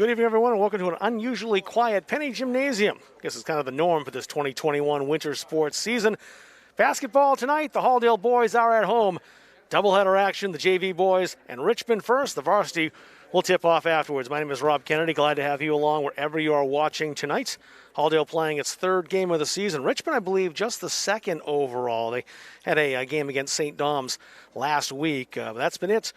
Good evening, everyone, and welcome to an unusually quiet Penny Gymnasium. I guess it's kind of the norm for this 2021 winter sports season. Basketball tonight, the Halldale boys are at home. Doubleheader action, the JV boys and Richmond first. The Varsity will tip off afterwards. My name is Rob Kennedy. Glad to have you along wherever you are watching tonight. Halldale playing its third game of the season. Richmond, I believe, just the second overall. They had a game against St. Dom's last week. That's been it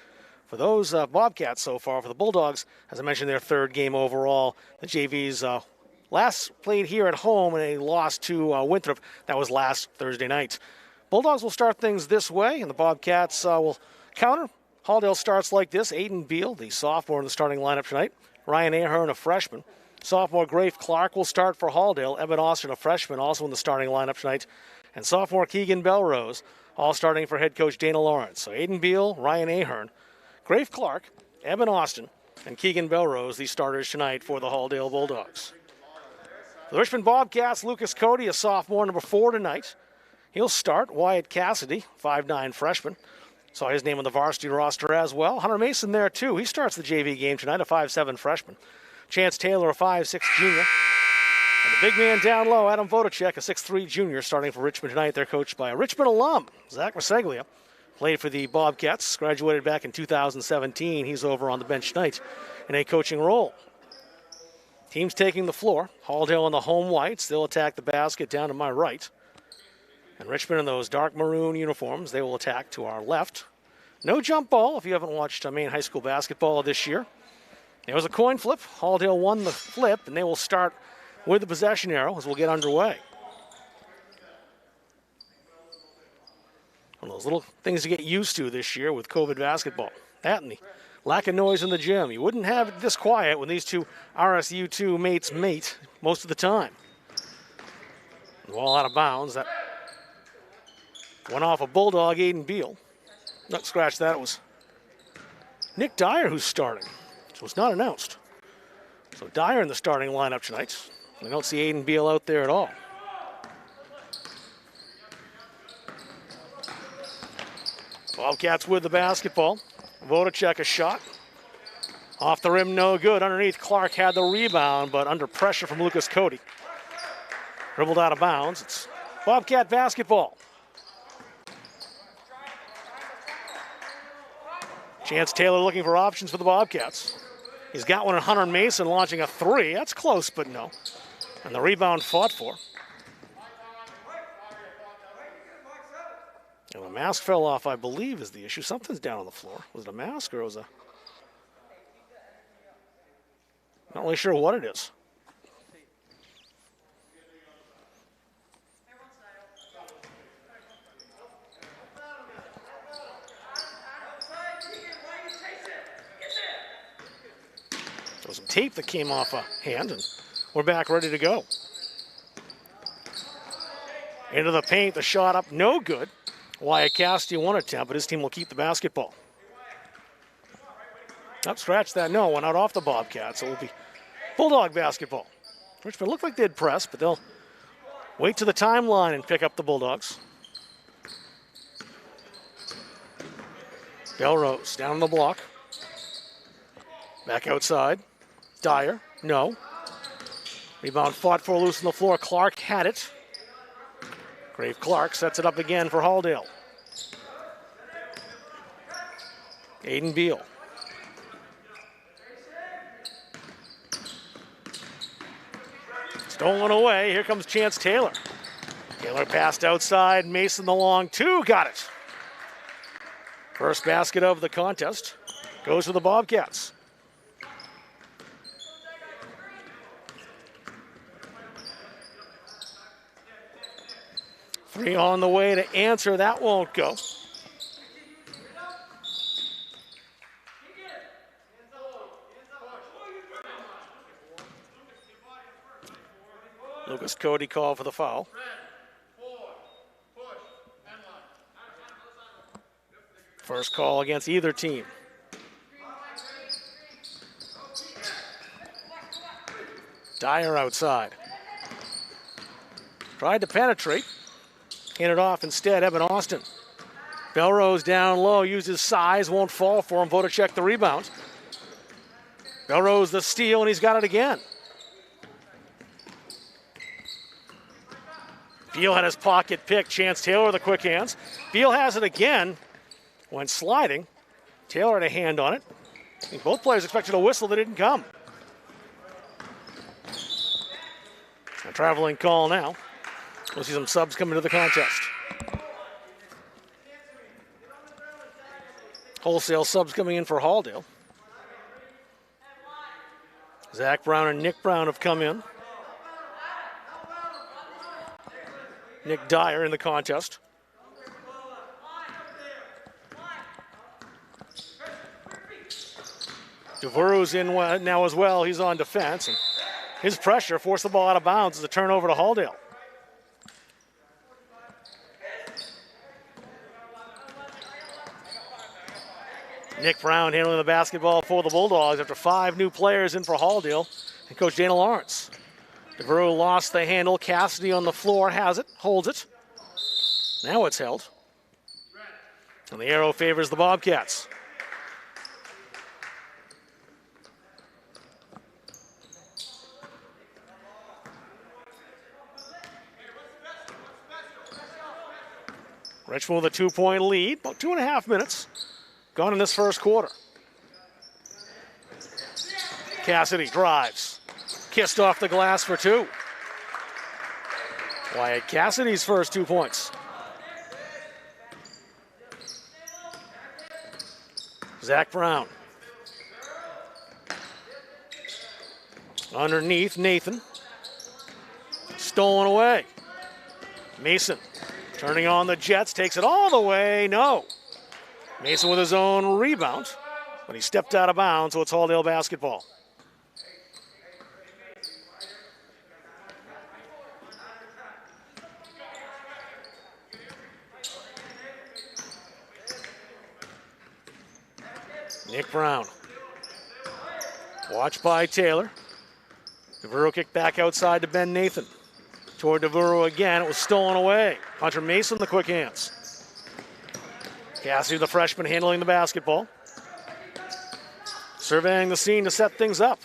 for those Bobcats so far. For the Bulldogs, as I mentioned, their third game overall. The JVs last played here at home and a loss to Winthrop. That was last Thursday night. Bulldogs will start things this way, and the Bobcats will counter. Halldale starts like this. Aiden Beal, the sophomore in the starting lineup tonight. Ryan Ahern, a freshman. Sophomore Grafe Clark will start for Halldale. Evan Austin, a freshman, also in the starting lineup tonight. And sophomore Keegan Belrose, all starting for head coach Dana Lawrence. So Aiden Beal, Ryan Ahern, Grafe Clark, Evan Austin, and Keegan Belrose, the starters tonight for the Halldale Bulldogs. For the Richmond Bobcats, Lucas Cody, a sophomore, number 4 tonight. He'll start. Wyatt Cassidy, 5'9" freshman. Saw his name on the varsity roster as well. Hunter Mason there, too. He starts the JV game tonight, a 5'7" freshman. Chance Taylor, a 5'6" junior. And the big man down low, Adam Vodacek, a 6'3" junior, starting for Richmond tonight. They're coached by a Richmond alum, Zach Maseglia. Played for the Bobcats, graduated back in 2017. He's over on the bench tonight in a coaching role. Teams taking the floor. Halldale in the home whites. They'll attack the basket down to my right. And Richmond in those dark maroon uniforms, they will attack to our left. No jump ball if you haven't watched Maine high school basketball this year. There was a coin flip. Halldale won the flip, and they will start with the possession arrow as we'll get underway. One of those little things to get used to this year with COVID basketball. That and the lack of noise in the gym. You wouldn't have it this quiet when these two RSU2 mates mate most of the time. The ball out of bounds. That went off a Bulldog, Aiden Beal. Not scratch that. It was Nick Dyer who's starting. So it's not announced. So Dyer in the starting lineup tonight. I don't see Aiden Beal out there at all. Bobcats with the basketball. Vodacek a shot. Off the rim, no good. Underneath, Clark had the rebound, but under pressure from Lucas Cody. Dribbled out of bounds. It's Bobcat basketball. Chance Taylor looking for options for the Bobcats. He's got one on Hunter Mason launching a 3. That's close, but no. And the rebound fought for. And the mask fell off, I believe, is the issue. Something's down on the floor. Was it a mask or was it not really sure what it is. There was some tape that came off a hand, and we're back ready to go. Into the paint, the shot up, no good. Wyatt Cassidy one attempt, but his team will keep the basketball. Up, scratch that. No, went out off the Bobcats. So it will be Bulldog basketball. Richmond looked like they'd press, but they'll wait to the timeline and pick up the Bulldogs. Belrose down on the block. Back outside. Dyer, no. Rebound fought for loose on the floor. Clark had it. Grafe Clark sets it up again for Halldale. Aiden Beal. Stolen away. Here comes Chance Taylor. Taylor passed outside. Mason the long 2. Got it. First basket of the contest goes to the Bobcats. Three on the way to answer. That won't go. Lucas Cody called for the foul. First call against either team. Dyer outside. Tried to penetrate. Handed off instead, Evan Austin. Belrose down low, used his size, won't fall for him. Vodacek the rebound. Belrose the steal, and he's got it again. Beal had his pocket pick. Chance Taylor with the quick hands. Beal has it again. Went sliding. Taylor had a hand on it. I think both players expected a whistle that didn't come. A traveling call now. We'll see some subs come into the contest. Wholesale subs coming in for Halldale. Zach Brown and Nick Brown have come in. Nick Dyer in the contest. DeVuru's in now as well. He's on defense. And his pressure forced the ball out of bounds as a turnover to Halldale. Nick Brown handling the basketball for the Bulldogs after 5 new players in for Halldale and Coach Dana Lawrence. DeVuru lost the handle. Cassidy on the floor has it, holds it. Now it's held. And the arrow favors the Bobcats. Richmond with a 2-point lead, about 2.5 minutes gone in this first quarter. Cassidy drives. Kissed off the glass for 2. Wyatt Cassidy's first 2 points. Zach Brown. Underneath, Nathan. Stolen away. Mason turning on the Jets, takes it all the way. No. Mason with his own rebound, but he stepped out of bounds, so it's Halldale basketball. Nick Brown. Watched by Taylor. DeVuru kicked back outside to Ben Nathan. Toward DeVuru again. It was stolen away. Hunter Mason, the quick hands. Cassidy, the freshman, handling the basketball. Surveying the scene to set things up.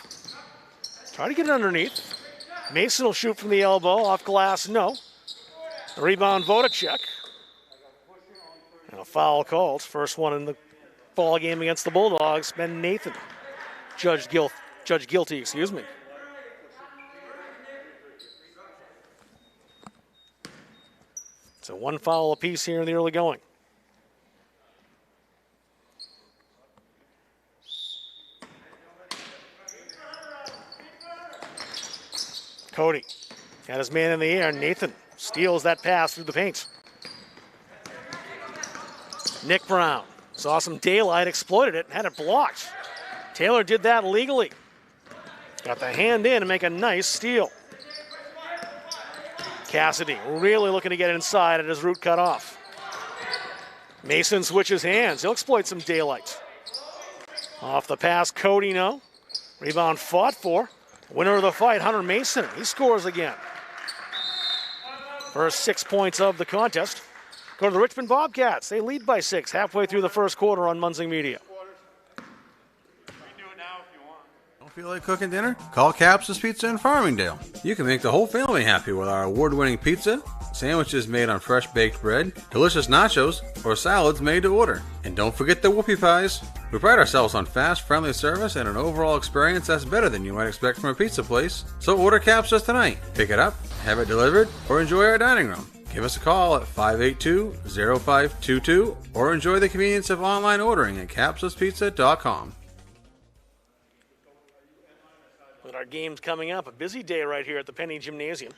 Try to get it underneath. Mason will shoot from the elbow. Off glass, no. The rebound, Vodacek. And a foul called. First one in the ball game against the Bulldogs. Ben Nathan. Judge guilty, excuse me. So 1 foul apiece here in the early going. Cody got his man in the air. Nathan steals that pass through the paint. Nick Brown saw some daylight, exploited it, and had it blocked. Taylor did that legally. Got the hand in and make a nice steal. Cassidy really looking to get inside, and his route cut off. Mason switches hands. He'll exploit some daylight. Off the pass, Cody, no. Rebound fought for. Winner of the fight, Hunter Mason. He scores again. First 6 points of the contest go to the Richmond Bobcats. They lead by 6 halfway through the first quarter on Munzing Media. Don't feel like cooking dinner? Call Capsa's Pizza in Farmingdale. You can make the whole family happy with our award-winning pizza, sandwiches made on fresh baked bread, delicious nachos, or salads made to order. And don't forget the whoopie pies. We pride ourselves on fast, friendly service and an overall experience that's better than you might expect from a pizza place. So order Capsa's tonight. Pick it up, have it delivered, or enjoy our dining room. Give us a call at 582-0522 or enjoy the convenience of online ordering at capsaspizza.com. With our games coming up, a busy day right here at the Penny Gymnasium.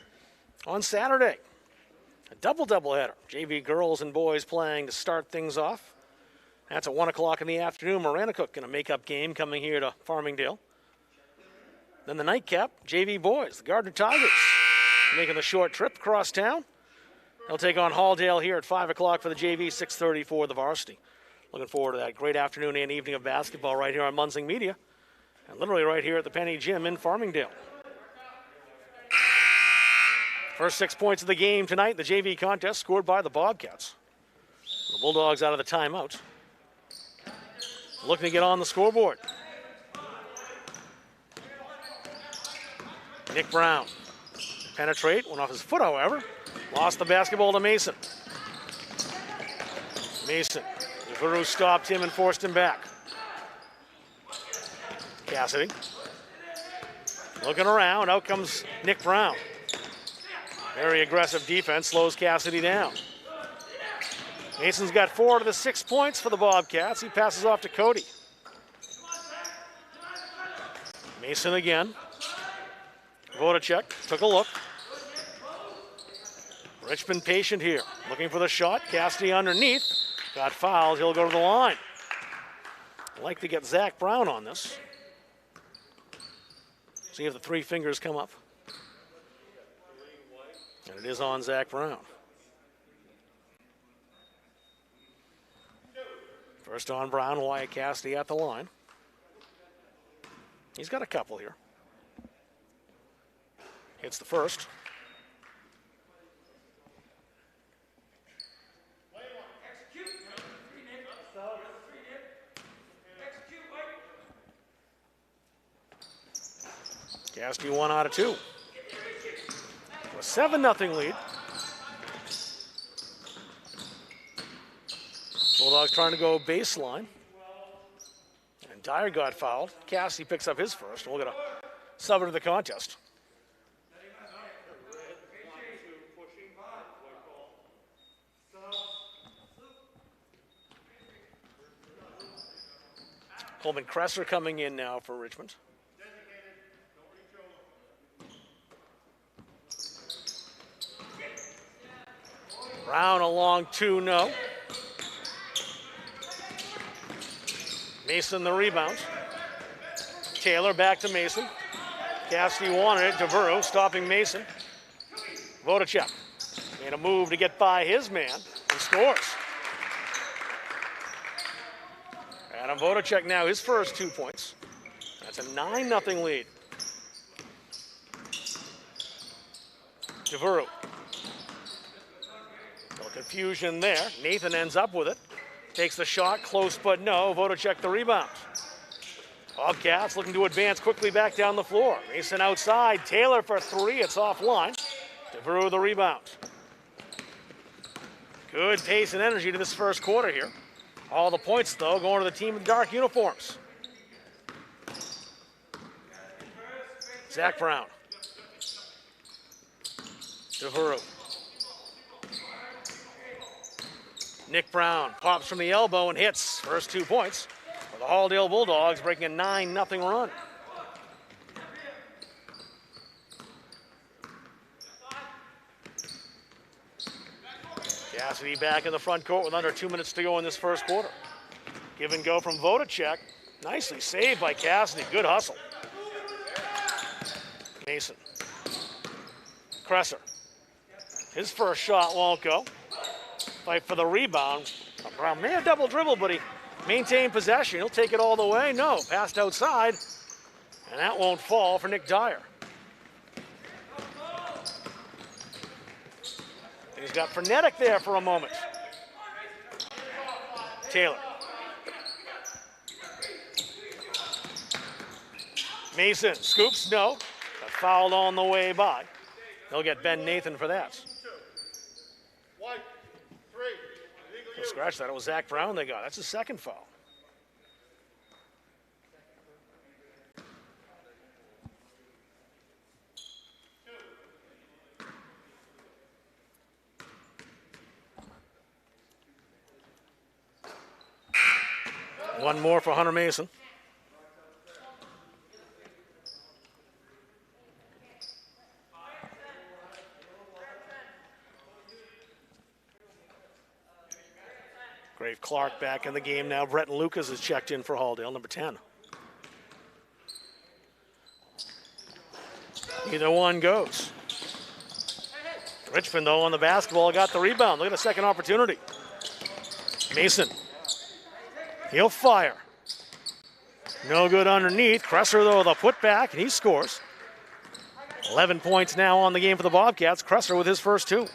On Saturday, a doubleheader. JV girls and boys playing to start things off. That's at 1 o'clock in the afternoon. Maranacook in a makeup game coming here to Farmingdale. Then the nightcap, JV boys, the Gardner Tigers, making the short trip across town. They'll take on Halldale here at 5 o'clock for the JV, 6:30 for the Varsity. Looking forward to that great afternoon and evening of basketball right here on Munzing Media. And literally right here at the Penny Gym in Farmingdale. First 6 points of the game tonight, the JV contest scored by the Bobcats. The Bulldogs out of the timeout. Looking to get on the scoreboard. Nick Brown. Penetrate, went off his foot, however. Lost the basketball to Mason. Mason. Veru stopped him and forced him back. Cassidy. Looking around, out comes Nick Brown. Very aggressive defense, slows Cassidy down. Mason's got 4 to the 6 points for the Bobcats. He passes off to Cody. Mason again. Vodacek took a look. Richmond patient here, looking for the shot. Cassidy underneath. Got fouled, he'll go to the line. I'd like to get Zach Brown on this. See if the 3 fingers come up. And it is on Zach Brown. First on Brown, Wyatt Cassidy at the line. He's got a couple here. Hits the first. Cassidy 1 out of 2. A 7-0 lead. Bulldogs trying to go baseline. And Dyer got fouled. Cassidy picks up his first. We'll get a sub into the contest. Coleman Kresser coming in now for Richmond. Brown along 2, no. Mason the rebound. Taylor back to Mason. Cassidy wanted it. DeVero stopping Mason. Vodacek made a move to get by his man and scores. Adam Vodacek now his first 2 points. That's a 9-0 lead. DeVero. Confusion there. Nathan ends up with it. Takes the shot, close but no. Vodacek the rebound. Bobcats looking to advance quickly back down the floor. Mason outside. Taylor for 3. It's offline. DeVero the rebound. Good pace and energy to this first quarter here. All the points, though, going to the team in dark uniforms. Zach Brown. DeVero. Nick Brown pops from the elbow and hits. First 2 points for the Halldale Bulldogs, breaking a 9-0 run. Cassidy back in the front court with under 2 minutes to go in this first quarter. Give and go from Vodacek. Nicely saved by Cassidy. Good hustle. Mason. Kresser. His first shot won't go. Fight for the rebound. Brown may have double dribble, but he maintained possession. He'll take it all the way. No, passed outside. And that won't fall for Nick Dyer. He's got Frenetic there for a moment. Taylor. Mason scoops, no. Got fouled on the way by. They'll get Ben Nathan for that. Scratch that. It was Zach Brown they got. That's his second foul. One more for Hunter Mason. Grave Clark back in the game now. Breton Lucas is checked in for Halldale, number 10. Either one goes. Richmond, though, on the basketball, got the rebound. Look at the second opportunity. Mason. He'll fire. No good underneath. Kresser, though, the putback, and he scores. 11 points now on the game for the Bobcats. Kresser with his first 2.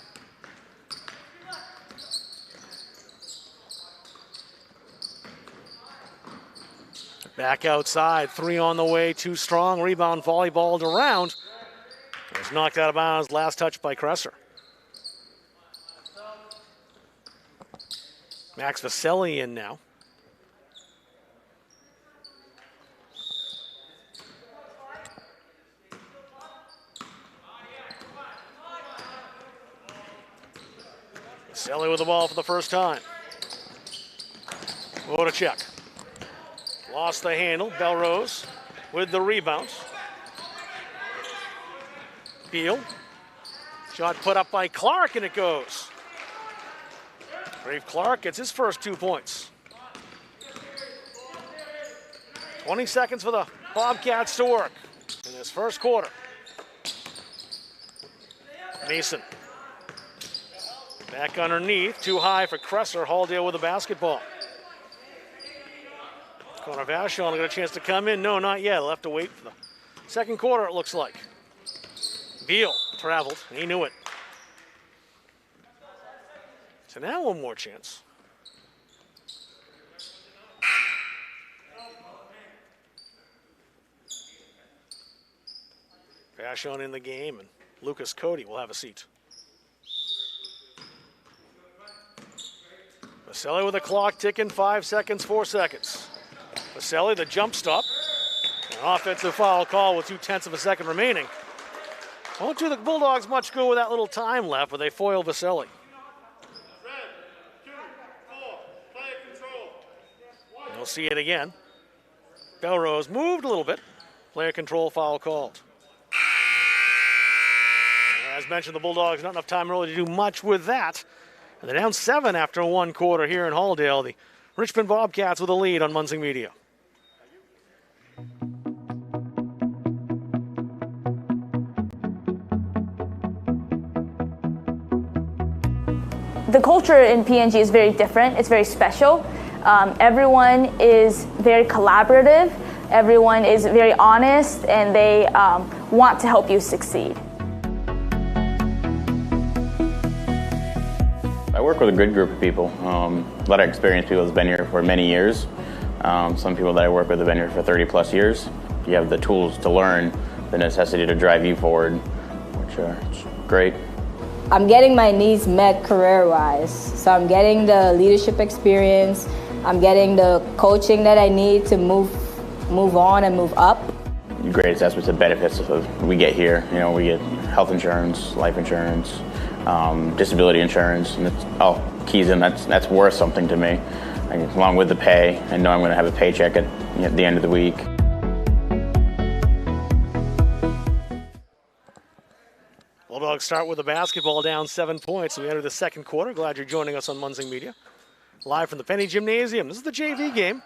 Back outside, 3 on the way, 2 strong. Rebound volleyballed around. was knocked out of bounds, last touch by Kresser. Max Vaselli in now. Vaselli with the ball for the first time. Vodacek. Lost the handle. Belrose with the rebound. Beal. Shot put up by Clark, and it goes. Grave Clark gets his first 2 points. 20 seconds for the Bobcats to work in this first quarter. Mason. Back underneath, too high for Kresser. Halldale with the basketball. Connor Vachon got a chance to come in. No, not yet. He'll have to wait for the second quarter, it looks like. Beal traveled. He knew it. So now one more chance. Vachon in the game, and Lucas Cody will have a seat. Vaselli with the clock ticking, 5 seconds, 4 seconds. Vaselli, the jump stop. An offensive foul call with 0.2 of a second remaining. Won't do the Bulldogs much good with that little time left, but they foil Vaselli. We'll see it again. Belrose moved a little bit. Player control foul called. As mentioned, the Bulldogs not enough time really to do much with that. And they're down 7 after one quarter here in Halldale. The Richmond Bobcats with a lead on Munzing Media. The culture in PNG is very different. It's very special. Everyone is very collaborative. Everyone is very honest, and they want to help you succeed. I work with a good group of people. A lot of experienced people that's been here for many years. Some people that I work with have been here for 30 plus years. You have the tools to learn, the necessity to drive you forward, which are great. I'm getting my needs met career-wise. So I'm getting the leadership experience. I'm getting the coaching that I need to move on and move up. The greatest aspects of benefits we get here. You know, we get health insurance, life insurance, disability insurance, and it's all keys in. That's worth something to me. Along with the pay, I know I'm going to have a paycheck at the end of the week. Bulldogs start with the basketball down 7 points. We enter the second quarter. Glad you're joining us on Munzing Media. Live from the Penny Gymnasium. This is the JV game.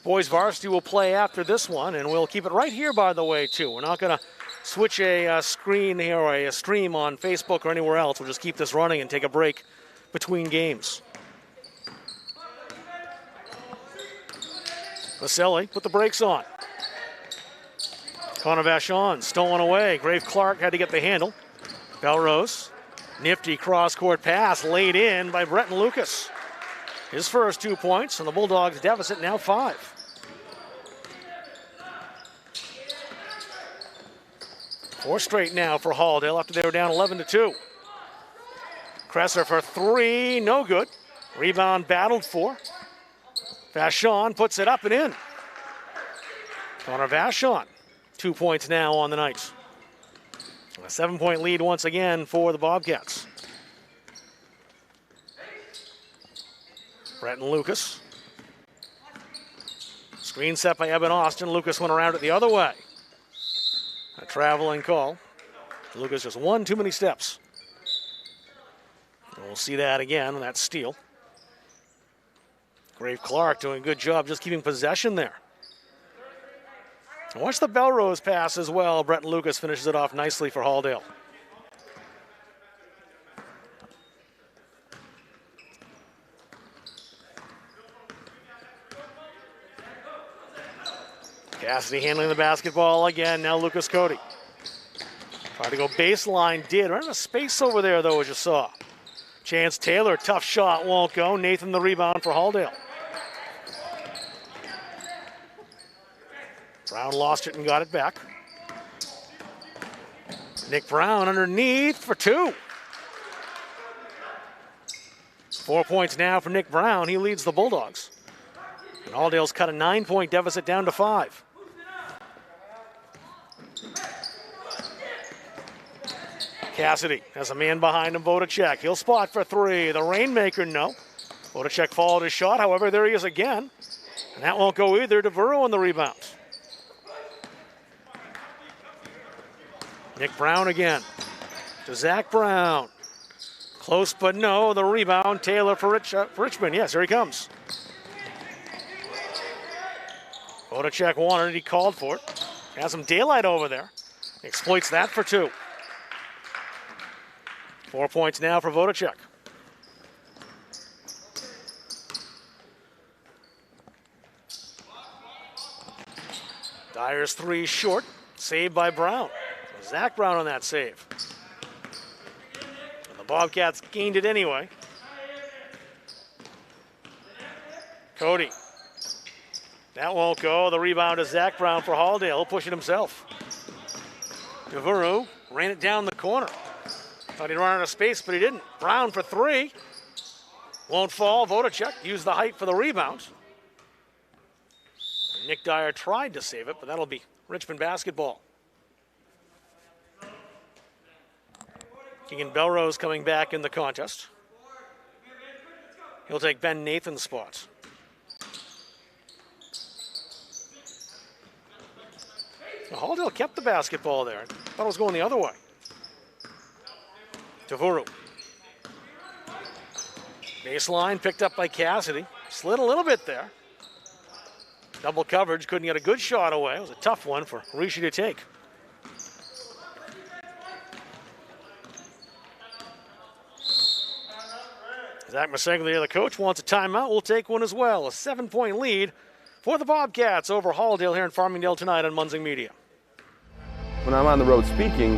Boys varsity will play after this one, and we'll keep it right here, by the way, too. We're not going to switch a screen here or a stream on Facebook or anywhere else. We'll just keep this running and take a break between games. Vaselli put the brakes on. Connor Vachon stolen away. Grave Clark had to get the handle. Belrose, nifty cross-court pass laid in by Breton Lucas. His first 2 points, and the Bulldogs deficit now 5. Four straight now for Halldale after they were down 11-2. Kresser for 3, no good. Rebound battled for. Vachon puts it up and in. Connor Vachon, 2 points now on the night. A 7-point lead once again for the Bobcats. Breton Lucas. Screen set by Eben Austin. Lucas went around it the other way. A traveling call. Lucas just one too many steps. And we'll see that again, and that's steal. Grave Clark doing a good job just keeping possession there. And watch the Belrose pass as well. Breton Lucas finishes it off nicely for Halldale. Cassidy handling the basketball again. Now Lucas Cody. Tried to go baseline, did. Right in a space over there, though, as you saw. Chance Taylor, tough shot, won't go. Nathan the rebound for Halldale. Brown lost it and got it back. Nick Brown underneath for 2. 4 points now for Nick Brown. He leads the Bulldogs. And Halldale's cut a 9-point deficit down to 5. Cassidy has a man behind him, Vodacek. He'll spot for 3. The Rainmaker, no. Vodacek followed his shot. However, there he is again. And that won't go either. DeVero on the rebound. Nick Brown again. To Zach Brown. Close, but no. The rebound. Taylor for Richmond. Yes, here he comes. Vodacek wanted it. He called for it. Has some daylight over there. Exploits that for 2. 4 points now for Vodacek. Dyer's 3 short. Saved by Brown. Zach Brown on that save. And the Bobcats gained it anyway. Cody. That won't go. The rebound is Zach Brown for Halldale. He'll push it himself. DeVero ran it down the corner. Thought he'd run out of space, but he didn't. Brown for 3. Won't fall. Vodacek used the height for the rebound. Nick Dyer tried to save it, but that'll be Richmond basketball. Keegan Belrose coming back in the contest. He'll take Ben Nathan's spot. Halldale kept the basketball there. Thought it was going the other way. Tavuru. Baseline picked up by Cassidy. Slid a little bit there. Double coverage, couldn't get a good shot away. It was a tough one for Rishi to take. Zach Maseglia, the coach, wants a timeout. We'll take one as well. A 7-point lead for the Bobcats over Halldale here in Farmingdale tonight on Munzing Media. When I'm on the road speaking,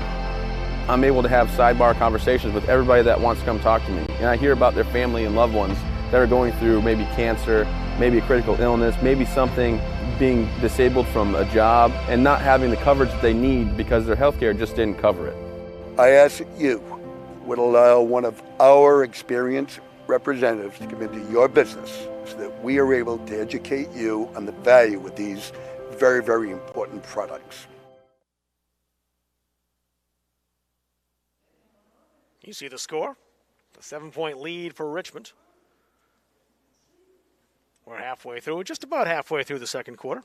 I'm able to have sidebar conversations with everybody that wants to come talk to me. And I hear about their family and loved ones that are going through maybe cancer, maybe a critical illness, maybe something, being disabled from a job and not having the coverage that they need because their health care just didn't cover it. I ask that you would allow one of our experienced representatives to come into your business so that we are able to educate you on the value of these very, very important products. You see the score, a 7-point lead for Richmond. We're halfway through, just about halfway through the second quarter.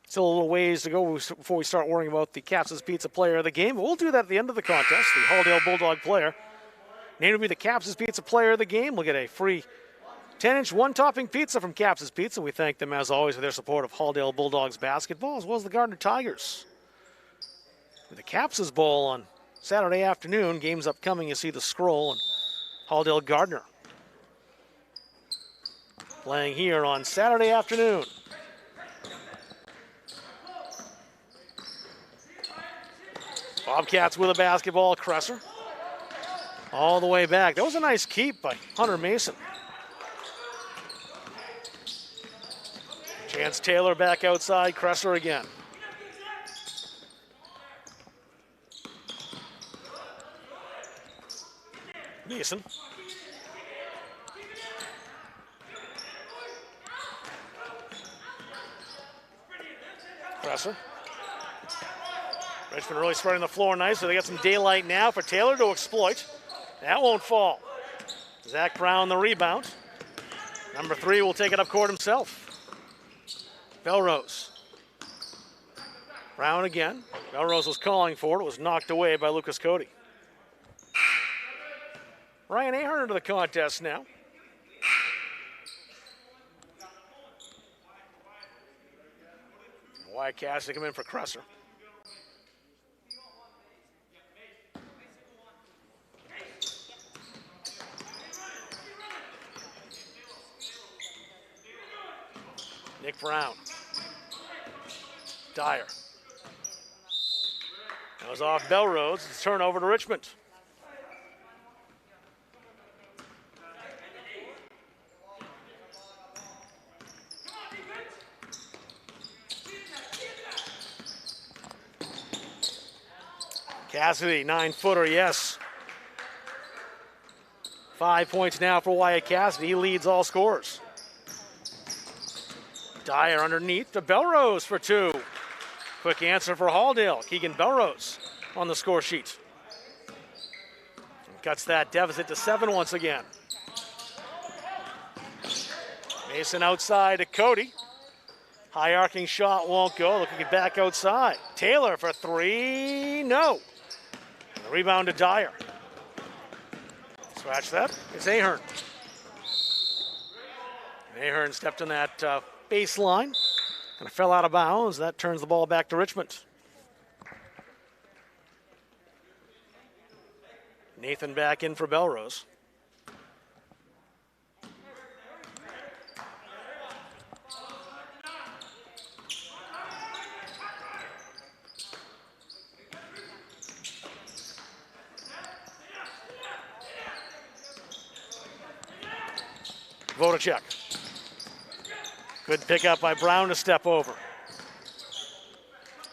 Still a little ways to go before we start worrying about the Caps' Pizza player of the game. But we'll do that at the end of the contest. The Halldale Bulldog player named to be the Caps' Pizza player of the game. We'll get a free 10-inch one-topping pizza from Caps' Pizza. We thank them, as always, for their support of Halldale Bulldogs basketball, as well as the Gardner Tigers. With the Caps' Bowl on Saturday afternoon, games upcoming, you see the scroll, and Halldale Gardner playing here on Saturday afternoon. Bobcats with a basketball. Cresser all the way back. That was a nice keep by Hunter Mason. Chance Taylor back outside. Cresser again. Mason. Cresser. Richmond really spreading the floor nicely. They got some daylight now for Taylor to exploit. That won't fall. Zach Brown the rebound. Number 3 will take it up court himself. Belrose. Brown again. Belrose was calling for it. It was knocked away by Lucas Cody. Ryan Ahern into the contest now. Wyatt Cassidy come in for Cresser. Nick Brown. Dyer. That was off Belrose. It's a turnover to Richmond. Cassidy, 9-footer, yes. 5 points now for Wyatt Cassidy. He leads all scorers. Dyer underneath to Belrose for 2. Quick answer for Halldale. Keegan Belrose on the score sheet. Cuts that deficit to 7 once again. Mason outside to Cody. High arcing shot won't go. Looking it back outside. Taylor for 3. No. And the rebound to Dyer. Scratch that. It's Ahern. Ahern stepped on that baseline. Kind of fell out of bounds. That turns the ball back to Richmond. Nathan back in for Belrose. Vodacek. Good pickup by Brown to step over.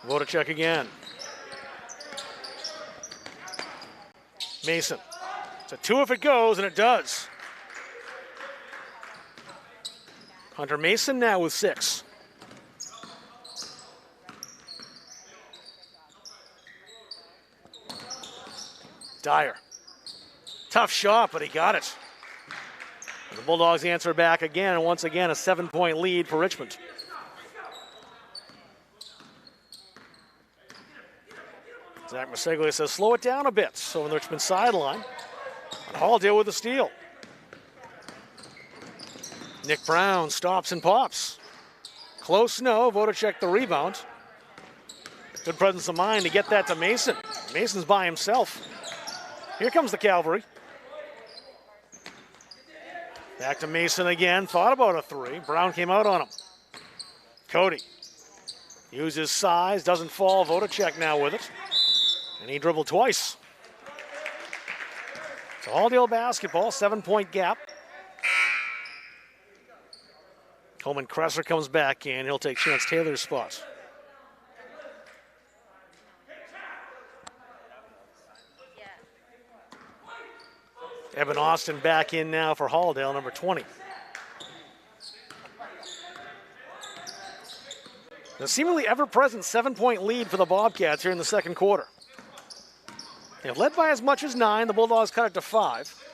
Vodacek again. Mason. It's a 2 if it goes, and it does. Hunter Mason now with 6. Dyer. Tough shot, but he got it. And the Bulldogs answer back again, and once again a 7-point lead for Richmond. Zach Maseglia says slow it down a bit. So on the Richmond sideline. And Halldale with the steal. Nick Brown stops and pops. Close, no. Vodacek the rebound. Good presence of mind to get that to Mason. Mason's by himself. Here comes the cavalry. Back to Mason again. Thought about a 3. Brown came out on him. Cody. Uses size. Doesn't fall. Vodacek now with it. And he dribbled twice. It's Halldale basketball. 7-point gap. Coleman Kresser comes back in. He'll take Chance Taylor's spot. Evan Austin back in now for Halldale, number 20. The seemingly ever-present 7-point lead for the Bobcats here in the second quarter. They've led by as much as 9. The Bulldogs cut it to 5.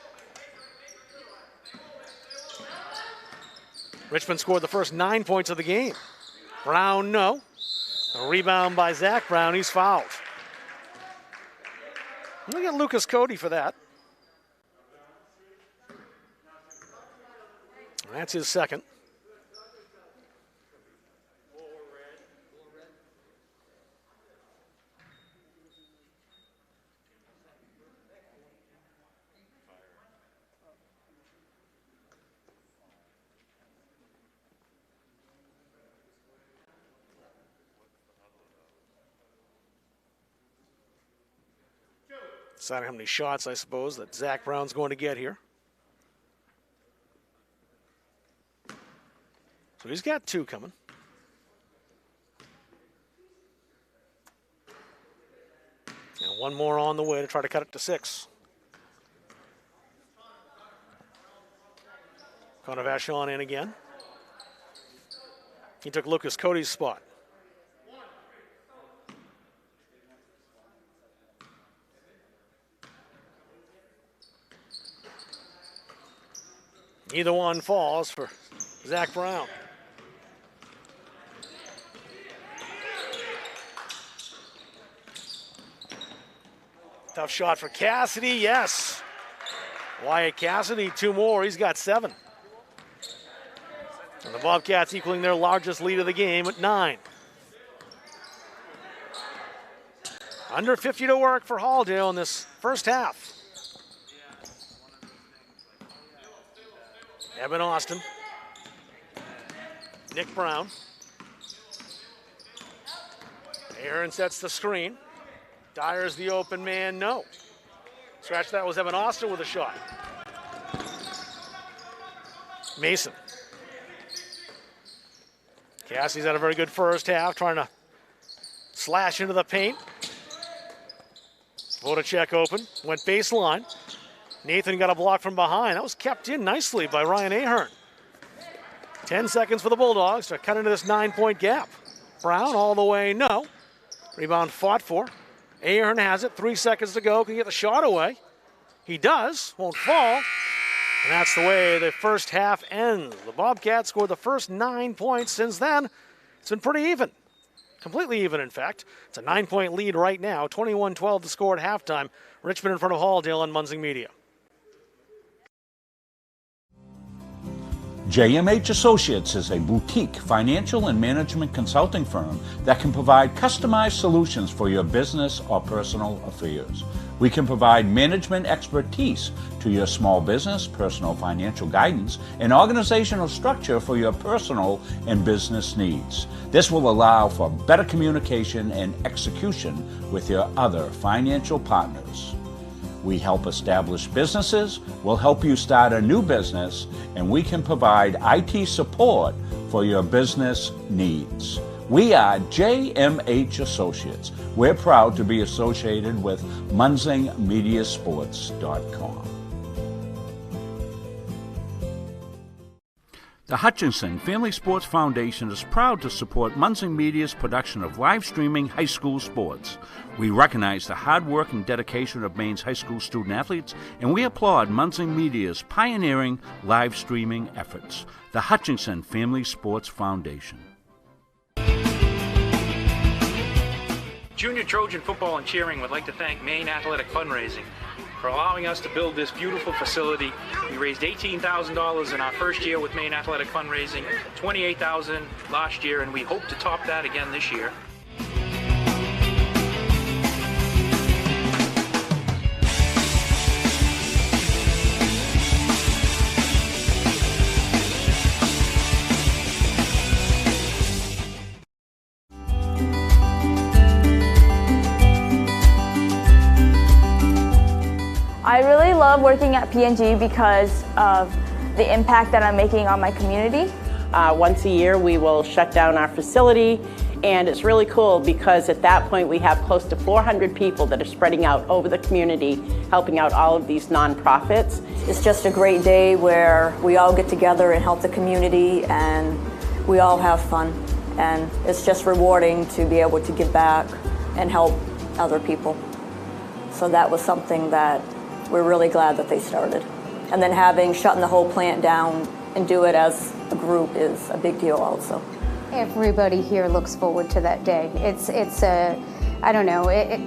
Richmond scored the first 9 points of the game. Brown, no. A rebound by Zach Brown. He's fouled. Look at Lucas Cody for that. That's his second. Deciding how many shots, I suppose, that Zach Brown's going to get here. So he's got 2 coming. And 1 more on the way to try to cut it to 6. Connor Vachon in again. He took Lucas Cody's spot. Either one falls for Zach Brown. Tough shot for Cassidy, yes. Wyatt Cassidy, 2 more, he's got 7. And the Bobcats equaling their largest lead of the game at 9. Under 50 to work for Halldale in this first half. Evan Austin. Nick Brown. Aaron sets the screen. Dyer's the open man, no. Scratch that was Evan Austin with a shot. Mason. Cassie's had a very good first half, trying to slash into the paint. Vodacek open, went baseline. Nathan got a block from behind. That was kept in nicely by Ryan Ahern. 10 seconds for the Bulldogs to cut into this 9-point gap. Brown all the way, no. Rebound fought for. Ahern has it, 3 seconds to go, can get the shot away. He does, won't fall. And that's the way the first half ends. The Bobcats scored the first 9 points. Since then, it's been pretty even. Completely even, in fact. It's a 9-point lead right now. 21-12 the score at halftime. Richmond in front of Halldale on Munzing Media. JMH Associates is a boutique financial and management consulting firm that can provide customized solutions for your business or personal affairs. We can provide management expertise to your small business, personal financial guidance, and organizational structure for your personal and business needs. This will allow for better communication and execution with your other financial partners. We help establish businesses, we'll help you start a new business, and we can provide IT support for your business needs. We are JMH Associates. We're proud to be associated with MunzingMediaSports.com. The Hutchinson Family Sports Foundation is proud to support Munzing Media's production of live streaming high school sports. We recognize the hard work and dedication of Maine's high school student athletes, and we applaud Munzing Media's pioneering live streaming efforts. The Hutchinson Family Sports Foundation. Junior Trojan Football and Cheering would like to thank Maine Athletic Fundraising for allowing us to build this beautiful facility. We raised $18,000 in our first year with Maine Athletic Fundraising, $28,000 last year, and we hope to top that again this year. I really love working at P&G because of the impact that I'm making on my community. Once a year we will shut down our facility, and it's really cool because at that point we have close to 400 people that are spreading out over the community, helping out all of these nonprofits. It's just a great day where we all get together and help the community, and we all have fun, and it's just rewarding to be able to give back and help other people. So that was something that we're really glad that they started. And then shutting the whole plant down and do it as a group is a big deal also. Everybody here looks forward to that day. It's I don't know, it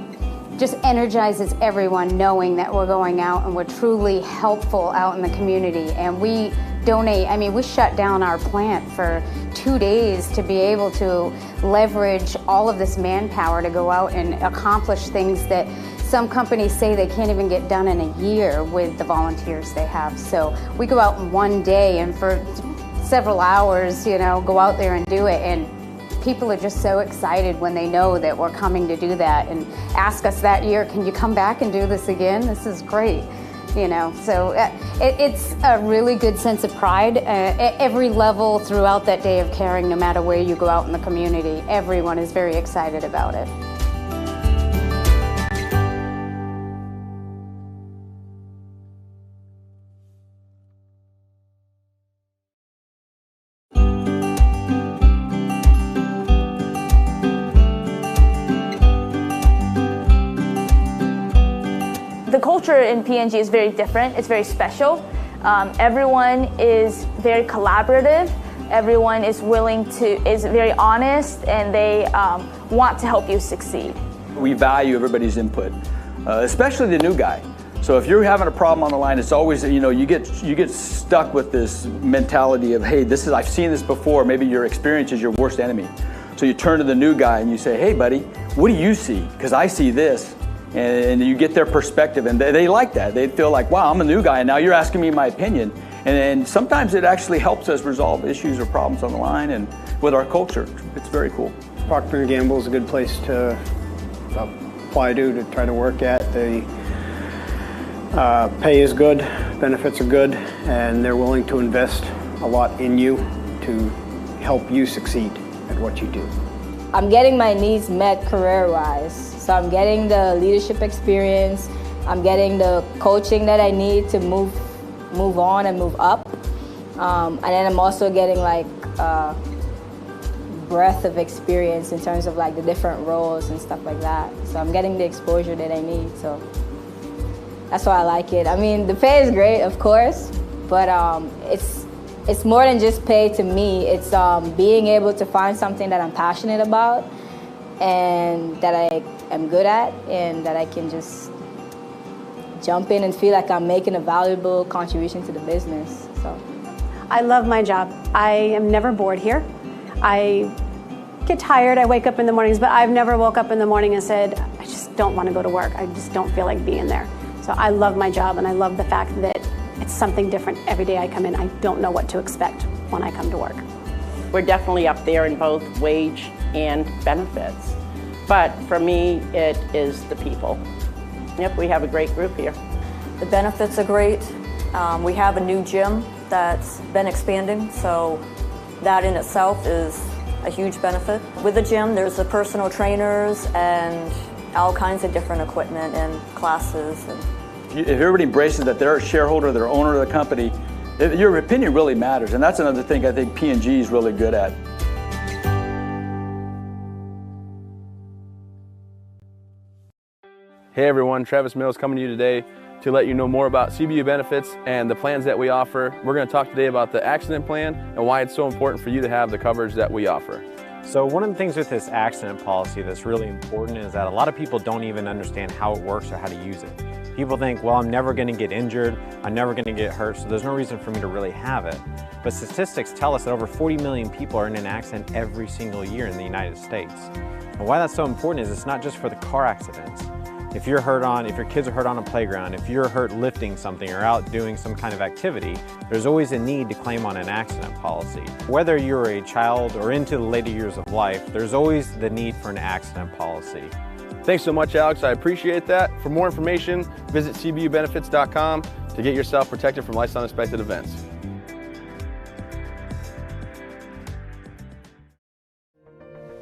just energizes everyone knowing that we're going out and we're truly helpful out in the community. And we donate, we shut down our plant for 2 days to be able to leverage all of this manpower to go out and accomplish things that some companies say they can't even get done in a year with the volunteers they have. So we go out in 1 day and for several hours, go out there and do it. And people are just so excited when they know that we're coming to do that and ask us that year, can you come back and do this again? This is great. So it's a really good sense of pride at every level throughout that day of caring, no matter where you go out in the community. Everyone is very excited about it. The culture in P&G is very different. It's very special. Everyone is very collaborative. Everyone is is very honest, and they want to help you succeed. We value everybody's input, especially the new guy. So if you're having a problem on the line, it's always, you get stuck with this mentality of, hey, I've seen this before. Maybe your experience is your worst enemy. So you turn to the new guy and you say, hey, buddy, what do you see? Because I see this. And you get their perspective, and they like that. They feel like, wow, I'm a new guy, and now you're asking me my opinion. And sometimes it actually helps us resolve issues or problems on the line, and with our culture, it's very cool. Procter & Gamble is a good place to apply to try to work at. The pay is good, benefits are good, and they're willing to invest a lot in you to help you succeed at what you do. I'm getting my needs met career-wise. So I'm getting the leadership experience. I'm getting the coaching that I need to move on and move up. And then I'm also getting like breadth of experience in terms of like the different roles and stuff like that. So I'm getting the exposure that I need. So that's why I like it. I mean, the pay is great, of course, but it's more than just pay to me. It's being able to find something that I'm passionate about and that I am good at and that I can just jump in and feel like I'm making a valuable contribution to the business. So I love my job. I am never bored here. I get tired, I wake up in the mornings, but I've never woke up in the morning and said, I just don't want to go to work. I just don't feel like being there. So I love my job, and I love the fact that it's something different every day I come in. I don't know what to expect when I come to work. We're definitely up there in both wage and benefits. But for me, it is the people. Yep, we have a great group here. The benefits are great. We have a new gym that's been expanding, so that in itself is a huge benefit. With the gym, there's the personal trainers and all kinds of different equipment and classes. If everybody embraces that they're a shareholder, they're owner of the company, your opinion really matters. And that's another thing I think P&G is really good at. Hey everyone, Travis Mills coming to you today to let you know more about CBU benefits and the plans that we offer. We're going to talk today about the accident plan and why it's so important for you to have the coverage that we offer. So one of the things with this accident policy that's really important is that a lot of people don't even understand how it works or how to use it. People think, well, I'm never going to get injured, I'm never going to get hurt, so there's no reason for me to really have it. But statistics tell us that over 40 million people are in an accident every single year in the United States. And why that's so important is it's not just for the car accidents. If your kids are hurt on a playground, if you're hurt lifting something or out doing some kind of activity, there's always a need to claim on an accident policy. Whether you're a child or into the later years of life, there's always the need for an accident policy. Thanks so much, Alex. I appreciate that. For more information, visit cbubenefits.com to get yourself protected from life's unexpected events.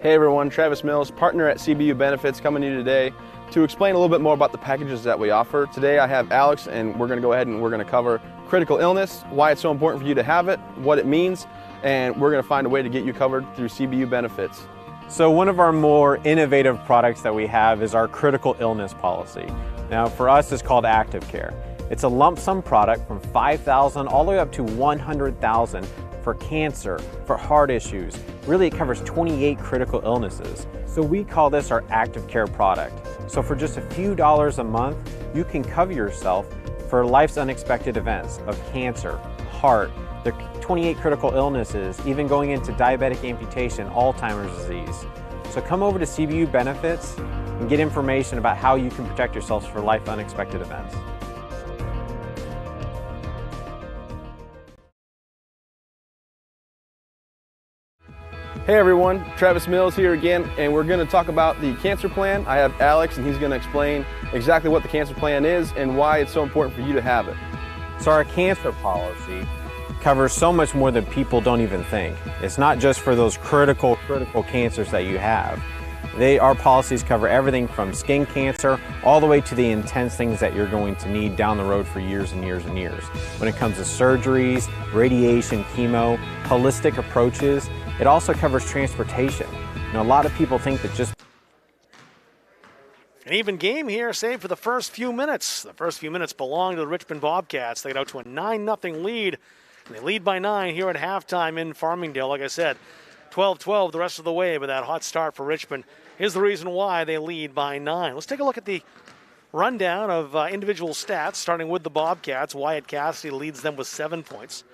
Hey everyone, Travis Mills, partner at CBU Benefits, coming to you today to explain a little bit more about the packages that we offer. Today I have Alex, and we're going to go ahead and we're going to cover critical illness, why it's so important for you to have it, what it means, and we're going to find a way to get you covered through CBU Benefits. So one of our more innovative products that we have is our critical illness policy. Now for us it's called Active Care. It's a lump sum product from $5,000 all the way up to $100,000 for cancer, for heart issues. Really it covers 28 critical illnesses. So we call this our Active Care product. So for just a few dollars a month, you can cover yourself for life's unexpected events of cancer, heart, the 28 critical illnesses, even going into diabetic amputation, Alzheimer's disease. So come over to CBU Benefits and get information about how you can protect yourselves for life unexpected events. Hey everyone, Travis Mills here again, and we're going to talk about the cancer plan. I have Alex, and he's going to explain exactly what the cancer plan is and why it's so important for you to have it. So our cancer policy covers so much more than people don't even think. It's not just for those critical cancers that you have. Our policies cover everything from skin cancer all the way to the intense things that you're going to need down the road for years and years and years. When it comes to surgeries, radiation, chemo, holistic approaches, it also covers transportation. You know, a lot of people think that just an even game here, save for the first few minutes. The first few minutes belong to the Richmond Bobcats. They get out to a 9-0 lead, and they lead by 9 here at halftime in Farmingdale. Like I said, 12-12 the rest of the way, but that hot start for Richmond is the reason why they lead by 9. Let's take a look at the rundown of individual stats, starting with the Bobcats. Wyatt Cassidy leads them with 7 points.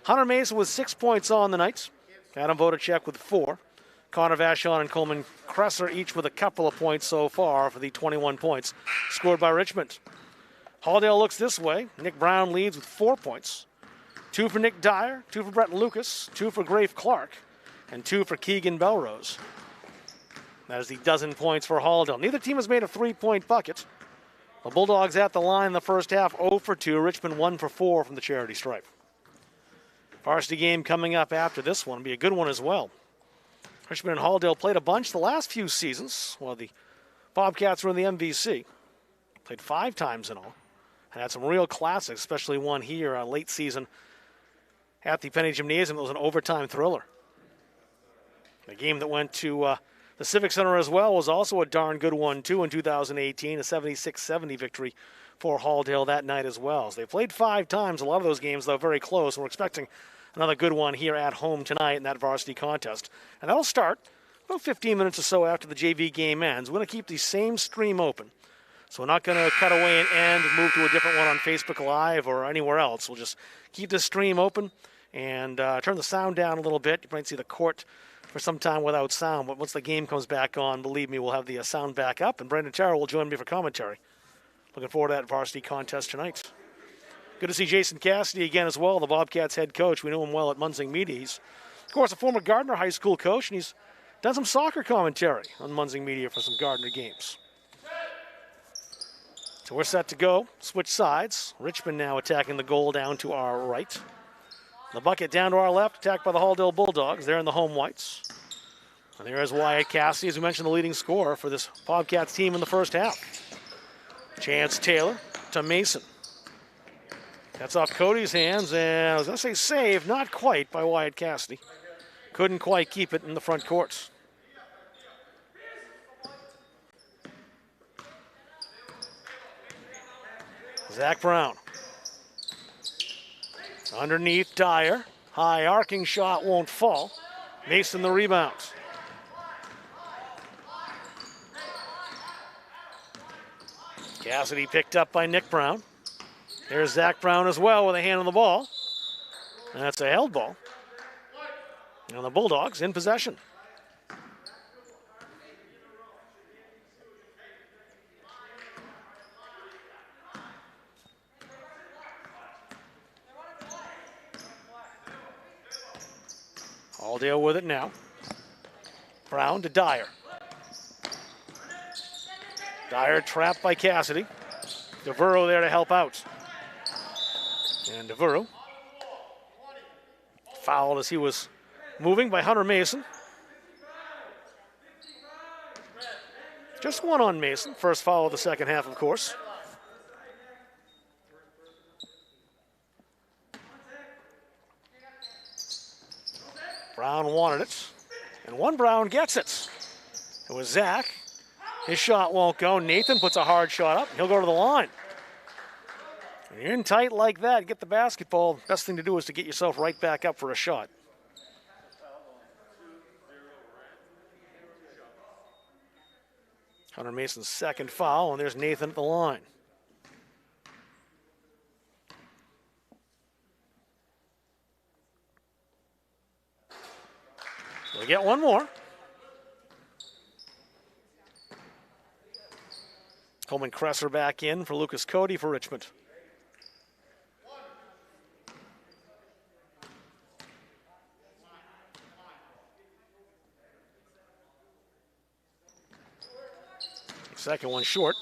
Hunter Mason with 6 points on the night. Adam Vodacek with 4. Connor Vachon and Coleman Kresser each with a couple of points so far for the 21 points scored by Richmond. Halldale looks this way. Nick Brown leads with 4 points. 2 for Nick Dyer, 2 for Brett Lucas, 2 for Grafe Clark, and 2 for Keegan Belrose. That is the dozen points for Halldale. Neither team has made a 3-point bucket. The Bulldogs at the line in the first half, 0 for 2. Richmond 1 for 4 from the charity stripe. Varsity game coming up after this one will be a good one as well. Richmond and Halldale played a bunch the last few seasons, while the Bobcats were in the MVC. Played 5 times in all. And had some real classics, especially one here late season at the Penny Gymnasium. It was an overtime thriller. The game that went to the Civic Center as well was also a darn good one, too, in 2018, a 76-70 victory for Halldale that night as well. So they played 5 times. A lot of those games, though, very close. And we're expecting another good one here at home tonight in that varsity contest. And that'll start about 15 minutes or so after the JV game ends. We're going to keep the same stream open. So we're not going to cut away and end and move to a different one on Facebook Live or anywhere else. We'll just keep the stream open and turn the sound down a little bit. You might see the court for some time without sound, but once the game comes back on, believe me, we'll have the sound back up, and Brandon Terrell will join me for commentary. Looking forward to that varsity contest tonight. Good to see Jason Cassidy again as well, the Bobcats head coach. We know him well at Munzing Media. He's, of course, a former Gardner High School coach, and he's done some soccer commentary on Munzing Media for some Gardner games. So we're set to go. Switch sides. Richmond now attacking the goal down to our right. The bucket down to our left, attacked by the Halldale Bulldogs. They're in the home whites. And there's Wyatt Cassidy, as we mentioned, the leading scorer for this Bobcats team in the first half. Chance Taylor to Mason. That's off Cody's hands, and I was going to say save, not quite by Wyatt Cassidy. Couldn't quite keep it in the front court. Zach Brown. Underneath Dyer. High arcing shot won't fall. Mason the rebound. Cassidy picked up by Nick Brown. There's Zach Brown as well with a hand on the ball. And that's a held ball. And the Bulldogs in possession. Halldale with it now. Brown to Dyer. Dyer trapped by Cassidy. DeVuro there to help out. And DeVuro fouled as he was moving by Hunter Mason. Just one on Mason. First foul of the second half, of course. Brown wanted it, and one Brown gets it. It was Zach. His shot won't go. Nathan puts a hard shot up. He'll go to the line. When you're in tight like that, get the basketball. Best thing to do is to get yourself right back up for a shot. Hunter Mason's second foul, and there's Nathan at the line. So we get one more. Coleman Kresser back in for Lucas Cody for Richmond. Second one short.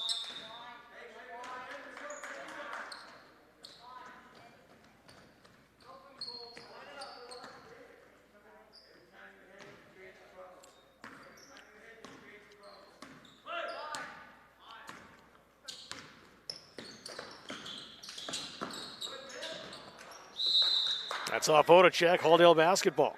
That's off Vodacek, Halldale basketball.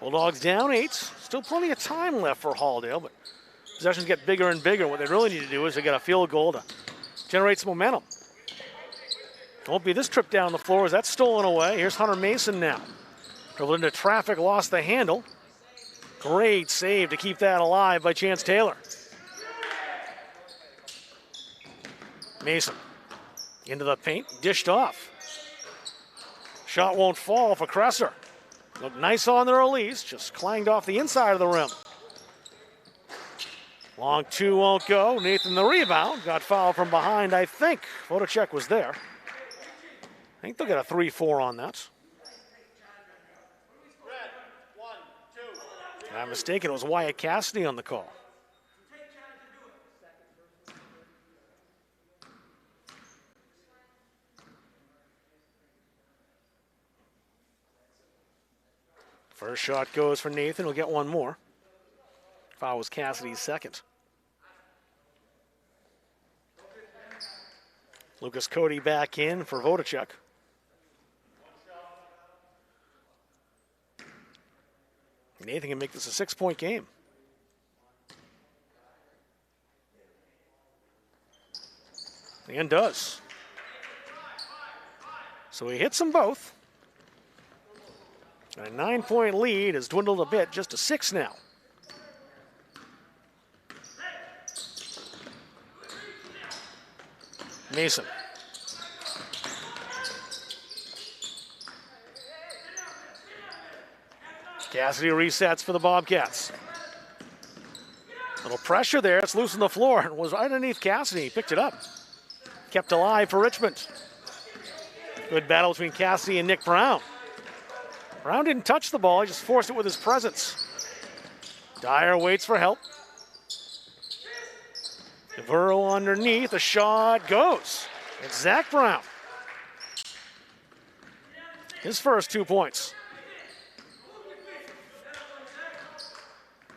Bulldogs down 8. Still plenty of time left for Halldale, but possessions get bigger and bigger. What they really need to do is to get a field goal to generate some momentum. Won't be this trip down the floor as that's stolen away. Here's Hunter Mason now. Dribbled into traffic, lost the handle. Great save to keep that alive by Chance Taylor. Mason into the paint, dished off. Shot won't fall for Kresser. Looked nice on the release, just clanged off the inside of the rim. Long two won't go. Nathan the rebound. Got fouled from behind, I think. Vodacek was there. I think they'll get a 3-4 on that. If I'm mistaken, it was Wyatt Cassidy on the call. First shot goes for Nathan. He'll get one more. Foul was Cassidy's second. Lucas Cody back in for Vodacek. Nathan can make this a 6-point game. And does. So he hits them both. And a 9-point lead has dwindled a bit, just to 6 now. Mason. Cassidy resets for the Bobcats. Little pressure there. It's loose on the floor. It was right underneath Cassidy. He picked it up. Kept alive for Richmond. Good battle between Cassidy and Nick Brown. Brown didn't touch the ball. He just forced it with his presence. Dyer waits for help. DeVero underneath. The shot goes. It's Zach Brown. His first 2 points.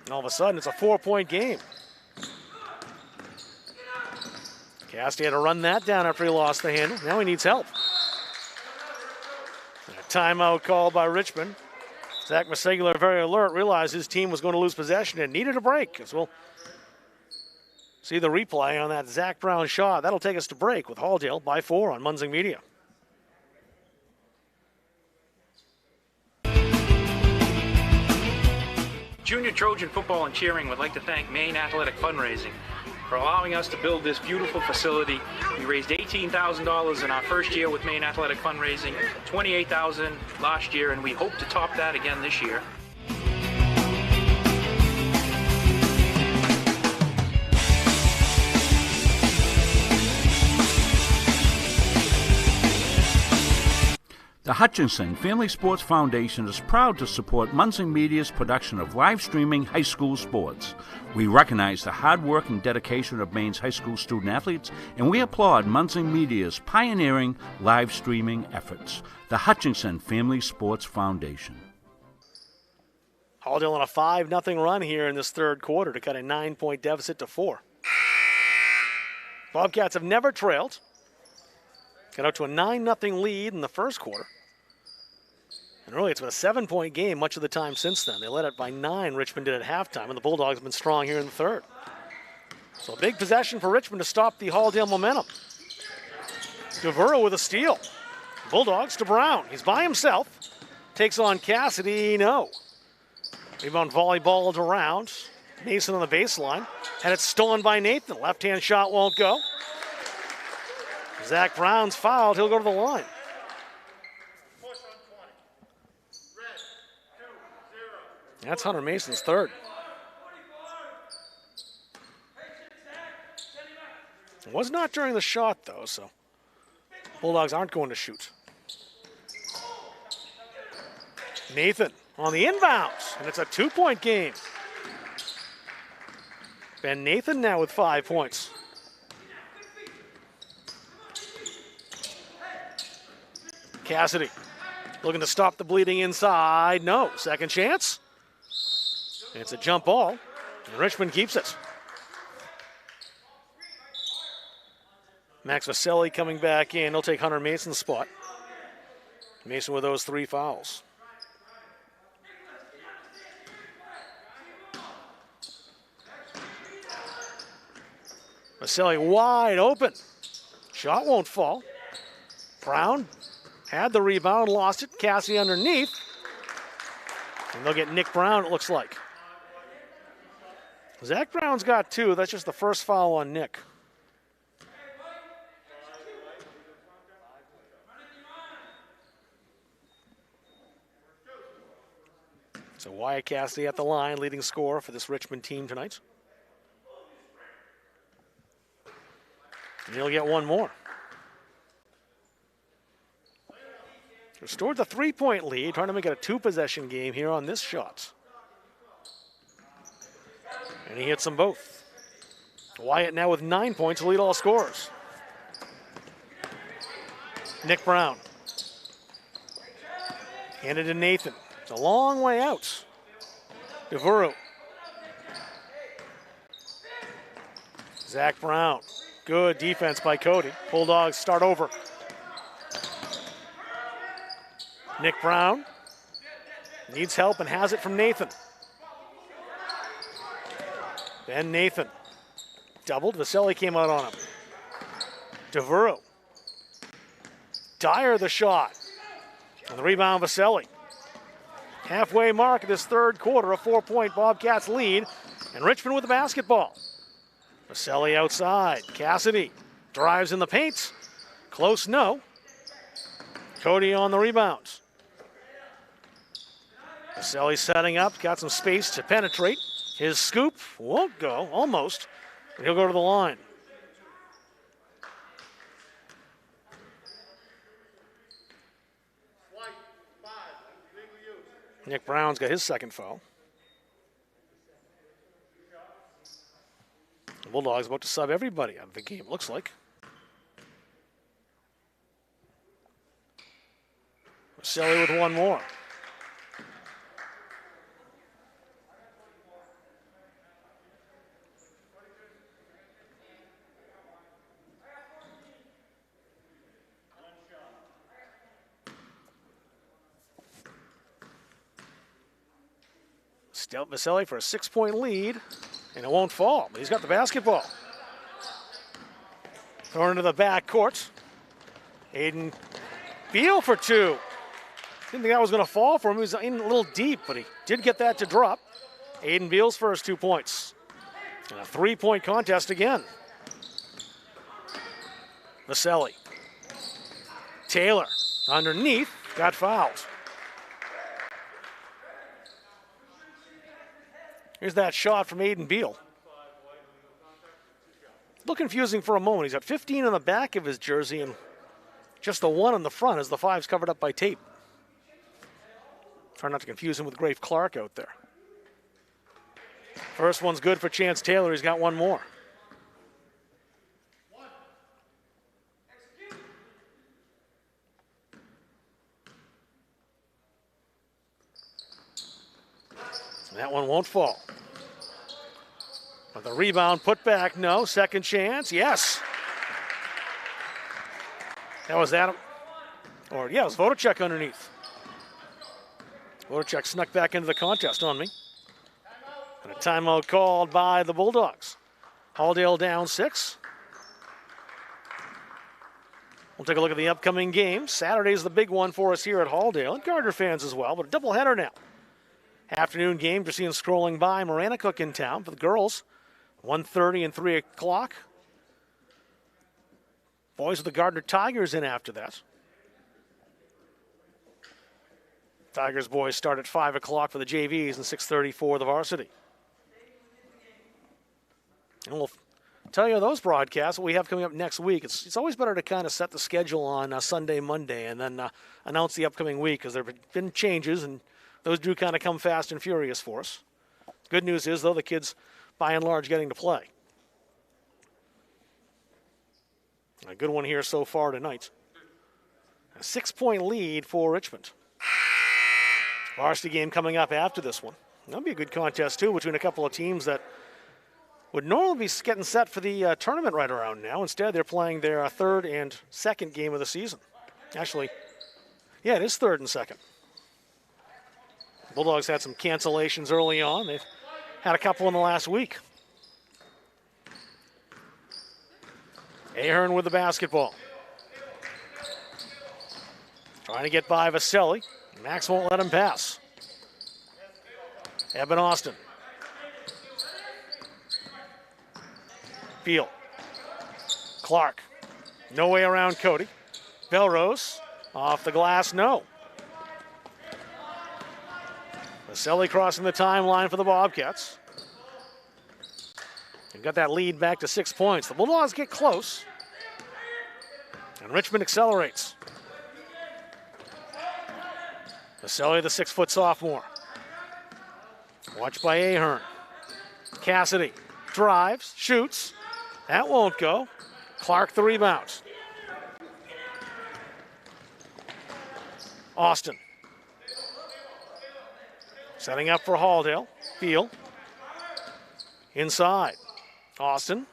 And all of a sudden, it's a 4-point game. Cassidy had to run that down after he lost the handle. Now he needs help. And a timeout called by Richmond. Zach Masegler, very alert, realized his team was going to lose possession and needed a break. As we'll see the replay on that Zach Brown shot. That'll take us to break with Halldale by 4 on Munzing Media. Junior Trojan Football and Cheering would like to thank Maine Athletic Fundraising for allowing us to build this beautiful facility. We raised $18,000 in our first year with Maine Athletic Fundraising, $28,000 last year, and we hope to top that again this year. The Hutchinson Family Sports Foundation is proud to support Munzing Media's production of live streaming high school sports. We recognize the hard work and dedication of Maine's high school student athletes, and we applaud Munzing Media's pioneering live streaming efforts. The Hutchinson Family Sports Foundation. Halldale on a 5-0 run here in this third quarter to cut a 9-point deficit to 4. Bobcats have never trailed. Got out to a 9-0 lead in the first quarter. And really, it's been a 7-point game much of the time since then. They led it by 9, Richmond did at halftime, and the Bulldogs have been strong here in the third. So a big possession for Richmond to stop the Halldale momentum. DeVero with a steal. Bulldogs to Brown. He's by himself. Takes on Cassidy, no. Rebound volleyballed around. Mason on the baseline. And it's stolen by Nathan. Left-hand shot won't go. Zach Brown's fouled. He'll go to the line. That's Hunter Mason's third. It was not during the shot, though, so Bulldogs aren't going to shoot. Nathan on the inbounds, and it's a 2-point game. Ben Nathan now with 5 points. Cassidy looking to stop the bleeding inside. No. Second chance. It's a jump ball, and Richmond keeps it. Max Vaselli coming back in. He'll take Hunter Mason's spot. Mason with those 3 fouls. Vaselli wide open. Shot won't fall. Brown had the rebound, lost it. Cassie underneath. And they'll get Nick Brown, it looks like. Zach Brown's got 2. That's just the first foul on Nick. So Wyatt Cassidy at the line, leading scorer for this Richmond team tonight. And he'll get one more. Restored the 3-point lead, trying to make it a 2-possession game here on this shot. And he hits them both. Wyatt now with 9 points to lead all scorers. Nick Brown. Handed to Nathan. a long way out. DeVuru. Zach Brown. Good defense by Cody. Bulldogs start over. Nick Brown needs help and has it from Nathan. Ben Nathan doubled. Vaselli came out on him. DeVuru. Dyer the shot. And the rebound, Vaselli. Halfway mark of this third quarter, a 4-point Bobcats lead. And Richmond with the basketball. Vaselli outside. Cassidy drives in the paint. Close, no. Cody on the rebounds. Vaselli setting up, got some space to penetrate. His scoop won't go, almost. But he'll go to the line. Nick Brown's got his second foul. The Bulldogs about to sub everybody out of the game, looks like. Vaselli with one more. Vaselli for a 6-point lead, and it won't fall, but he's got the basketball. Thrown into the back court. Aiden Beal for two. Didn't think that was going to fall for him. He was in a little deep, but he did get that to drop. Aiden Beal's first 2 points. And a 3-point contest again. Vaselli. Taylor underneath, got fouled. Here's that shot from Aiden Beal. A little confusing for a moment. He's got 15 on the back of his jersey and just the 1 on the front as the 5's covered up by tape. Try not to confuse him with Grafe Clark out there. First one's good for Chance Taylor. He's got one more. That one won't fall. But the rebound put back, no. Second chance, yes. That was Adam. Or, yeah, it was Vodacek underneath. Vodacek snuck back into the contest on me. And a timeout called by the Bulldogs. Halldale down 6. We'll take a look at the upcoming games. Saturday's the big one for us here at Halldale, and Gardner fans as well, but a doubleheader now. Afternoon game, just seeing scrolling by, Maranacook in town for the girls. 1:30 and 3 o'clock. Boys with the Gardner Tigers in after that. Tigers boys start at 5 o'clock for the JVs and 6:30 for the varsity. And we'll tell you those broadcasts, what we have coming up next week. It's always better to kind of set the schedule on Sunday, Monday, and then announce the upcoming week because there have been changes, and those do kind of come fast and furious for us. Good news is, though, the kids, by and large, getting to play. A good one here so far tonight. A 6-point lead for Richmond. Varsity game coming up after this one. That'll be a good contest, too, between a couple of teams that would normally be getting set for the tournament right around now. Instead, they're playing their third and second game of the season. Actually, yeah, it is third and second. Bulldogs had some cancellations early on. They've had a couple in the last week. Ahern with the basketball. Trying to get by Vaselli. Max won't let him pass. Eben Austin. Beal. Clark. No way around Cody. Belrose. Off the glass, no. Vaselli crossing the timeline for the Bobcats. They've got that lead back to 6 points. The Bulldogs get close. And Richmond accelerates. Vaselli, the 6-foot sophomore. Watched by Ahern. Cassidy drives, shoots. That won't go. Clark the rebound. Setting up for Halldale. Beal. Inside. Austin.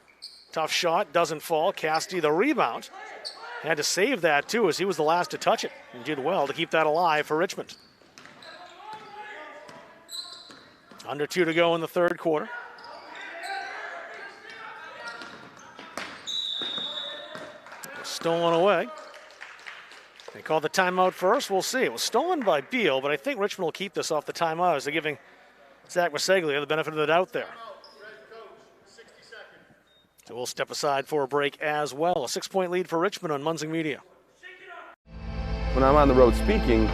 Tough shot. Doesn't fall. Cassidy the rebound. Had to save that too as he was the last to touch it. And did well to keep that alive for Richmond. Under 2 to go in the third quarter. Stolen away. They called the timeout first. We'll see. It was stolen by Beal, but I think Richmond will keep this off the timeout as they're giving Zach Maseglia the benefit of the doubt there. So we'll step aside for a break as well. A 6-point lead for Richmond on Munzing Media. When I'm on the road speaking,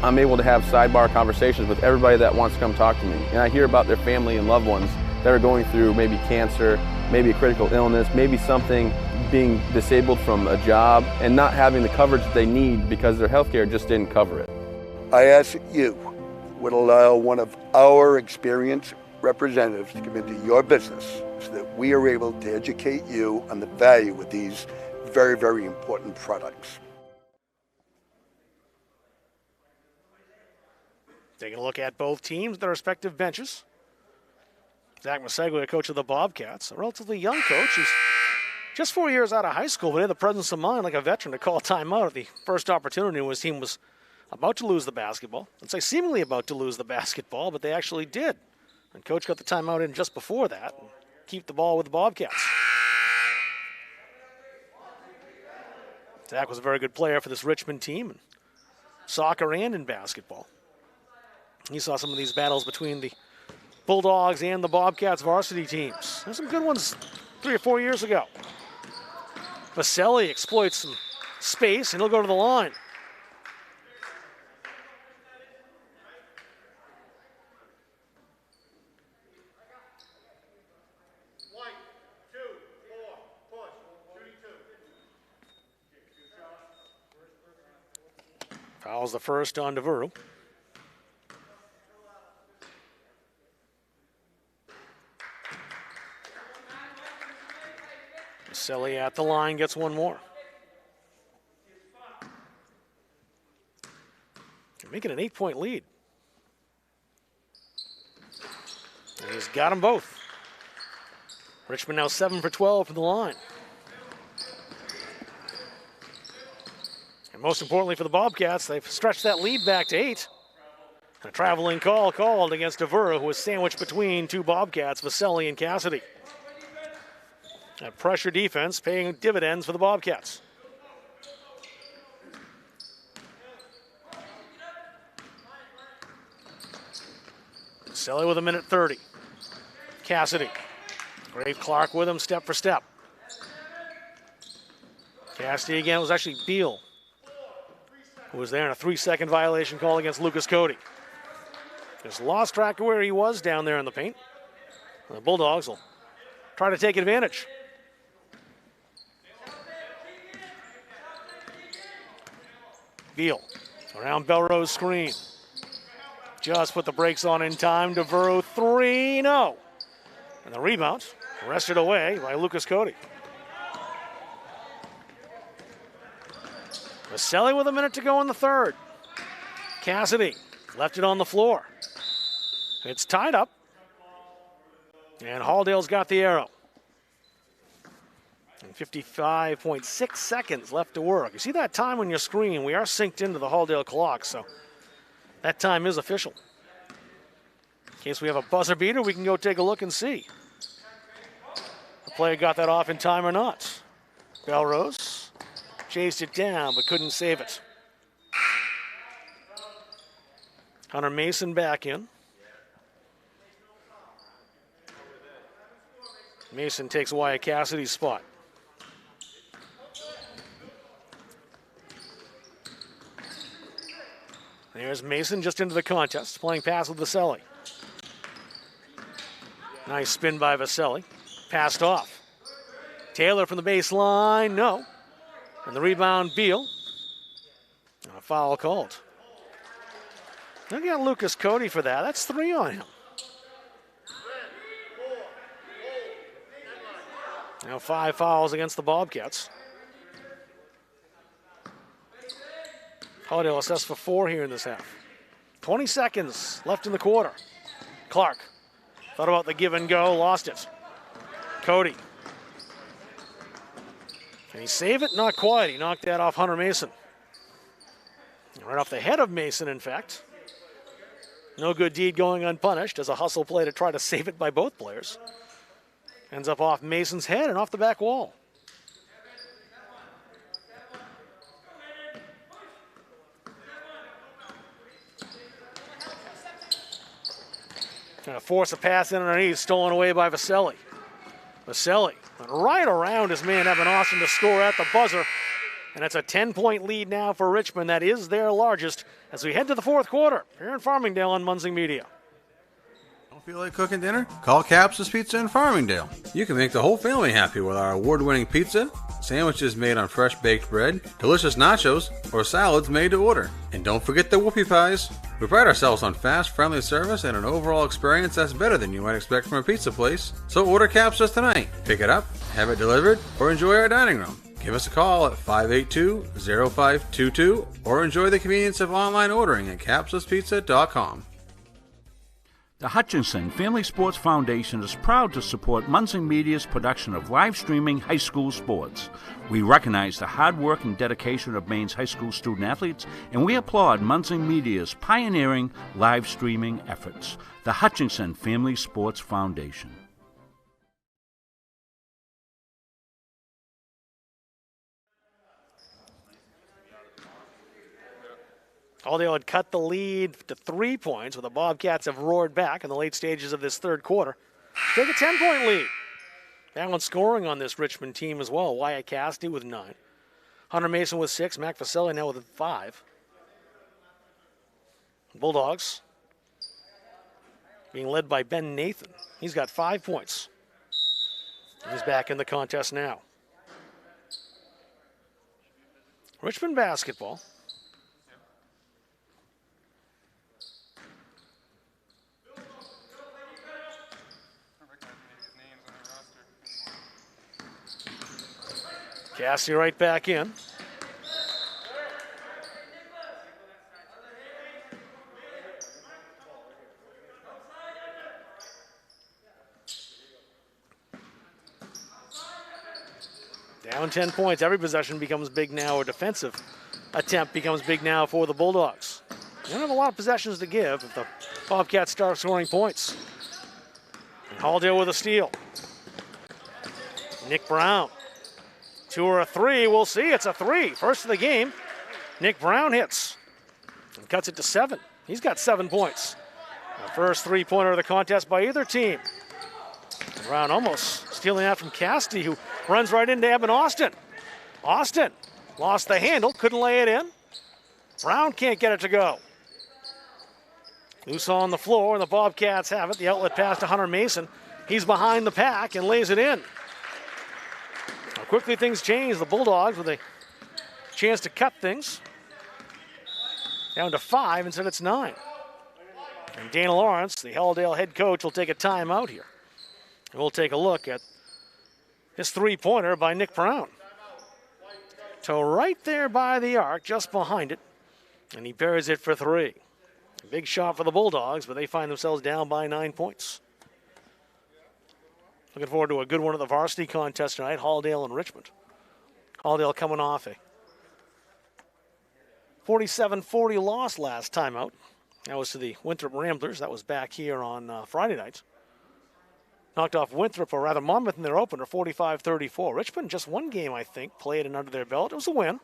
I'm able to have sidebar conversations with everybody that wants to come talk to me. And I hear about their family and loved ones that are going through maybe cancer, maybe a critical illness, maybe something, being disabled from a job and not having the coverage that they need because their health care just didn't cover it. I ask that you would allow one of our experienced representatives to come into your business so that we are able to educate you on the value of these very, very important products. Taking a look at both teams, their respective benches. Zach Maseglia, coach of the Bobcats, a relatively young coach who's just 4 years out of high school, but had the presence of mind like a veteran to call timeout at the first opportunity when his team was about to lose the basketball. I'd say seemingly about to lose the basketball, but they actually did. And coach got the timeout in just before that and keep the ball with the Bobcats. Zach was a very good player for this Richmond team in soccer and in basketball. He saw some of these battles between the Bulldogs and the Bobcats varsity teams. There's some good ones 3 or 4 years ago. Vaselli exploits some space, and he'll go to the line. Fouls the first on Devereaux. Vaselli at the line gets one more. They're making an 8-point lead. And he's got them both. Richmond now 7 for 12 from the line. And most importantly for the Bobcats, they've stretched that lead back to 8. And a traveling call called against Devereaux, who was sandwiched between two Bobcats, Vaselli and Cassidy. That pressure defense paying dividends for the Bobcats. Vaselli with 1:30. Cassidy. Grave Clark with him step for step. Cassidy again. It was actually Beal who was there in a 3-second violation call against Lucas Cody. Just lost track of where he was down there in the paint. The Bulldogs will try to take advantage. Beal around Belrose screen. Just put the brakes on in time. Devereaux 3-0. And the rebound wrested away by Lucas Cody. Vaselli with 1 minute to go in the third. Cassidy left it on the floor. It's tied up. And Halldale's got the arrow. And 55.6 seconds left to work. You see that time on your screen? We are synced into the Halldale clock, so that time is official. In case we have a buzzer beater, we can go take a look and see. The player got that off in time or not. Belrose chased it down but couldn't save it. Hunter Mason back in. Mason takes Wyatt Cassidy's spot. There's Mason just into the contest, playing pass with Vaselli. Nice spin by Vaselli. Passed off. Taylor from the baseline, no. And the rebound, Beal. And a foul called. Look at Lucas Cody for that. That's 3 on him. Now 5 fouls against the Bobcats. Halldale assessed for 4 here in this half. 20 seconds left in the quarter. Clark thought about the give and go, lost it. Cody. Can he save it? Not quite. He knocked that off Hunter Mason. Right off the head of Mason, in fact. No good deed going unpunished as a hustle play to try to save it by both players. Ends up off Mason's head and off the back wall. Trying to force a pass in underneath, stolen away by Vaselli. Vaselli went right around his man Evan Austin to score at the buzzer. And it's a 10-point lead now for Richmond. That is their largest as we head to the fourth quarter here in Farmingdale on Munzing Media. Don't feel like cooking dinner? Call Capsa's Pizza in Farmingdale. You can make the whole family happy with our award-winning pizza, sandwiches made on fresh baked bread, delicious nachos, or salads made to order. And don't forget the whoopie pies. We pride ourselves on fast, friendly service and an overall experience that's better than you might expect from a pizza place. So order Capsa's tonight. Pick it up, have it delivered, or enjoy our dining room. Give us a call at 582-0522 or enjoy the convenience of online ordering at capsaspizza.com. The Hutchinson Family Sports Foundation is proud to support Munzing Media's production of live streaming high school sports. We recognize the hard work and dedication of Maine's high school student athletes, and we applaud Munzing Media's pioneering live streaming efforts. The Hutchinson Family Sports Foundation. Aldale had cut the lead to 3 points, where the Bobcats have roared back in the late stages of this third quarter. Take a 10-point lead. Balanced scoring on this Richmond team as well. Wyatt Cassidy with 9. Hunter Mason with 6. Mac Vaselli now with 5. Bulldogs being led by Ben Nathan. He's got 5 points. He's back in the contest now. Richmond basketball. Cassie right back in. Down 10 points. Every possession becomes big now. A defensive attempt becomes big now for the Bulldogs. They don't have a lot of possessions to give if the Bobcats start scoring points. And Halldale with a steal. Nick Brown. 2 or a 3, we'll see. It's a 3. First of the game. Nick Brown hits and cuts it to 7. He's got 7 points. The first three-pointer of the contest by either team. Brown almost stealing that from Cassidy, who runs right into Evan Austin. Austin lost the handle, couldn't lay it in. Brown can't get it to go. Loose on the floor, and the Bobcats have it. The outlet pass to Hunter Mason. He's behind the pack and lays it in. Quickly things change. The Bulldogs with a chance to cut things down to 5. Instead it's 9. And Dana Lawrence, the Halldale head coach, will take a timeout here. And we'll take a look at this three-pointer by Nick Brown. So right there by the arc, just behind it, and he buries it for 3. A big shot for the Bulldogs, but they find themselves down by 9 points. Looking forward to a good one at the varsity contest tonight, Halldale and Richmond. Halldale coming off a 47-40 loss last time out. That was to the Winthrop Ramblers. That was back here on Friday night. Knocked off Winthrop, or rather Monmouth in their opener, 45-34. Richmond just one game, I think, played and under their belt. It was a win.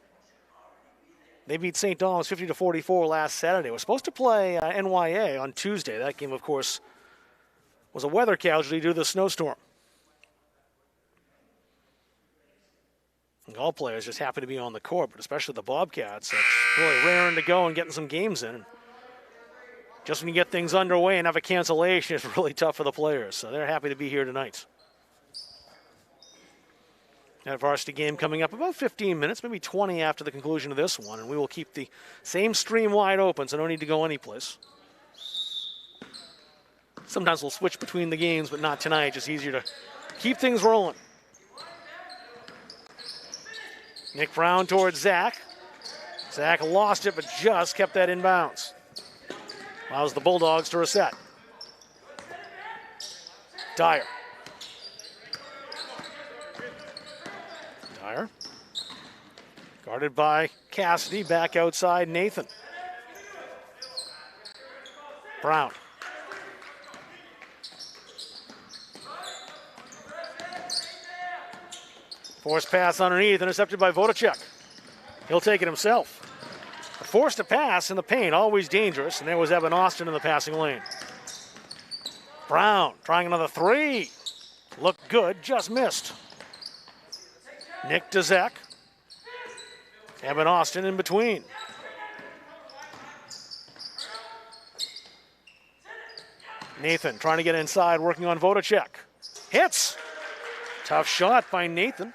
They beat St. Thomas 50-44 last Saturday. We're supposed to play NYA on Tuesday. That game, of course, was a weather casualty due to the snowstorm. All players just happy to be on the court, but especially the Bobcats. It's really raring to go and getting some games in. Just when you get things underway and have a cancellation, it's really tough for the players. So they're happy to be here tonight. That varsity game coming up about 15 minutes, maybe 20 after the conclusion of this one. And we will keep the same stream wide open, so no need to go anyplace. Sometimes we'll switch between the games, but not tonight. Just easier to keep things rolling. Nick Brown towards Zach. Zach lost it, but just kept that in bounds. Allows the Bulldogs to reset. Dyer. Dyer. Guarded by Cassidy. Back outside, Nathan. Brown. Forced pass underneath, intercepted by Vodacek. He'll take it himself. Forced to pass in the paint, always dangerous, and there was Evan Austin in the passing lane. Brown trying another three. Looked good, just missed. Nick Dezek. Evan Austin in between. Nathan trying to get inside, working on Vodacek. Hits. Tough shot by Nathan,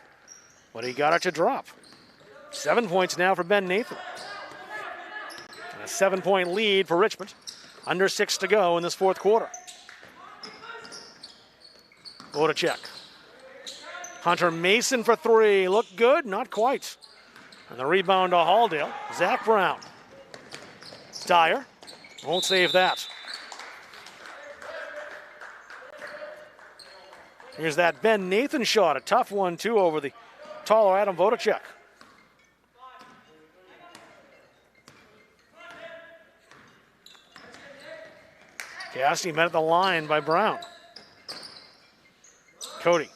but he got it to drop. 7 points now for Ben Nathan. And a 7-point lead for Richmond. Under 6 to go in this fourth quarter. Vodacek. Hunter Mason for three. Looked good, not quite. And the rebound to Halldale. Zach Brown. Dyer. Won't save that. Here's that Ben Nathan shot. A tough one, too, over the taller Adam Vodacek. Cassidy met at the line by Brown. Cody.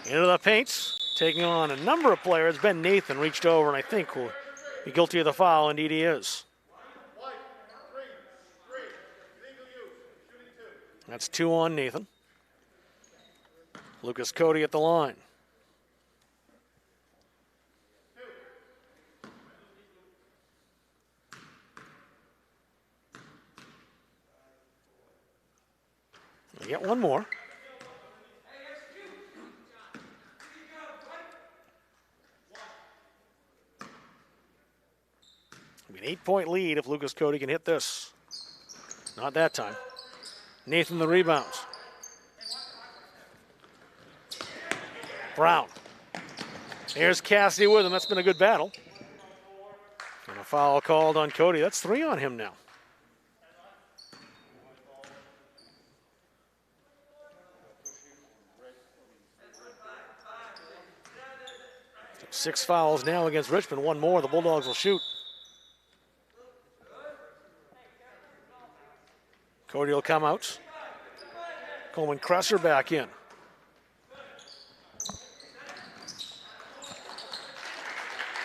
Into the paint. Taking on a number of players. Ben Nathan reached over and I think will be guilty of the foul. Indeed he is. That's 2 on Nathan. Lucas Cody at the line. They get one more. It'll be an 8-point lead if Lucas Cody can hit this. Not that time. Nathan the rebounds. Brown. Here's Cassidy with him. That's been a good battle. And a foul called on Cody. That's 3 on him now. So 6 fouls now against Richmond. 1 more. The Bulldogs will shoot. Cody will come out. Coleman Kresser back in.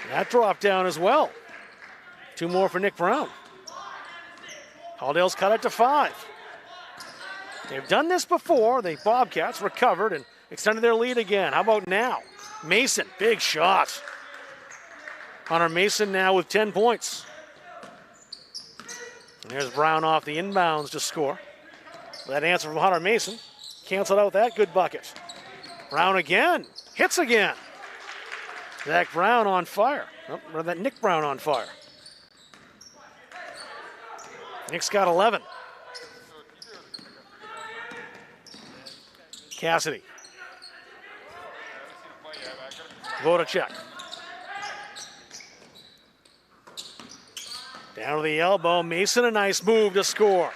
That dropped down as well. 2 more for Nick Brown. Halldale's cut it to 5. They've done this before. The Bobcats recovered and extended their lead again. How about now? Mason, big shot. Hunter Mason now with 10 points. And there's Brown off the inbounds to score. That answer from Hunter Mason canceled out that good bucket. Brown again, hits again. Zach Brown on fire. Oh, or that Nick Brown on fire. Nick's got 11. Cassidy. Vodacek. Down to the elbow. Mason, a nice move to score.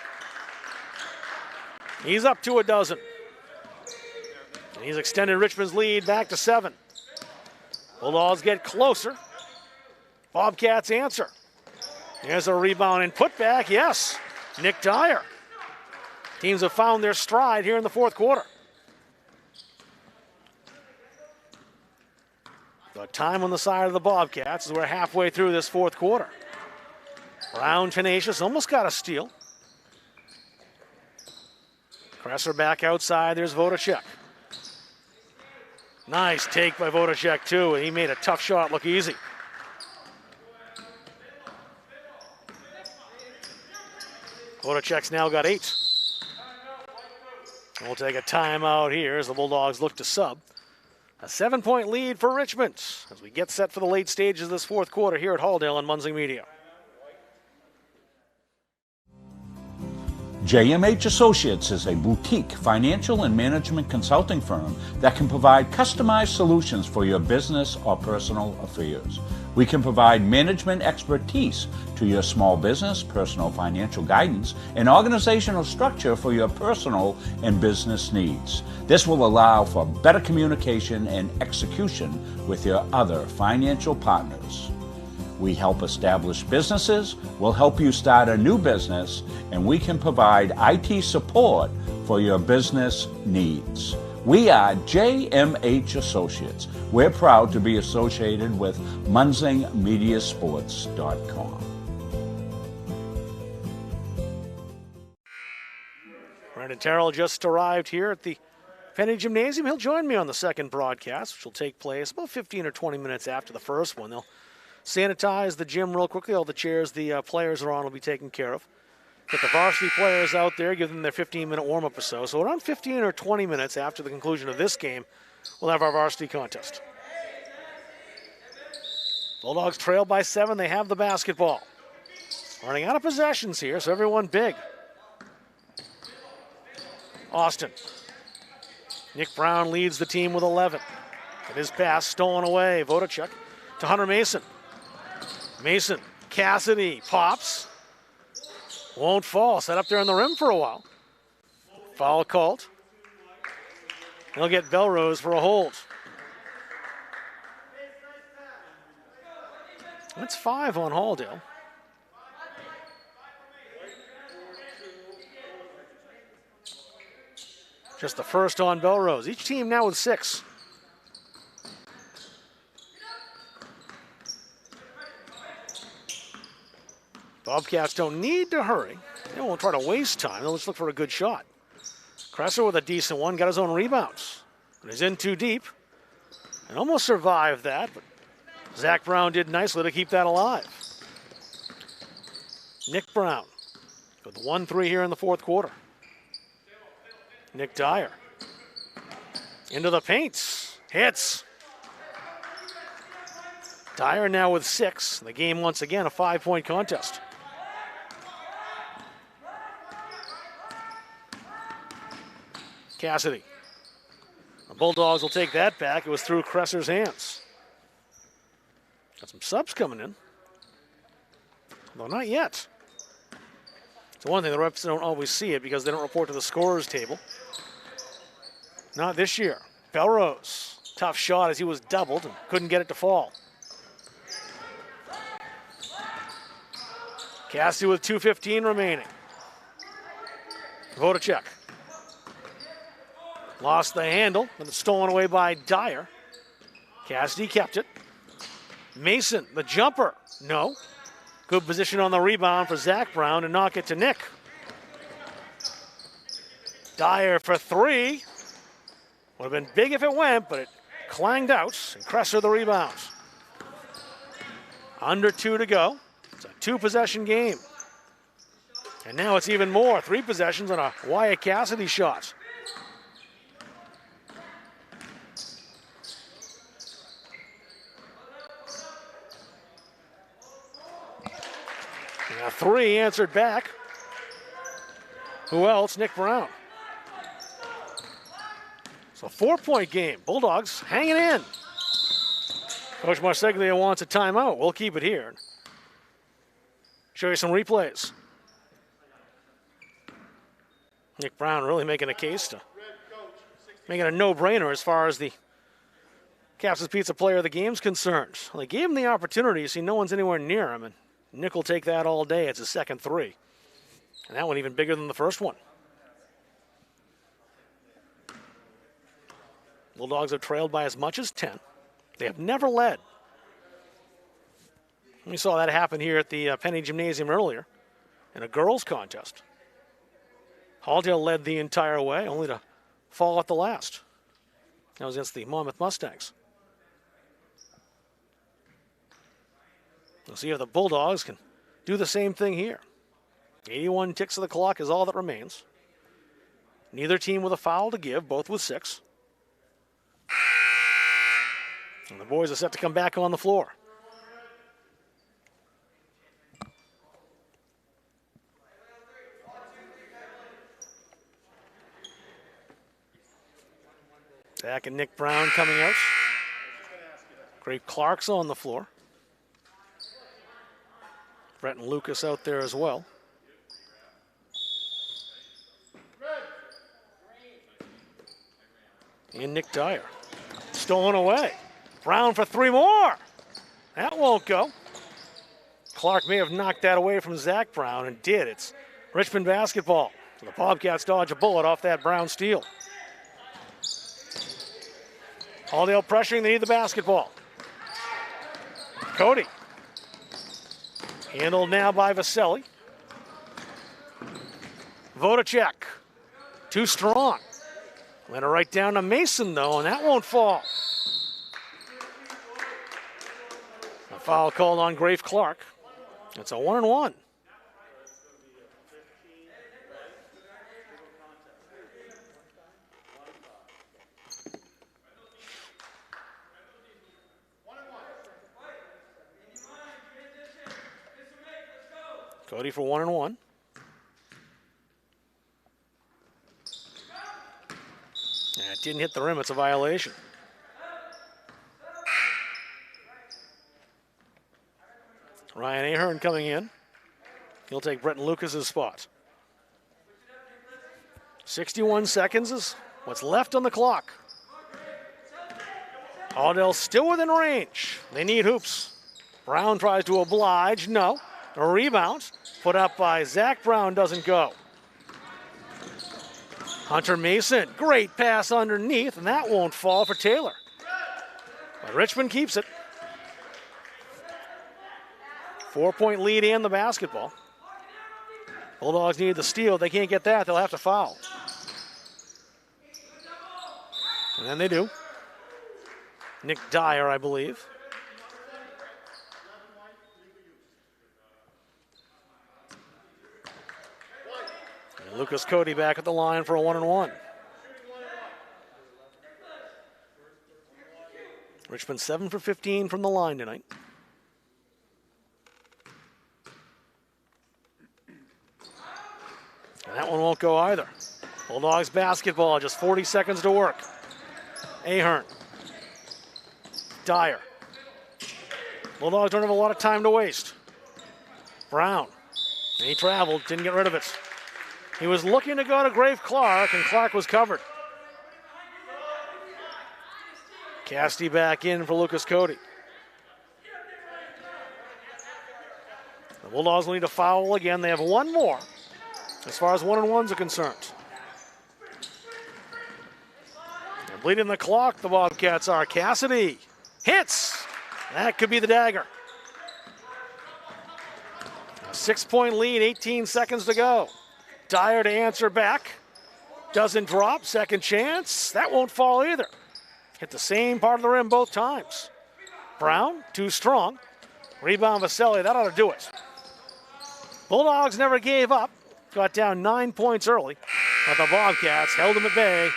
He's up to a dozen. And he's extended Richmond's lead back to 7. Bulldogs get closer. Bobcats answer. There's a rebound and putback. Yes, Nick Dyer. Teams have found their stride here in the fourth quarter. The time on the side of the Bobcats as we're halfway through this fourth quarter. Brown tenacious, almost got a steal. Kresser back outside, there's Vodacek. Nice take by Vodacek too, and he made a tough shot look easy. Vodacek's now got 8. We'll take a timeout here as the Bulldogs look to sub. A 7-point lead for Richmond as we get set for the late stages of this fourth quarter here at Halldale on Munzing Media. JMH Associates is a boutique financial and management consulting firm that can provide customized solutions for your business or personal affairs. We can provide management expertise to your small business, personal financial guidance, and organizational structure for your personal and business needs. This will allow for better communication and execution with your other financial partners. We help establish businesses, we'll help you start a new business, and we can provide IT support for your business needs. We are JMH Associates. We're proud to be associated with MunsingMediaSports.com. Brandon Terrell just arrived here at the Penny Gymnasium. He'll join me on the second broadcast, which will take place about 15 or 20 minutes after the first one. They'll sanitize the gym real quickly. All the chairs the players are on will be taken care of. Get the varsity players out there, give them their 15-minute warm-up or so. So around 15 or 20 minutes after the conclusion of this game, we'll have our varsity contest. Bulldogs trail by 7. They have the basketball. Running out of possessions here, so everyone big. Austin. Nick Brown leads the team with 11. And his pass stolen away. Vodacek to Hunter Mason. Mason, Cassidy, pops. Won't fall. Set up there on the rim for a while. Foul called. He'll get Belrose for a hold. That's 5 on Halldale. Just the first on Belrose. Each team now with 6. Bobcats don't need to hurry. They won't try to waste time. They'll just look for a good shot. Kresser with a decent one, got his own rebounds. And he's in too deep. And almost survived that, but Zach Brown did nicely to keep that alive. Nick Brown with 1-3 here in the fourth quarter. Nick Dyer into the paint. Hits. Dyer now with 6. The game once again a 5-point contest. Cassidy. The Bulldogs will take that back. It was through Kresser's hands. Got some subs coming in. Though not yet. It's one thing, the reps don't always see it because they don't report to the scorers table. Not this year. Belrose. Tough shot as he was doubled and couldn't get it to fall. Cassidy with 2:15 remaining. Vodacek. Lost the handle, and it's stolen away by Dyer. Cassidy kept it. Mason, the jumper. No. Good position on the rebound for Zach Brown to knock it to Nick. Dyer for 3. Would have been big if it went, but it clanged out, and Kresser the rebound. Under 2 to go. It's a 2-possession game. And now it's even more. 3 possessions on a Wyatt Cassidy shot. And a 3 answered back. Who else? Nick Brown. So 4-point game. Bulldogs hanging in. Coach Marseglia wants a timeout. We'll keep it here. Show you some replays. Nick Brown really making a case to making a no-brainer as far as the Caps' Pizza Player of the Game's concerned. Well, they gave him the opportunity. You see, no one's anywhere near him, and Nick will take that all day. It's his second 3. And that one even bigger than the first one. Bulldogs have trailed by as much as 10. They have never led. We saw that happen here at the Penny Gymnasium earlier in a girls' contest. Halldale led the entire way, only to fall at the last. That was against the Monmouth Mustangs. We'll see if the Bulldogs can do the same thing here. 81 ticks of the clock is all that remains. Neither team with a foul to give, both with 6. And the boys are set to come back on the floor. Zach and Nick Brown coming out. Grape Clark's on the floor. Brett and Lucas out there as well. And Nick Dyer. Stolen away. Brown for 3 more. That won't go. Clark may have knocked that away from Zach Brown, and did. It's Richmond basketball. So the Bobcats dodge a bullet off that Brown steal. Halldale pressuring, they need the basketball. Cody. Handled now by Vaselli. Vodacek. Too strong. Went it right down to Mason, though, and that won't fall. A foul called on Grafe Clark. It's a 1-and-1. Cody for 1-and-1. It didn't hit the rim, it's a violation. Ryan Ahern coming in. He'll take Bretton Lucas's spot. 61 seconds is what's left on the clock. Halldale still within range. They need hoops. Brown tries to oblige, no. A rebound put up by Zach Brown, doesn't go. Hunter Mason, great pass underneath, and that won't fall for Taylor. But Richmond keeps it. 4-point lead and the basketball. Bulldogs need the steal. They can't get that, they'll have to foul. And then they do. Nick Dyer, I believe. And Lucas Cody back at the line for a 1-and-1. Richmond 7 for 15 from the line tonight. And that one won't go either. Bulldogs basketball, just 40 seconds to work. Ahern. Dyer. Bulldogs don't have a lot of time to waste. Brown. And he traveled, didn't get rid of it. He was looking to go to Grafe Clark, and Clark was covered. Cassidy back in for Lucas Cody. The Bulldogs will need a foul again. They have one more as far as 1-and-1s are concerned. They're bleeding the clock, the Bobcats are. Cassidy hits. That could be the dagger. A 6-point lead, 18 seconds to go. Dyer to answer back. Doesn't drop, second chance. That won't fall either. Hit the same part of the rim both times. Brown, too strong. Rebound Vaselli, that ought to do it. Bulldogs never gave up. Got down 9 points early. But the Bobcats held them at bay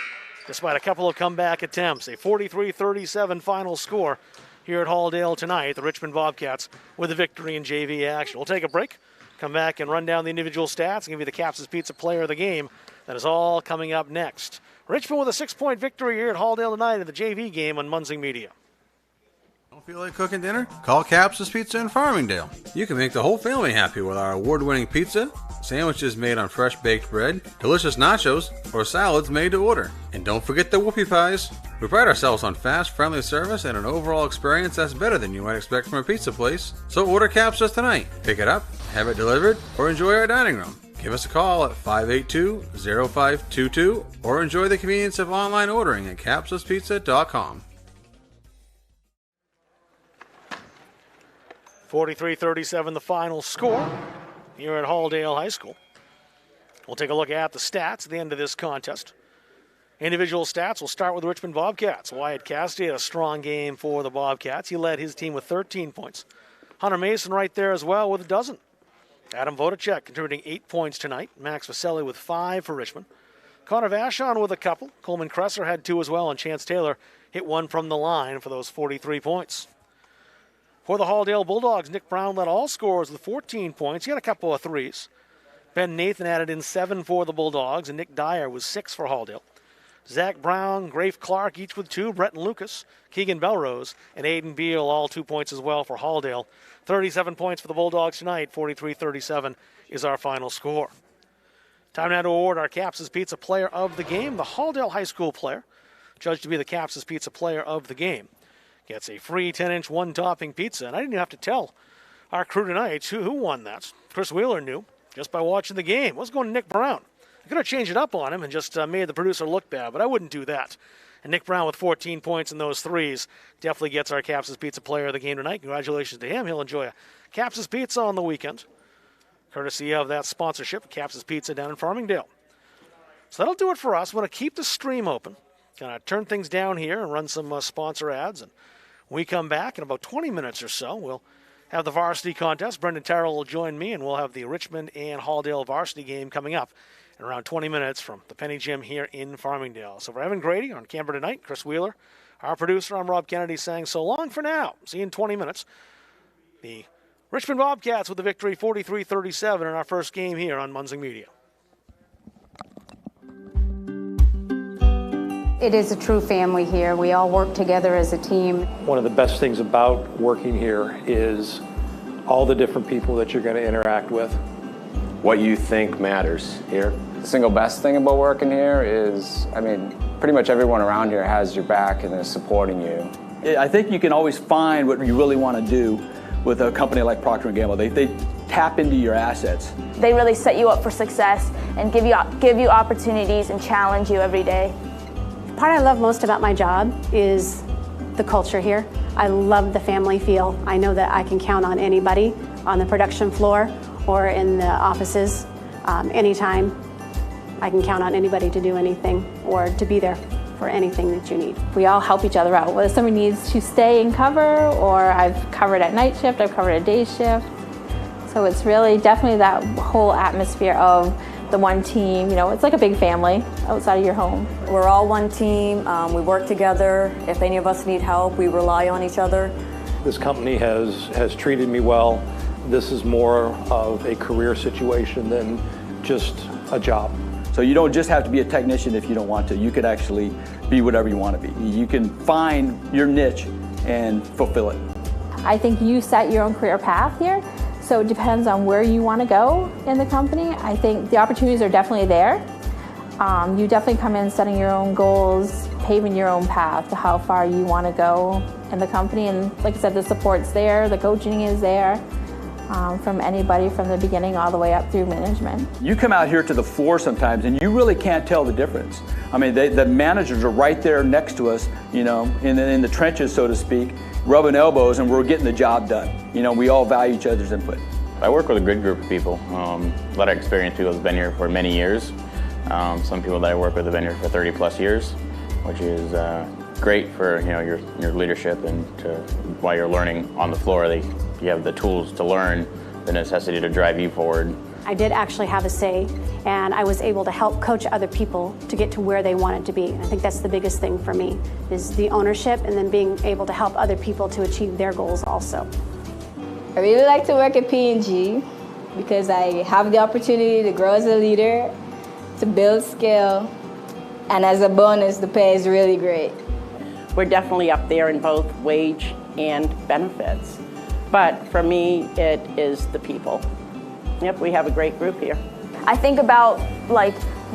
despite a couple of comeback attempts. A 43-37 final score here at Halldale tonight. The Richmond Bobcats with a victory in JV action. We'll take a break, come back and run down the individual stats and give you the Caps' Pizza player of the game. That is all coming up next. Richmond with a 6-point victory here at Halldale tonight in the JV game on Munzing Media. Don't feel like cooking dinner? Call Caps' Pizza in Farmingdale. You can make the whole family happy with our award-winning pizza, sandwiches made on fresh baked bread, delicious nachos, or salads made to order. And don't forget the whoopie pies. We pride ourselves on fast, friendly service and an overall experience that's better than you might expect from a pizza place. So order Caps' tonight. Pick it up, have it delivered, or enjoy our dining room. Give us a call at 582-0522 or enjoy the convenience of online ordering at capsuspizza.com. 43-37 the final score here at Halldale High School. We'll take a look at the stats at the end of this contest. Individual stats, we'll start with the Richmond Bobcats. Wyatt Cassidy had a strong game for the Bobcats. He led his team with 13 points. Hunter Mason right there as well with a dozen. Adam Vodacek contributing 8 points tonight. Max Vaselli with 5 for Richmond. Connor Vachon with a couple. Coleman Kresser had 2 as well, and Chance Taylor hit 1 from the line for those 43 points. For the Halldale Bulldogs, Nick Brown led all scorers with 14 points. He had a couple of threes. Ben Nathan added in 7 for the Bulldogs, and Nick Dyer was 6 for Halldale. Zach Brown, Grafe Clark, each with 2. Brett and Lucas, Keegan Belrose, and Aiden Beal, all 2 points as well for Halldale. 37 points for the Bulldogs tonight. 43-37 is our final score. Time now to award our Caps' Pizza Player of the Game. The Halldale High School player, judged to be the Caps' Pizza Player of the Game, gets a free 10-inch one-topping pizza. And I didn't even have to tell our crew tonight who won that. Chris Wheeler knew just by watching the game. It was going to Nick Brown. I could have changed it up on him and just made the producer look bad, but I wouldn't do that. And Nick Brown with 14 points in those threes definitely gets our Caps' Pizza Player of the Game tonight. Congratulations to him. He'll enjoy a Caps' Pizza on the weekend, courtesy of that sponsorship, Caps' Pizza down in Farmingdale. So that'll do it for us. I'm going to keep the stream open. Going to turn things down here and run some sponsor ads. And when we come back in about 20 minutes or so, we'll have the varsity contest. Brendan Terrell will join me, and we'll have the Richmond and Halldale varsity game coming up in around 20 minutes from the Penny Gym here in Farmingdale. So for Evan Grady on camera tonight, Chris Wheeler, our producer, I'm Rob Kennedy saying so long for now. See you in 20 minutes. The Richmond Bobcats with the victory 43-37 in our first game here on Munzing Media. It is a true family here. We all work together as a team. One of the best things about working here is all the different people that you're going to interact with. What you think matters here. The single best thing about working here is, pretty much everyone around here has your back and is supporting you. I think you can always find what you really want to do with a company like Procter & Gamble. They tap into your assets. They really set you up for success and give you opportunities and challenge you every day. The part I love most about my job is the culture here. I love the family feel. I know that I can count on anybody on the production floor or in the offices. Anytime I can count on anybody to do anything or to be there for anything that you need. We all help each other out. Whether somebody needs to stay and cover, or I've covered at night shift, I've covered at day shift. So it's really definitely that whole atmosphere of the one team. It's like a big family outside of your home. We're all one team. We work together. If any of us need help, we rely on each other. This company has treated me well. This is more of a career situation than just a job. So you don't just have to be a technician if you don't want to. You could actually be whatever you want to be. You can find your niche and fulfill it. I think you set your own career path here, so it depends on where you want to go in the company. I think the opportunities are definitely there. You definitely come in setting your own goals, paving your own path to how far you want to go in the company. And like I said, the support's there, the coaching is there. From anybody from the beginning all the way up through management. You come out here to the floor sometimes and you really can't tell the difference. The managers are right there next to us, in the trenches, so to speak, rubbing elbows, and we're getting the job done. We all value each other's input. I work with a good group of people. A lot of experienced people have been here for many years. Some people that I work with have been here for 30 plus years, which is great for your leadership and while you're learning on the floor. You have the tools to learn, the necessity to drive you forward. I did actually have a say, and I was able to help coach other people to get to where they wanted to be. I think that's the biggest thing for me, is the ownership and then being able to help other people to achieve their goals also. I really like to work at P&G because I have the opportunity to grow as a leader, to build skill, and as a bonus, the pay is really great. We're definitely up there in both wage and benefits. But for me, it is the people. Yep, we have a great group here. I think about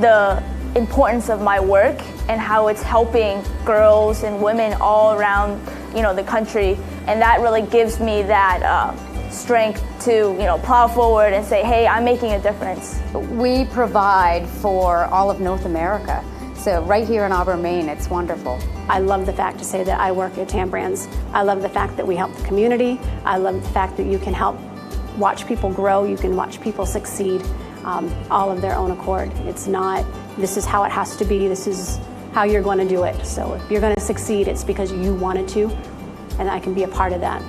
the importance of my work and how it's helping girls and women all around the country, and that really gives me that strength to plow forward and say, hey, I'm making a difference. We provide for all of North America. So right here in Auburn, Maine, it's wonderful. I love the fact to say that I work at TAM Brands. I love the fact that we help the community. I love the fact that you can help watch people grow. You can watch people succeed all of their own accord. It's not, this is how it has to be. This is how you're going to do it. So if you're going to succeed, it's because you wanted to, and I can be a part of that.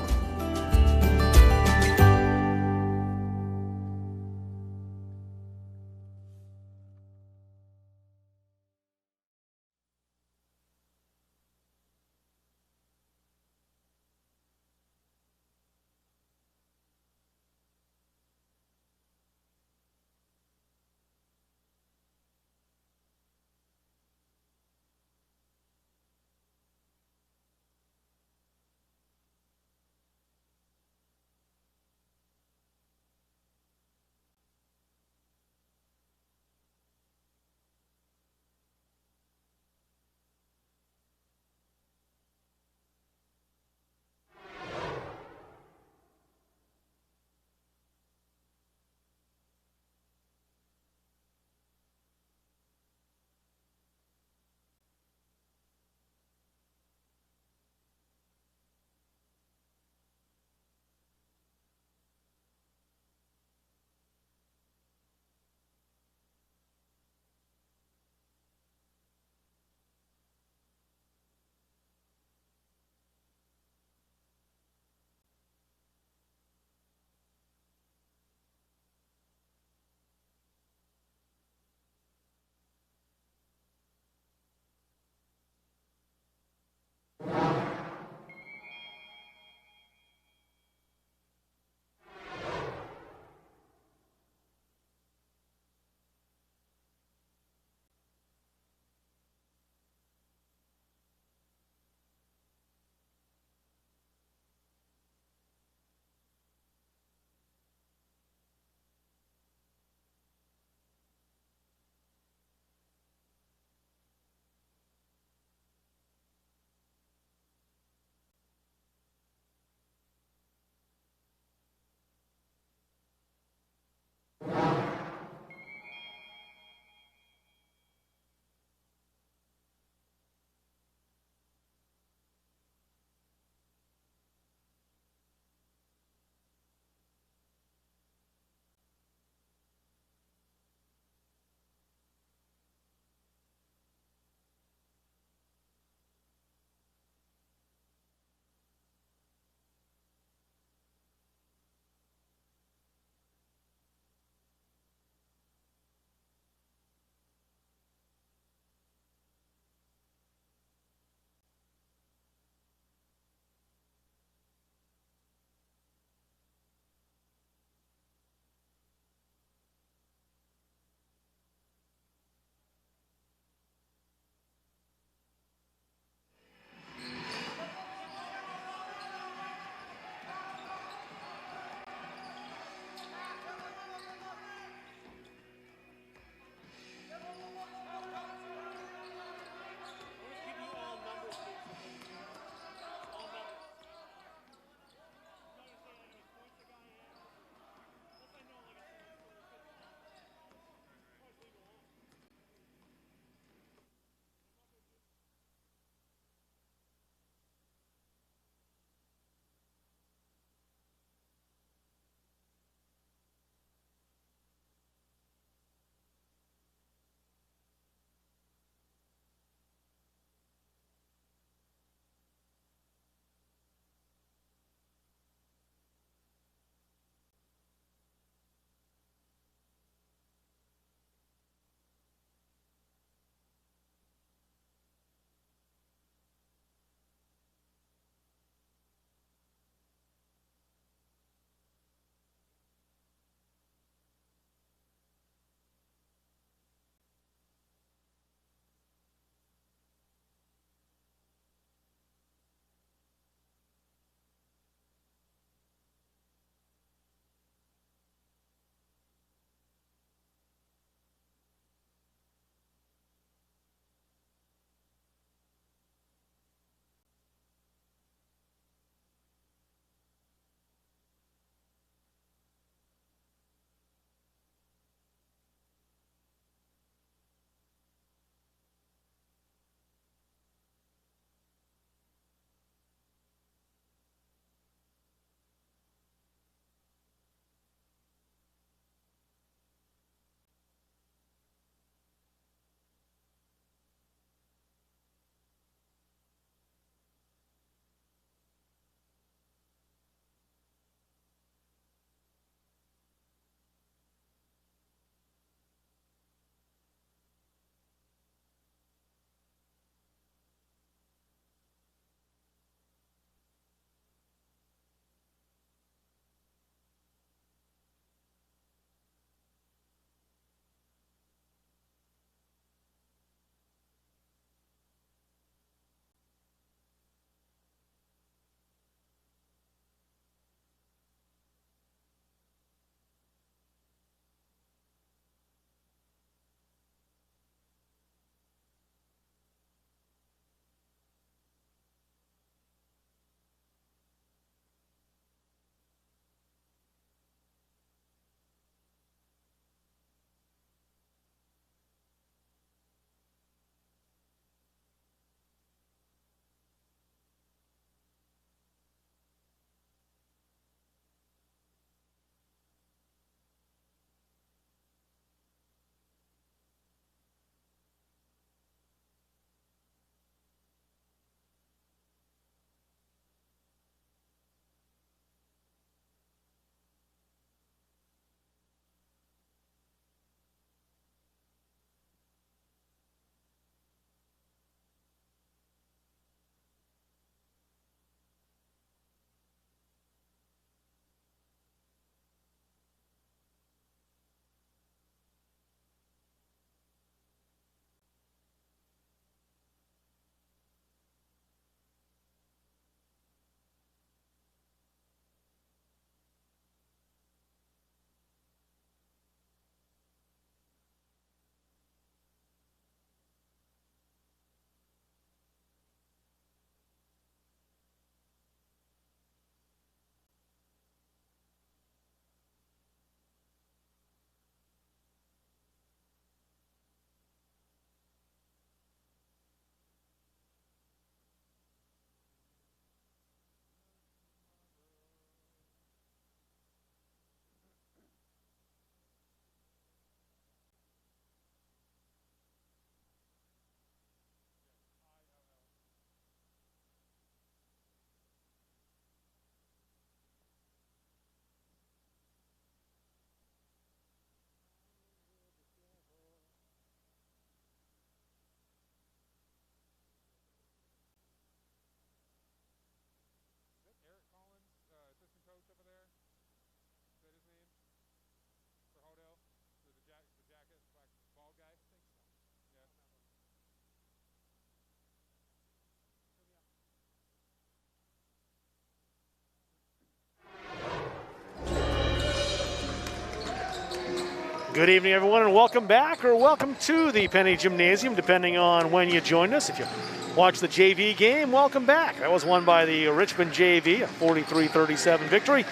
Good evening, everyone, and welcome back or welcome to the Penny Gymnasium, depending on when you joined us. If you watched the JV game, welcome back. That was won by the Richmond JV, a 43-37 victory.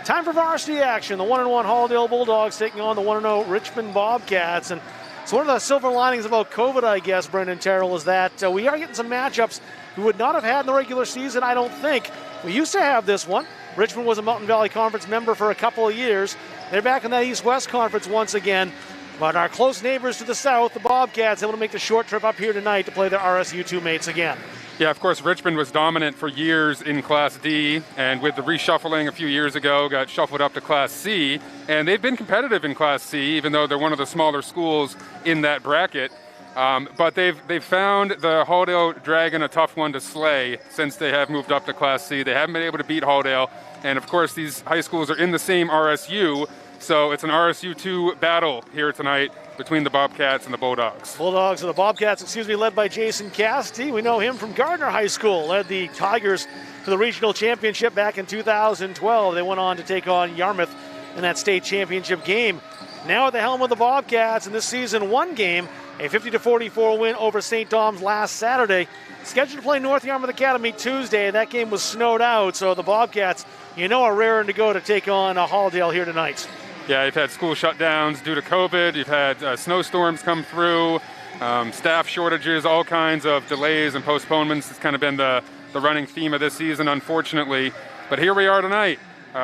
Time for varsity action. The 1-1 Halldale Bulldogs taking on the 1-0 Richmond Bobcats. And so one of the silver linings about COVID, I guess, Brendan Terrell, is that we are getting some matchups we would not have had in the regular season, I don't think. We used to have this one. Richmond was a Mountain Valley Conference member for a couple of years. They're back in that East-West Conference once again. But our close neighbors to the south, the Bobcats, able to make the short trip up here tonight to play their RSU2 mates again. Yeah, of course, Richmond was dominant for years in Class D, and with the reshuffling a few years ago, got shuffled up to Class C, and they've been competitive in Class C, even though they're one of the smaller schools in that bracket. But they've found the Halldale Dragon a tough one to slay since they have moved up to Class C. They haven't been able to beat Halldale, and of course, these high schools are in the same RSU, so it's an RSU2 battle here tonight between the Bobcats and the Bulldogs. Bulldogs and the Bobcats, led by Jason Cassidy. We know him from Gardner High School, led the Tigers to the regional championship back in 2012. They went on to take on Yarmouth in that state championship game. Now at the helm of the Bobcats, in this season one game, a 50-44 win over St. Dom's last Saturday. Scheduled to play North Yarmouth Academy Tuesday, and that game was snowed out, so the Bobcats, are raring to go to take on Halldale here tonight. Yeah, you've had school shutdowns due to COVID. You've had snowstorms come through, staff shortages, all kinds of delays and postponements. It's kind of been the running theme of this season, unfortunately. But here we are tonight.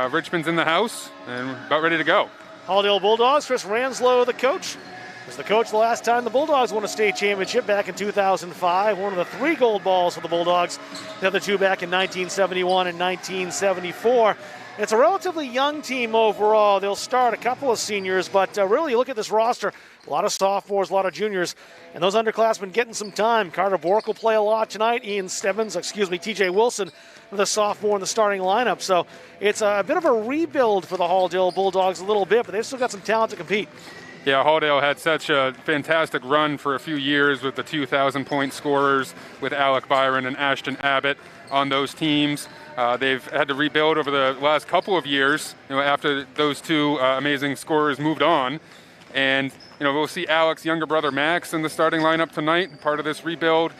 Richmond's in the house and about ready to go. Halldale Bulldogs, Chris Ranslow, the coach. Was the coach the last time the Bulldogs won a state championship back in 2005. One of the 3 gold balls for the Bulldogs. The other 2 back in 1971 and 1974. It's a relatively young team overall. They'll start a couple of seniors, but really, you look at this roster, a lot of sophomores, a lot of juniors, and those underclassmen getting some time. Carter Bork will play a lot tonight. TJ Wilson, the sophomore in the starting lineup. So it's a bit of a rebuild for the Halldale Bulldogs a little bit, but they've still got some talent to compete. Yeah, Halldale had such a fantastic run for a few years with the 2,000-point scorers with Alec Byron and Ashton Abbott on those teams. They've had to rebuild over the last couple of years, after those 2 amazing scorers moved on. And, we'll see Alec's younger brother Max in the starting lineup tonight, part of this rebuild.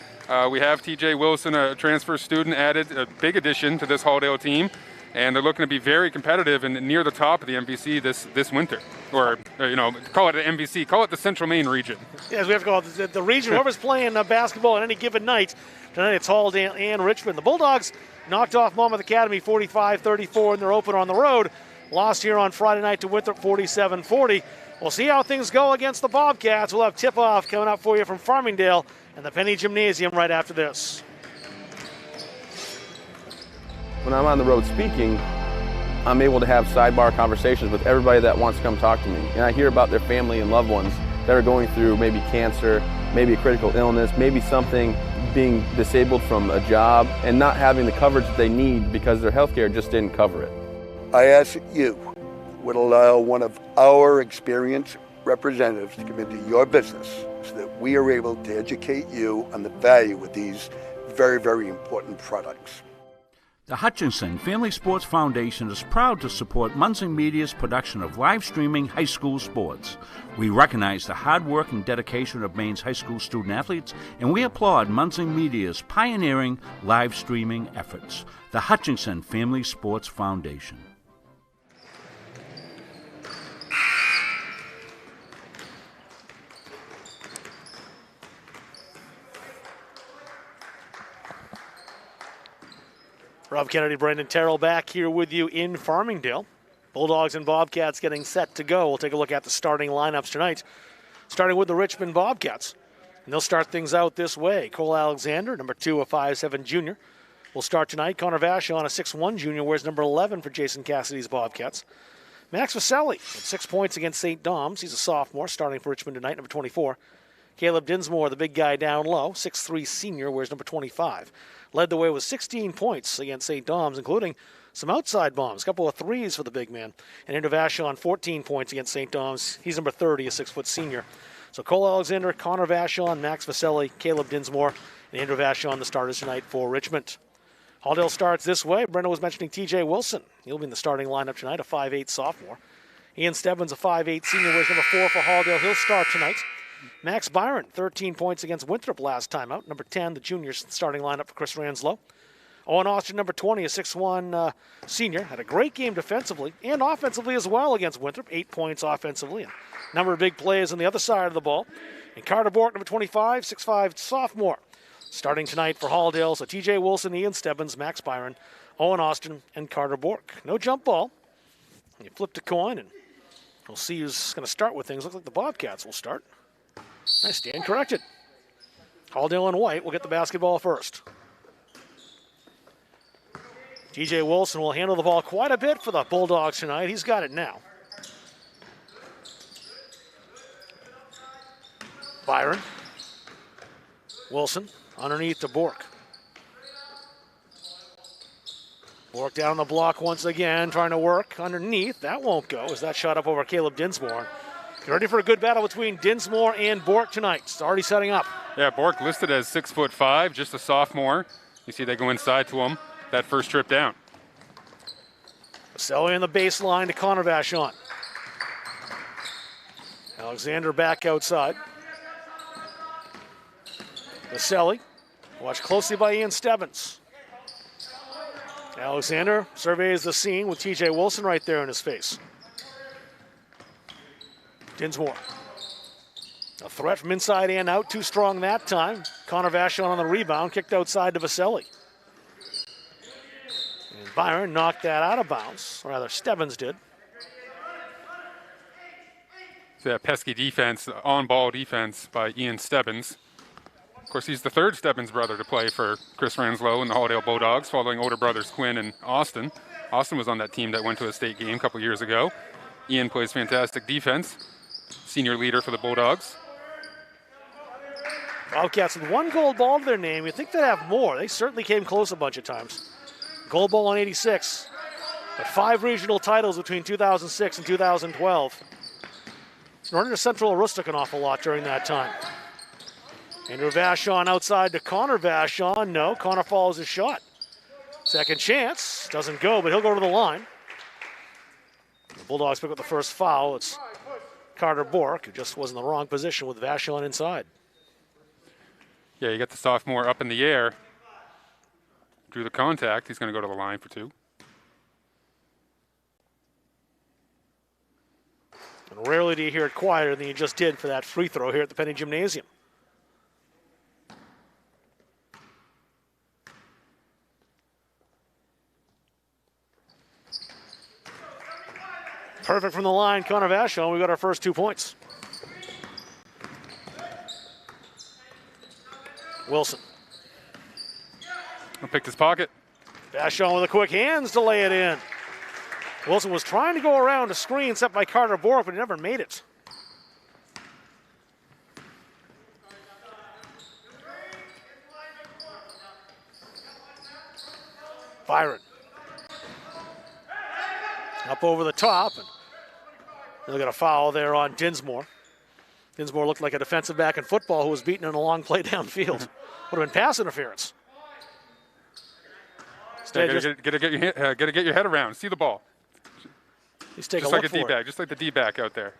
We have TJ Wilson, a transfer student, added, a big addition to this Halldale team. And they're looking to be very competitive and near the top of the MVC this winter. Or, call it an MVC, call it the Central Maine region. Yes, we have to call it the region. Whoever's playing basketball on any given night. Tonight it's Halldale and Richmond. The Bulldogs knocked off Monmouth Academy 45-34 in their opener on the road. Lost here on Friday night to Winthrop 47-40. We'll see how things go against the Bobcats. We'll have tip-off coming up for you from Farmingdale and the Penny Gymnasium right after this. When I'm on the road speaking, I'm able to have sidebar conversations with everybody that wants to come talk to me. And I hear about their family and loved ones that are going through maybe cancer, maybe a critical illness, maybe something, being disabled from a job and not having the coverage that they need because their health care just didn't cover it. I ask that you would allow one of our experienced representatives to come into your business so that we are able to educate you on the value of these very, very important products. The Hutchinson Family Sports Foundation is proud to support Munson Media's production of live streaming high school sports. We recognize the hard work and dedication of Maine's high school student athletes, and we applaud Munson Media's pioneering live streaming efforts. The Hutchinson Family Sports Foundation. Rob Kennedy, Brendan Terrell back here with you in Farmingdale. Bulldogs and Bobcats getting set to go. We'll take a look at the starting lineups tonight, starting with the Richmond Bobcats. And they'll start things out this way. Cole Alexander, number 2, a 5'7" junior, will start tonight. Connor Vachon, a 6'1" junior, wears number 11 for Jason Cassidy's Bobcats. Max Vaselli, with 6 points against St. Dom's. He's a sophomore, starting for Richmond tonight, number 24. Caleb Dinsmore, the big guy down low, 6'3" senior, wears number 25. Led the way with 16 points against St. Dom's, including some outside bombs, a couple of threes for the big man. And Andrew Vachon, 14 points against St. Dom's. He's number 30, a 6-foot senior. So Cole Alexander, Connor Vachon, Max Vaselli, Caleb Dinsmore, and Andrew Vachon, the starters tonight for Richmond. Halldale starts this way. Brenda was mentioning TJ Wilson. He'll be in the starting lineup tonight, a 5'8" sophomore. Ian Stebbins, a 5'8 senior, was number 4 for Halldale. He'll start tonight. Max Byron, 13 points against Winthrop last time out. Number 10, the juniors starting lineup for Chris Ranslow. Owen Austin, number 20, a 6'1 senior, had a great game defensively and offensively as well against Winthrop. 8 points offensively. And a number of big plays on the other side of the ball. And Carter Bork, number 25, 6'5 sophomore. Starting tonight for Halldale, so TJ Wilson, Ian Stebbins, Max Byron, Owen Austin, and Carter Bork. No jump ball. You flip the coin, and we'll see who's going to start with things. Looks like the Bobcats will start. I stand corrected. Halldale and White will get the basketball first. TJ Wilson will handle the ball quite a bit for the Bulldogs tonight. He's got it now. Byron. Wilson underneath to Bork. Bork down the block once again, trying to work underneath. That won't go as that shot up over Caleb Dinsmore. Get ready for a good battle between Dinsmore and Bork tonight. It's already setting up. Yeah, Bork listed as 6'5", just a sophomore. You see they go inside to him that first trip down. Vaselli in the baseline to Connor Vachon. Alexander back outside. Vaselli, watched closely by Ian Stebbins. Alexander surveys the scene with TJ Wilson right there in his face. Dinsmore. A threat from inside and out, too strong that time. Connor Vachon on the rebound, kicked outside to Vaselli. And Byron knocked that out of bounds, or rather Stebbins did. So that pesky defense, on-ball defense by Ian Stebbins. Of course, he's the third Stebbins brother to play for Chris Ranslow and the Halldale Bulldogs, following older brothers Quinn and Austin. Austin was on that team that went to a state game a couple years ago. Ian plays fantastic defense, senior leader for the Bulldogs. Wildcats with 1 gold ball to their name. You'd think they'd have more. They certainly came close a bunch of times. Gold ball in '86, but 5 regional titles between 2006 and 2012. Running to Central Aroostook an awful lot during that time. Andrew Vachon outside to Connor Vachon. No, Connor follows his shot. Second chance. Doesn't go, but he'll go to the line. The Bulldogs pick up the first foul. It's Carter Bork, who just was in the wrong position with Vachon inside. Yeah, you got the sophomore up in the air. Drew the contact. He's going to go to the line for 2. And rarely do you hear it quieter than you just did for that free throw here at the Penny Gymnasium. Perfect from the line, Connor Vachon. We got our first 2 points. Wilson. Picked his pocket. Vachon with a quick hands to lay it in. Wilson was trying to go around a screen set by Carter Bork, but he never made it. Byron. Up over the top, and they'll get a foul there on Dinsmore. Dinsmore looked like a defensive back in football who was beaten in a long play downfield. Would have been pass interference. Got to get your head around. See the ball. He's taking just a like look a for D-back, it. just like the D-back out there.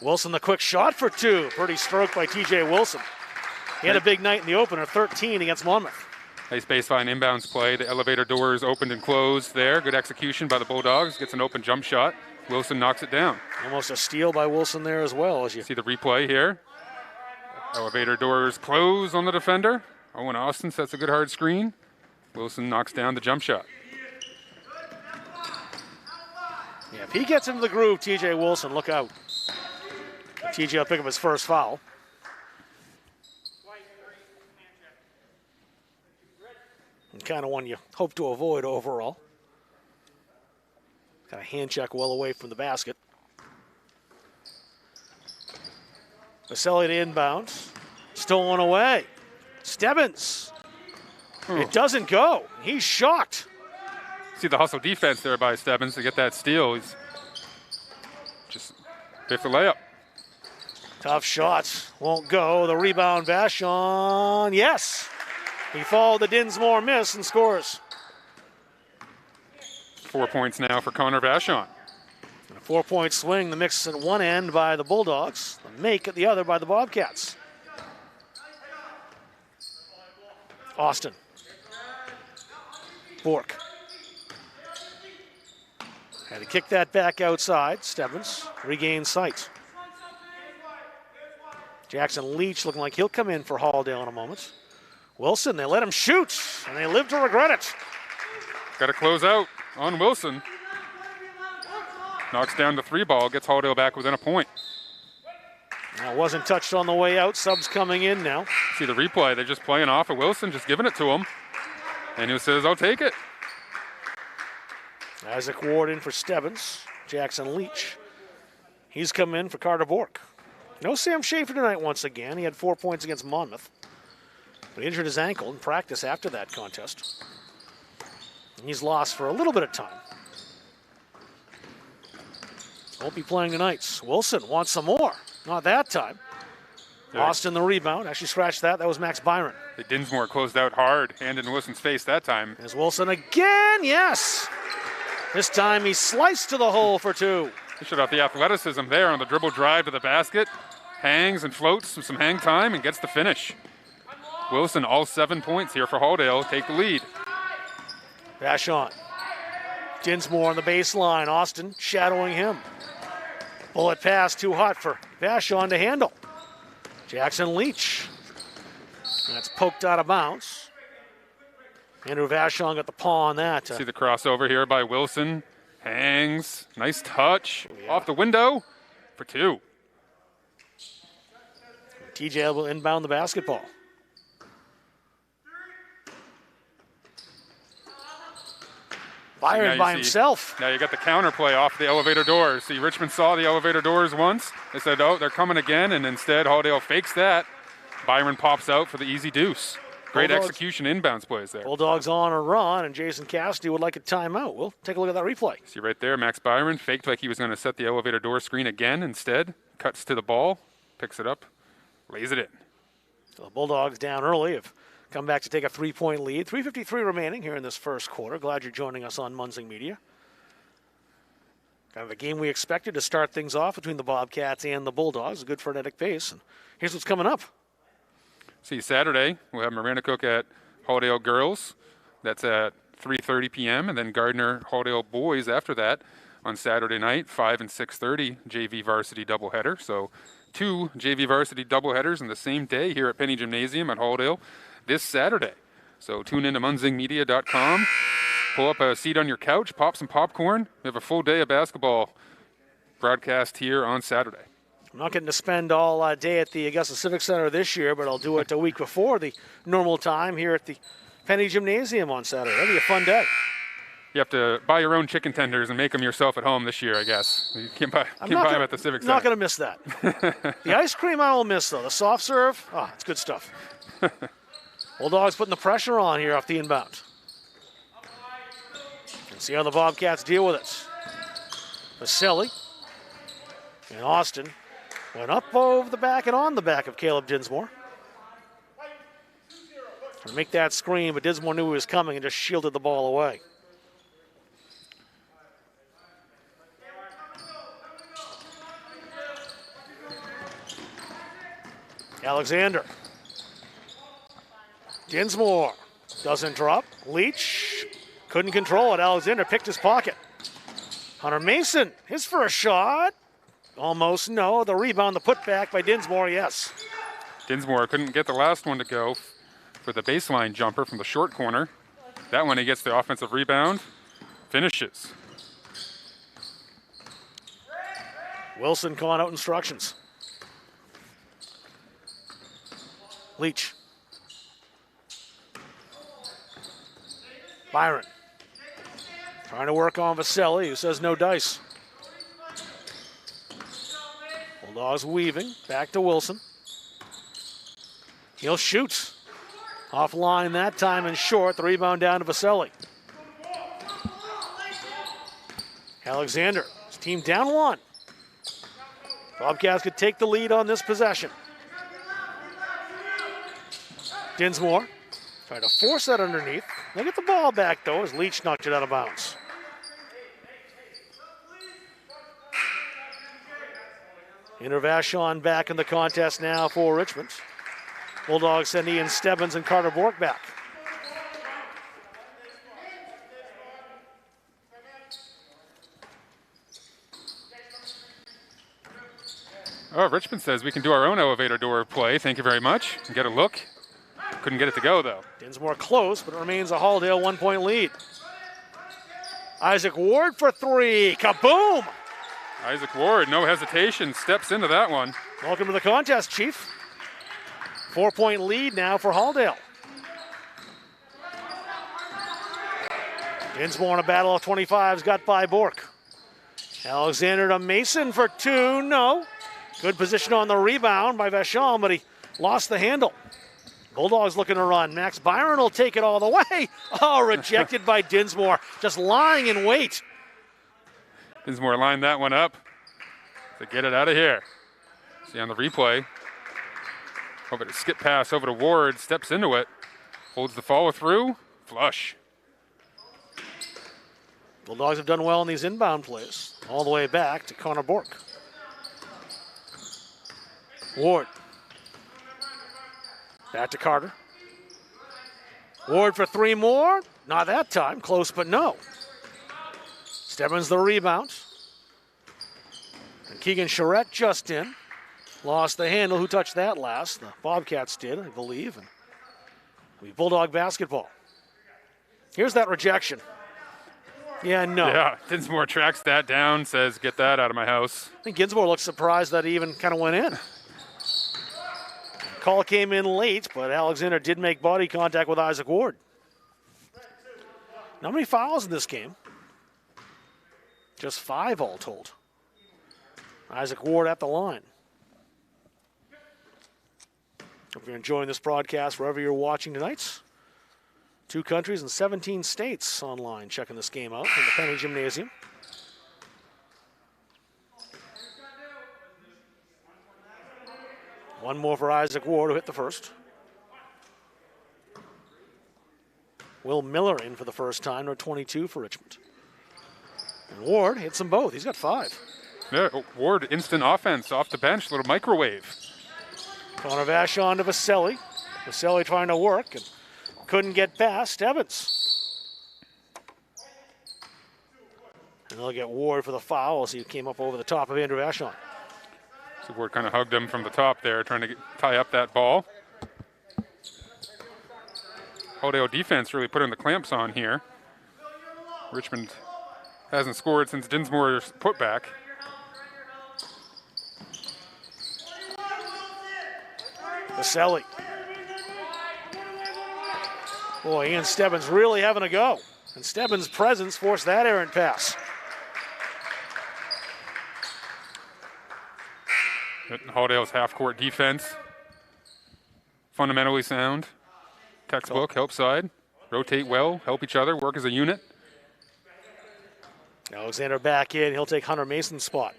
Wilson the quick shot for 2. Pretty stroke by TJ Wilson. He had a big night in the opener, 13 against Monmouth. Nice baseline inbounds play. The elevator doors opened and closed there. Good execution by the Bulldogs. Gets an open jump shot. Wilson knocks it down. Almost a steal by Wilson there as well. As you see the replay here. Elevator doors close on the defender. Owen Austin sets a good hard screen. Wilson knocks down the jump shot. Yeah, if he gets into the groove, TJ Wilson, look out. TJ will pick up his first foul. And kind of one you hope to avoid overall. Got a hand check well away from the basket. Vaselli to inbound. Stolen away. Stebbins. It doesn't go. He's shocked. See the hustle defense there by Stebbins to get that steal. He's just picked the layup. Tough shots. Won't go. The rebound, Vachon. Yes. He followed the Dinsmore miss and scores. 4 points now for Connor Vachon. 4-point swing, the mix at one end by the Bulldogs, the make at the other by the Bobcats. Austin. Bork. Had to kick that back outside. Stebbins regains sight. Jackson Leach looking like he'll come in for Halldale in a moment. Wilson, they let him shoot, and they live to regret it. Got to close out on Wilson. Knocks down the 3 ball, gets Halldale back within a point. Now wasn't touched on the way out. Subs coming in now. See the replay, they're just playing off of Wilson, just giving it to him. And he says, I'll take it. Isaac Ward in for Stebbins. Jackson Leach. He's come in for Carter Bork. No Sam Schaefer tonight once again. He had 4 points against Monmouth. But he injured his ankle in practice after that contest. And he's lost for a little bit of time. Won't be playing tonight. Wilson wants some more. Not that time. Austin the rebound. Actually scratched that. That was Max Byron. The Dinsmore closed out hard, hand in Wilson's face that time. There's Wilson again. Yes. This time he sliced to the hole for 2. He showed off the athleticism there on the dribble drive to the basket. Hangs and floats with some hang time and gets the finish. Wilson, all 7 points here for Halldale, take the lead. Vachon. Dinsmore on the baseline. Austin shadowing him. Bullet pass too hot for Vachon to handle. Jackson Leach. That's poked out of bounds. Andrew Vachon got the paw on that. See the crossover here by Wilson. Hangs. Nice touch. Off the window for 2. TJ will inbound the basketball. Byron by himself. Now you got the counter play off the elevator doors. See, Richmond saw the elevator doors once. They said, oh, they're coming again, and instead Halldale fakes that. Byron pops out for the easy deuce. Great Bulldogs, execution inbounds plays there. Bulldogs on a run, and Jason Cassidy would like a timeout. We'll take a look at that replay. See right there, Max Byron faked like he was going to set the elevator door screen again. Instead, cuts to the ball, picks it up, lays it in. So the Bulldogs down early have come back to take a 3-point lead. 3:53 remaining here in this first quarter. Glad you're joining us on Munsing Media. Kind of a game we expected to start things off between the Bobcats and the Bulldogs. A good frenetic pace. And here's what's coming up. See, Saturday, we'll have Miranda Cook at Halldale Girls. That's at 3:30 p.m. And then Gardner Halldale Boys after that on Saturday night, 5 and 6:30 JV Varsity doubleheader. So 2 JV Varsity doubleheaders in the same day here at Penny Gymnasium at Halldale this Saturday. So tune in to munsingmedia.com. Pull up a seat on your couch, pop some popcorn. We have a full day of basketball broadcast here on Saturday. I'm not getting to spend all day at the Augusta Civic Center this year, but I'll do it a week before the normal time here at the Penny Gymnasium on Saturday. That'll be a fun day. You have to buy your own chicken tenders and make them yourself at home this year, I guess. You can't buy them at the Civic Center. I'm not going to miss that. The ice cream I will miss, though. The soft serve, it's good stuff. Bulldogs putting the pressure on here off the inbound. And see how the Bobcats deal with it. Vasily and Austin went up over the back and on the back of Caleb Dinsmore. To make that screen, but Dinsmore knew he was coming and just shielded the ball away. Alexander. Dinsmore doesn't drop. Leach couldn't control it. Alexander picked his pocket. Hunter Mason, his first shot. Almost no. The rebound, the putback by Dinsmore, yes. Dinsmore couldn't get the last one to go for the baseline jumper from the short corner. That one he gets the offensive rebound, finishes. Wilson calling out instructions. Leach. Byron. Trying to work on Vasily, who says no dice. Bulldogs weaving. Back to Wilson. He'll shoot. Offline that time and short. The rebound down to Vasily. Alexander. His team down 1. Bobcats could take the lead on this possession. Dinsmore tried to force that underneath. They get the ball back, though, as Leach knocked it out of bounds. Enter Vachon back in the contest now for Richmond. Bulldogs send Ian Stebbins and Carter Bork back. Oh, Richmond says we can do our own elevator door play. Thank you very much. Get a look. Couldn't get it to go, though. Dinsmore close, but it remains a Halldale 1-point lead. Isaac Ward for three. Kaboom! Isaac Ward, no hesitation, steps into that one. Welcome to the contest, Chief. 4-point lead now for Halldale. Dinsmore in a battle of 25s, got by Bork. Alexander to Mason for two, no. Good position on the rebound by Vachon, but he lost the handle. Bulldogs looking to run. Max Byron will take it all the way. Oh, rejected by Dinsmore, just lying in wait. Dinsmore lined that one up to get it out of here. See on the replay. Over to skip pass over to Ward, steps into it, holds the follow through, flush. Bulldogs have done well in these inbound plays. All the way back to Connor Bork. Ward. Back to Carter. Ward for three more. Not that time. Close, but no. Stebbins the rebound. And Keegan Charette just in. Lost the handle. Who touched that last? The Bobcats did, I believe. And we Bulldog basketball. Here's that rejection. Yeah, no. Yeah, Dinsmore tracks that down, says, get that out of my house. I think Dinsmore looked surprised that he even kind of went in. Call came in late, but Alexander did make body contact with Isaac Ward. How many fouls in this game? Just 5 all told. Isaac Ward at the line. Hope you're enjoying this broadcast wherever you're watching tonight. 2 countries and 17 states online checking this game out from the Penny Gymnasium. One more for Isaac Ward, who hit the first. Will Miller in for the first time, number 22 for Richmond. And Ward hits them both. He's got 5. Yeah, Ward, instant offense off the bench, little microwave. Connor Vachon to Vaselli. Vaselli trying to work and couldn't get past Stebbins. And they'll get Ward for the foul as he came up over the top of Andrew Vachon. So Ward kind of hugged him from the top there, trying to tie up that ball. Halldale defense really putting the clamps on here. Richmond hasn't scored since Dinsmore's putback. Vaselli. Boy, Ian Stebbins really having a go. And Stebbins' presence forced that errant pass. Halldale's half-court defense. Fundamentally sound. Textbook, help side. Rotate well, help each other, work as a unit. Alexander back in. He'll take Hunter Mason's spot.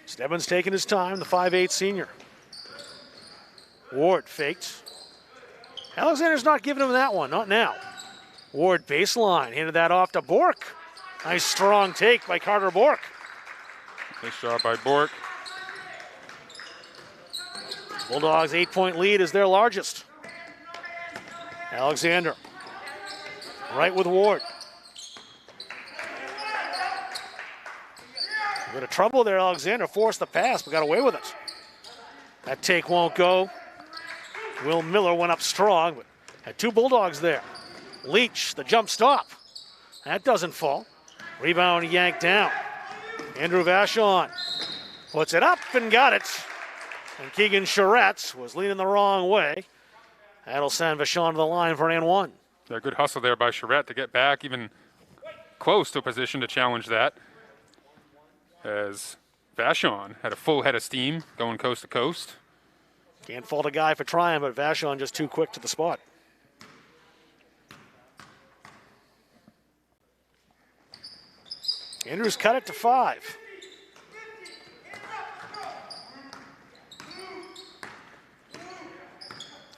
Stebbins taking his time, the 5'8 senior. Ward faked. Alexander's not giving him that one, not now. Ward baseline, handed that off to Bork. Nice strong take by Carter Bork. Nice job by Bork. Bulldogs' 8-point lead is their largest. Alexander, right with Ward. A bit of trouble there, Alexander forced the pass, but got away with it. That take won't go. Will Miller went up strong, but had 2 Bulldogs there. Leach, the jump stop. That doesn't fall. Rebound yanked down. Andrew Vachon puts it up and got it. And Keegan Charette was leaning the wrong way. That'll send Vachon to the line for an and 1. Yeah, good hustle there by Charette to get back, even close to a position to challenge that. As Vachon had a full head of steam going coast to coast. Can't fault a guy for trying, but Vachon just too quick to the spot. Andrews cut it to 5.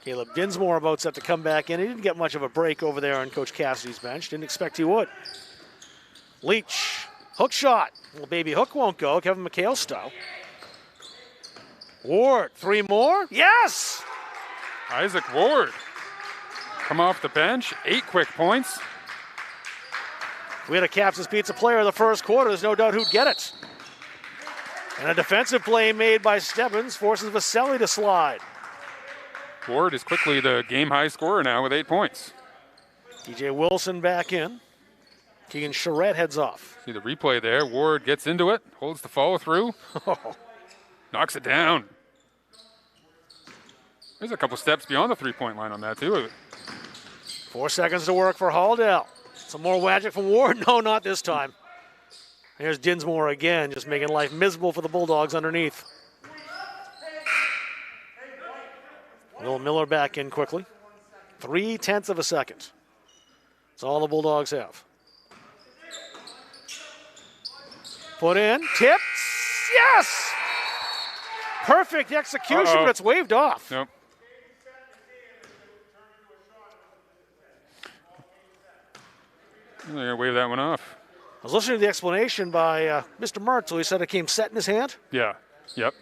Caleb Dinsmore about set to come back in. He didn't get much of a break over there on Coach Cassidy's bench. Didn't expect he would. Leach Hook shot. Little baby hook won't go. Kevin McHale style. Ward, 3 more. Yes! Isaac Ward. Come off the bench, 8 quick points. If we had a Caps' Pizza player in the first quarter, there's no doubt who'd get it. And a defensive play made by Stebbins forces Vaselli to slide. Ward is quickly the game-high scorer now with 8 points. DJ Wilson back in. Keegan Charette heads off. See the replay there. Ward gets into it, holds the follow-through, knocks it down. There's a couple steps beyond the three-point line on that, too. 4 seconds to work for Halldale. Some more magic from Ward. No, not this time. Here's Dinsmore again, just making life miserable for the Bulldogs underneath. Will Miller back in quickly. 0.3 of a second. That's all the Bulldogs have. Put in, tips, yes! Perfect execution, but it's waved off. Nope. They're going to wave that one off. I was listening to the explanation by Mr. Mertzel. He said it came set in his hand. Yeah, yep.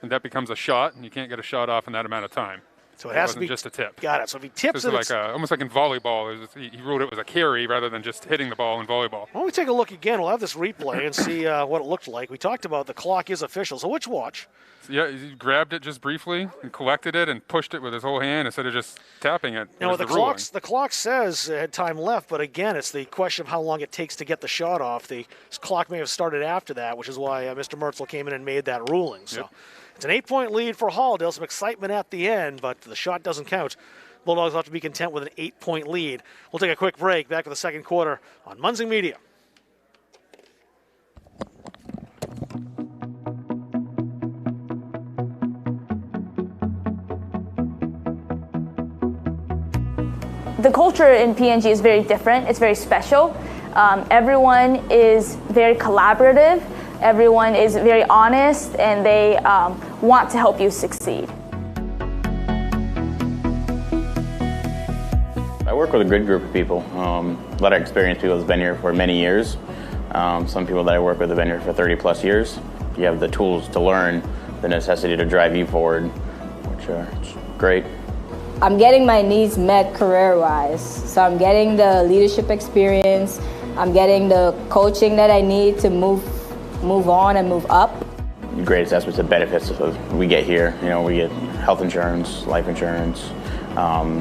And that becomes a shot, and you can't get a shot off in that amount of time. So it has to wasn't be just a tip. Got it. So if he tips It's it, like almost like in volleyball. He ruled it was a carry rather than just hitting the ball in volleyball. Why don't we take a look again? We'll have this replay and see what it looked like. We talked about the clock is official. So which watch? So yeah, he grabbed it just briefly and collected it and pushed it with his whole hand instead of just tapping it. You know, the the clock says it had time left, but again, it's the question of how long it takes to get the shot off. The clock may have started after that, which is why Mr. Mertzel came in and made that ruling. So. Yep. It's an 8-point lead for Halldale. Some excitement at the end, but the shot doesn't count. Bulldogs will have to be content with an 8-point lead. We'll take a quick break. Back to the second quarter on Munzing Media. The culture in PNG is very different. It's very special. Everyone is very collaborative. Everyone is very honest, and they want to help you succeed. I work with a good group of people. A lot of experienced people that's been here for many years. Some people that I work with have been here for 30 plus years. You have the tools to learn, the necessity to drive you forward, which are great. I'm getting my needs met career-wise. So I'm getting the leadership experience. I'm getting the coaching that I need to move on and move up. The greatest aspects of benefits we get here. You know, we get health insurance, life insurance,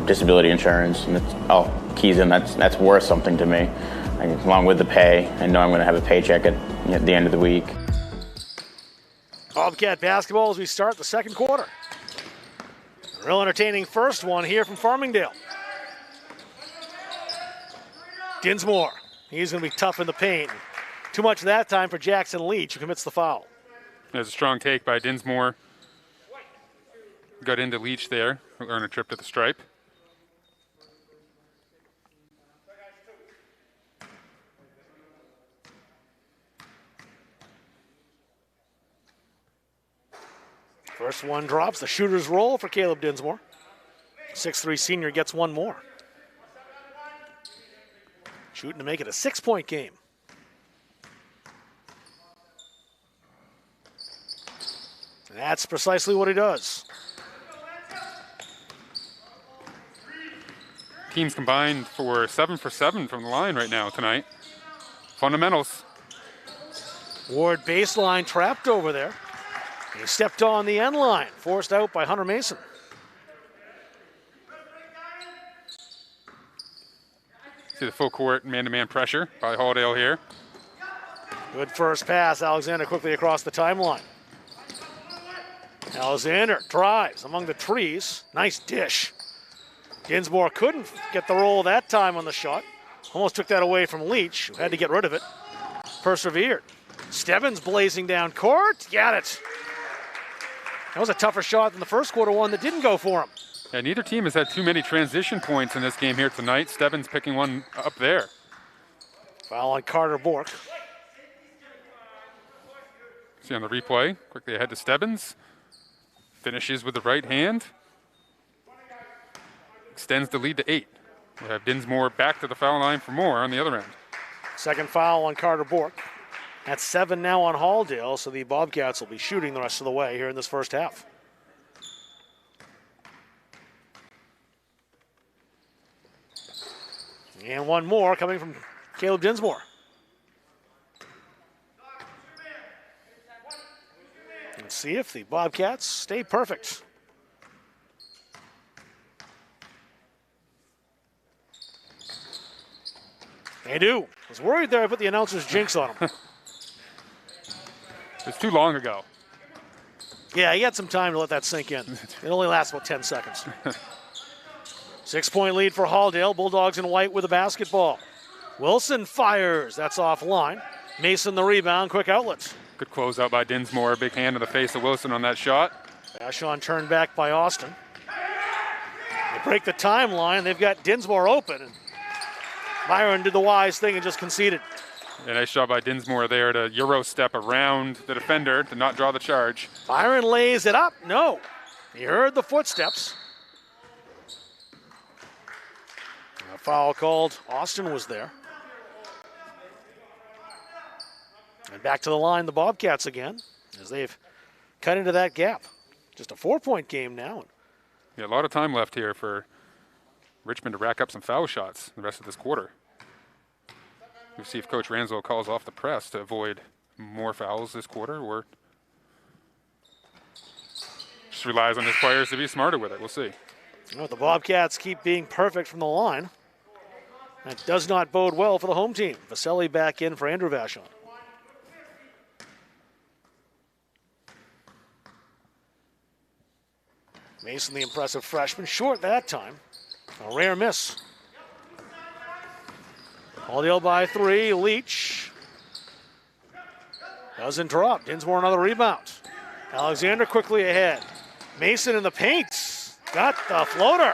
disability insurance, and it's all keys in. That's worth something to me. Along with the pay, I know I'm going to have a paycheck at the end of the week. Bobcat basketball as we start the second quarter. Real entertaining first one here from Farmingdale. Dinsmore, he's going to be tough in the paint. Too much that time for Jackson Leach, who commits the foul. There's a strong take by Dinsmore. Got into Leach there. He'll earn a trip to the stripe. First one drops. The shooter's roll for Caleb Dinsmore. 6'3" senior gets one more. Shooting to make it a 6-point game. And that's precisely what he does. Teams combined for 7 for 7 from the line right now tonight. Fundamentals. Ward baseline trapped over there. He stepped on the end line, forced out by Hunter Mason. See the full court man-to-man pressure by Halldale here. Good first pass. Alexander quickly across the timeline. Alexander drives among the trees. Nice dish. Dinsmore couldn't get the roll that time on the shot. Almost took that away from Leach, who had to get rid of it. Persevered. Stebbins blazing down court. Got it. That was a tougher shot than the first quarter one that didn't go for him. Yeah, neither team has had too many transition points in this game here tonight. Stebbins picking one up there. Foul on Carter Bork. See on the replay, quickly ahead to Stebbins. Finishes with the right hand. Extends the lead to 8. We have Dinsmore back to the foul line for more on the other end. Second foul on Carter Bork. That's 7 now on Halldale, so the Bobcats will be shooting the rest of the way here in this first half. And one more coming from Caleb Dinsmore. Let's see if the Bobcats stay perfect. They do. I was worried there I put the announcer's jinx on them. It's too long ago. Yeah, he had some time to let that sink in. It only lasts about 10 seconds. 6-point lead for Halldale. Bulldogs in white with the basketball. Wilson fires. That's offline. Mason the rebound. Quick outlets. Good closeout by Dinsmore. Big hand to the face of Wilson on that shot. Vachon turned back by Austin. They break the timeline. They've got Dinsmore open. And Byron did the wise thing and just conceded. A nice job by Dinsmore there to Euro step around the defender to not draw the charge. Byron lays it up. No. He heard the footsteps. A foul called. Austin was there. And back to the line, the Bobcats again, as they've cut into that gap. Just a 4-point game now. Yeah, a lot of time left here for Richmond to rack up some foul shots the rest of this quarter. We'll see if Coach Ranslow calls off the press to avoid more fouls this quarter, or just relies on his players to be smarter with it. We'll see. You know, the Bobcats keep being perfect from the line. That does not bode well for the home team. Vaselli back in for Andrew Vachon. Mason, the impressive freshman, short that time. A rare miss. Halldale by 3. Leach doesn't drop. Dinsmore another rebound. Alexander quickly ahead. Mason in the paint. Got the floater.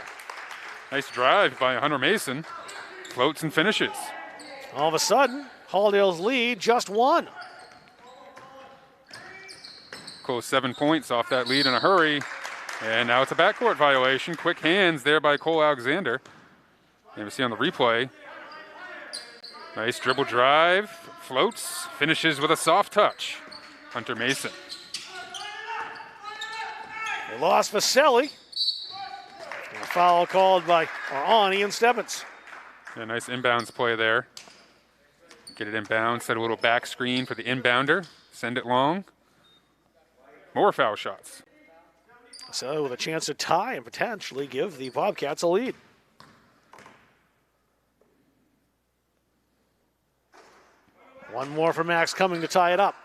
Nice drive by Hunter Mason. Floats and finishes. All of a sudden, Halldale's lead just 1. Close 7 points off that lead in a hurry. And now it's a backcourt violation. Quick hands there by Cole Alexander. And we see on the replay. Nice dribble drive. Floats. Finishes with a soft touch. Hunter Mason. They lost Vaselli. And a foul called on Ian Stebbins. A nice inbounds play there. Get it inbound. Set a little back screen for the inbounder. Send it long. More foul shots. So with a chance to tie and potentially give the Bobcats a lead. One more for Max Cumming to tie it up.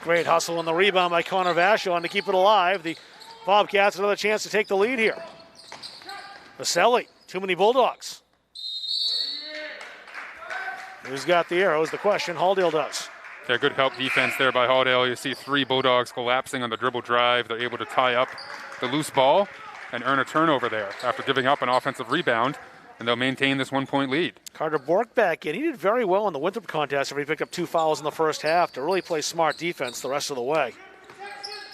Great hustle on the rebound by Connor Vachon to keep it alive. The Bobcats another chance to take the lead here. Vaselli, too many Bulldogs. Who's got the arrows? The question. Halldale does. Yeah, good help defense there by Halldale. You see 3 Bulldogs collapsing on the dribble drive. They're able to tie up the loose ball and earn a turnover there after giving up an offensive rebound, and they'll maintain this 1-point lead. Carter Bork back in. He did very well in the Winthrop contest after he picked up 2 fouls in the first half to really play smart defense the rest of the way.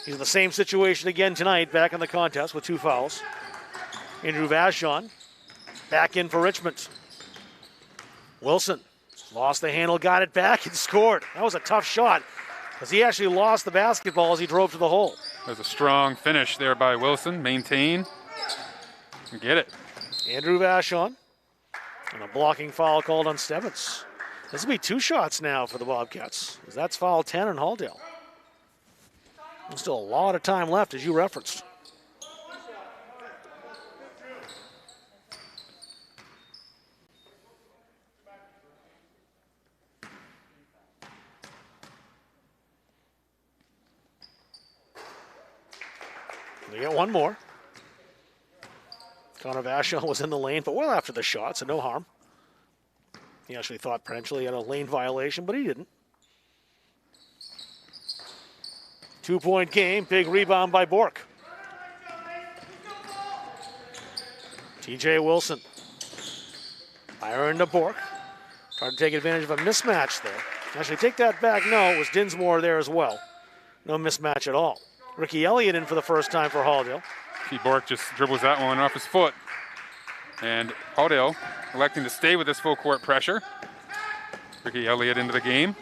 He's in the same situation again tonight, back in the contest with 2 fouls. Andrew Vachon back in for Richmond. Wilson lost the handle, got it back, and scored. That was a tough shot because he actually lost the basketball as he drove to the hole. There's a strong finish there by Wilson. Maintain and get it. Andrew Vachon, and a blocking foul called on Stebbins. This will be 2 shots now for the Bobcats, as that's foul 10 in Halldale. There's still a lot of time left, as you referenced. They get one more. Connor Vachon was in the lane, but well after the shot, so no harm. He actually thought potentially he had a lane violation, but he didn't. 2-point game, big rebound by Bork. TJ Wilson. Byron to Bork. Tried to take advantage of a mismatch there. Actually, take that back. No, it was Dinsmore there as well. No mismatch at all. Ricky Elliott in for the first time for Halldale. Bork just dribbles that one off his foot. And Halldale electing to stay with this full court pressure. Ricky Elliott into the game.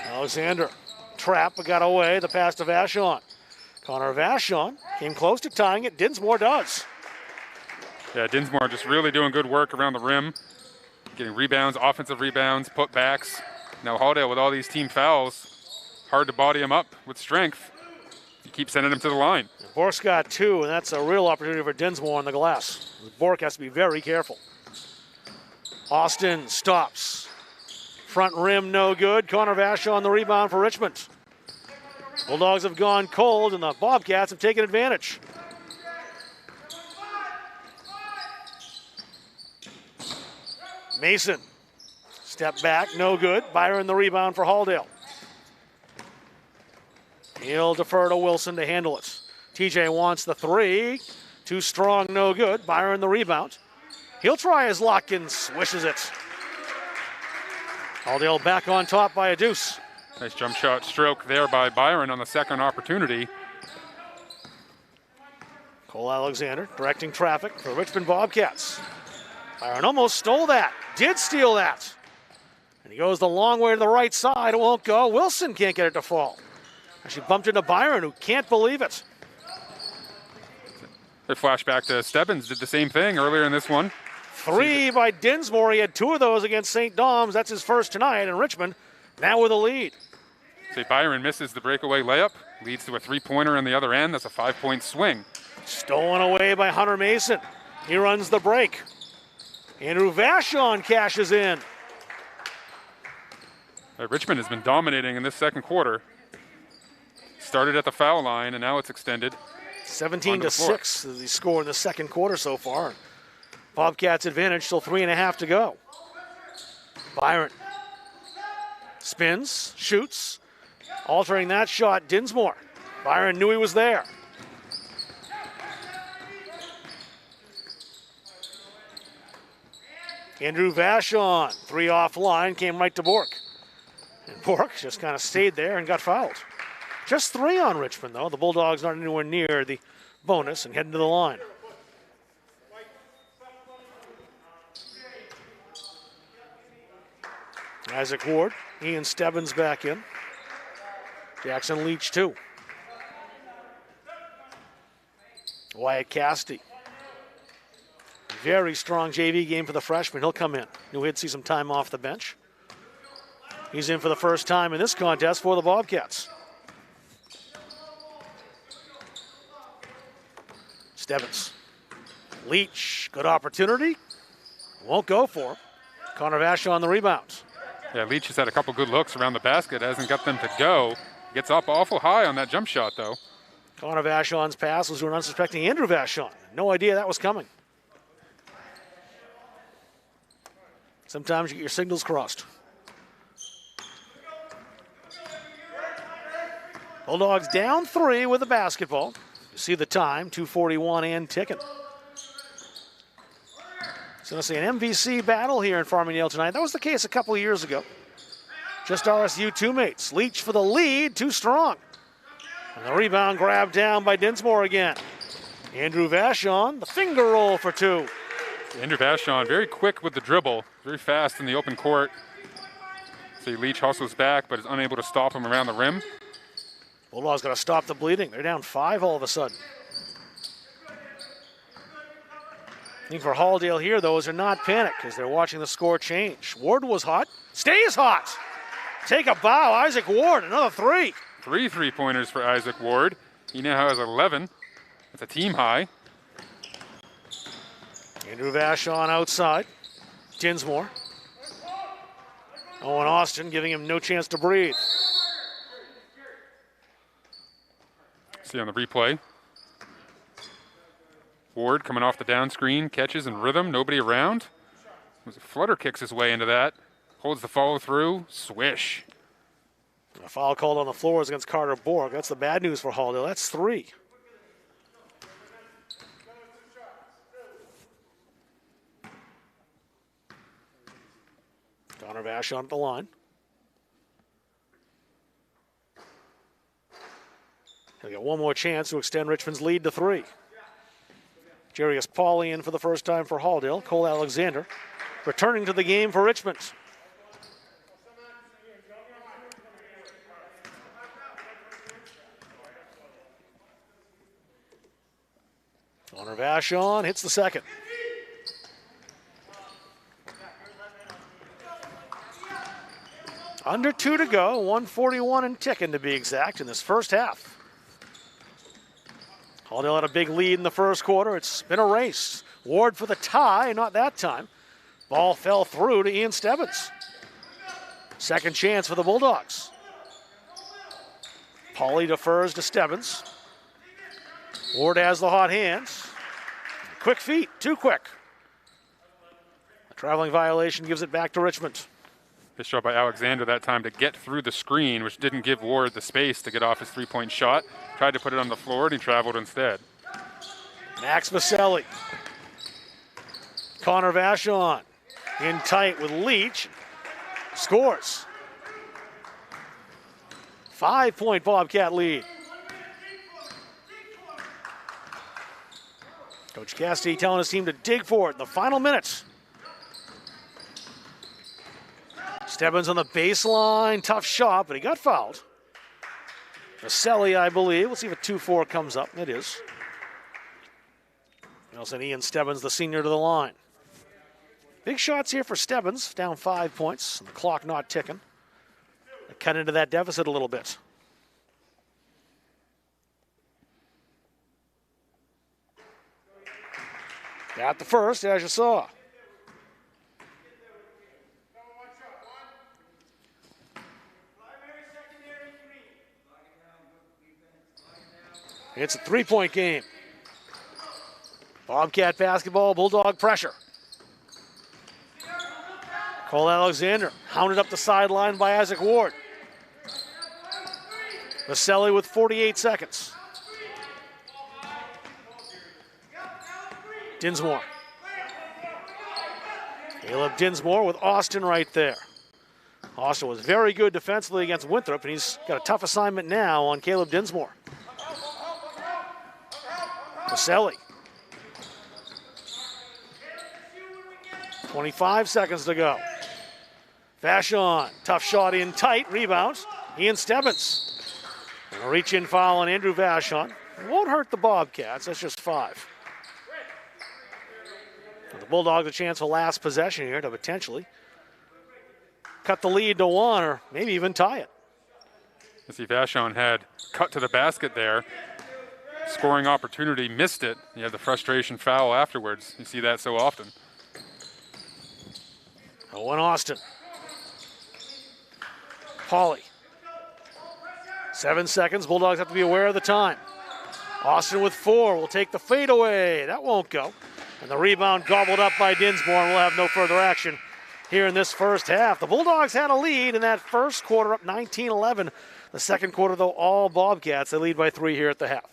Alexander, trap, but got away. The pass to Vachon. Connor Vachon came close to tying it. Dinsmore does. Yeah, Dinsmore just really doing good work around the rim. Getting rebounds, offensive rebounds, putbacks. Now Halldale with all these team fouls, hard to body him up with strength. You keep sending him to the line. Bork's got 2, and that's a real opportunity for Dinsmore on the glass. Bork has to be very careful. Austin stops. Front rim, no good. Connor Vachon on the rebound for Richmond. Bulldogs have gone cold, and the Bobcats have taken advantage. Mason, step back, no good. Byron the rebound for Halldale. He'll defer to Wilson to handle it. TJ wants the 3. Too strong, no good. Byron the rebound. He'll try his luck and swishes it. Halldale back on top by a deuce. Nice jump shot stroke there by Byron on the second opportunity. Cole Alexander directing traffic for Richmond Bobcats. Byron almost stole that. Did steal that. And he goes the long way to the right side. It won't go. Wilson can't get it to fall. Actually bumped into Byron, who can't believe it. A flashback to Stebbins, did the same thing earlier in this one. 3 by Dinsmore. He had 2 of those against St. Dom's. That's his first tonight. And Richmond now with a lead. Say Byron misses the breakaway layup. Leads to a 3-pointer on the other end. That's a 5-point swing. Stolen away by Hunter Mason. He runs the break. Andrew Vachon cashes in. Richmond has been dominating in this second quarter. Started at the foul line, and now it's extended. 17-6 is the score in the second quarter so far. Bobcats advantage, still 3.5 to go. Byron spins, shoots, altering that shot, Dinsmore. Byron knew he was there. Andrew Vachon, 3 offline, came right to Bork. And Bork just kind of stayed there and got fouled. Just 3 on Richmond, though. The Bulldogs not anywhere near the bonus and heading to the line. Isaac Ward, Ian Stebbins back in. Jackson Leach, too. Wyatt Cassidy. Very strong JV game for the freshman. He'll come in. Knew he'd see some time off the bench. He's in for the first time in this contest for the Bobcats. Stebbins. Leach, good opportunity. Won't go for him. Connor Vachon on the rebound. Yeah, Leach has had a couple good looks around the basket. Hasn't got them to go. Gets up awful high on that jump shot, though. Connor Vachon's pass was to an unsuspecting Andrew Vachon. No idea that was coming. Sometimes you get your signals crossed. Bulldogs down 3 with the basketball. You see the time, 2:41 and ticking. So let's see an MVC battle here in Farmingdale tonight. That was the case a couple of years ago. Just RSU teammates. Leach for the lead, too strong. And the rebound grabbed down by Dinsmore again. Andrew Vachon, the finger roll for 2. Andrew Vachon, very quick with the dribble, very fast in the open court. See Leach hustles back, but is unable to stop him around the rim. Bulldogs got to stop the bleeding. They're down 5 all of a sudden. I think for Halldale here, those are not panic because they're watching the score change. Ward was hot, stays hot. Take a bow, Isaac Ward, another 3. 3 3-pointers for Isaac Ward. He now has 11. It's a team high. Andrew Vachon outside. Dinsmore. Owen Austin giving him no chance to breathe. See on the replay. Ward coming off the down screen, catches in rhythm, nobody around. Flutter kicks his way into that. Holds the follow through, swish. A foul called on the floor against Carter Borg. That's the bad news for Halldale. That's 3. Connor Vachon at the line. They got one more chance to extend Richmond's lead to 3. Jarius Pauly in for the first time for Halldale. Cole Alexander returning to the game for Richmond. Connor Vachon hits the second. Under 2 to go, 141 and ticking to be exact in this first half. Halldale had a big lead in the first quarter. It's been a race. Ward for the tie, not that time. Ball fell through to Ian Stebbins. Second chance for the Bulldogs. Pauly defers to Stebbins. Ward has the hot hands. Quick feet, too quick. A traveling violation gives it back to Richmond. Good shot by Alexander that time to get through the screen, which didn't give Ward the space to get off his three-point shot. Tried to put it on the floor, and he traveled instead. Max Vaselli. Connor Vachon in tight with Leach. Scores. 5-point Bobcat lead. Coach Cassidy telling his team to dig for it in the final minutes. Stebbins on the baseline, tough shot, but he got fouled. Vaselli, I believe. We'll see if a 2-4 comes up. It is. Nelson Ian Stebbins, the senior, to the line. Big shots here for Stebbins, down 5 points, and the clock not ticking. They cut into that deficit a little bit. Got the first, as you saw. It's a 3-point game. Bobcat basketball, Bulldog pressure. Cole Alexander hounded up the sideline by Isaac Ward. Vaselli with 48 seconds. Dinsmore. Caleb Dinsmore with Austin right there. Austin was very good defensively against Winthrop, and he's got a tough assignment now on Caleb Dinsmore. Vaselli. 25 seconds to go. Vachon, tough shot in tight, rebounds. Ian Stebbins. And a reach-in foul on Andrew Vachon. Won't hurt the Bobcats, that's just 5. The Bulldogs a chance for last possession here to potentially cut the lead to 1 or maybe even tie it. You see Vachon had cut to the basket there. Scoring opportunity, missed it. You have the frustration foul afterwards. You see that so often. Owen Austin. Pauly. 7 seconds. Bulldogs have to be aware of the time. Austin with 4 will take the fadeaway. That won't go. And the rebound gobbled up by Dinsmore, and we'll have no further action here in this first half. The Bulldogs had a lead in that first quarter, up 19-11. The second quarter, though, all Bobcats. They lead by 3 here at the half.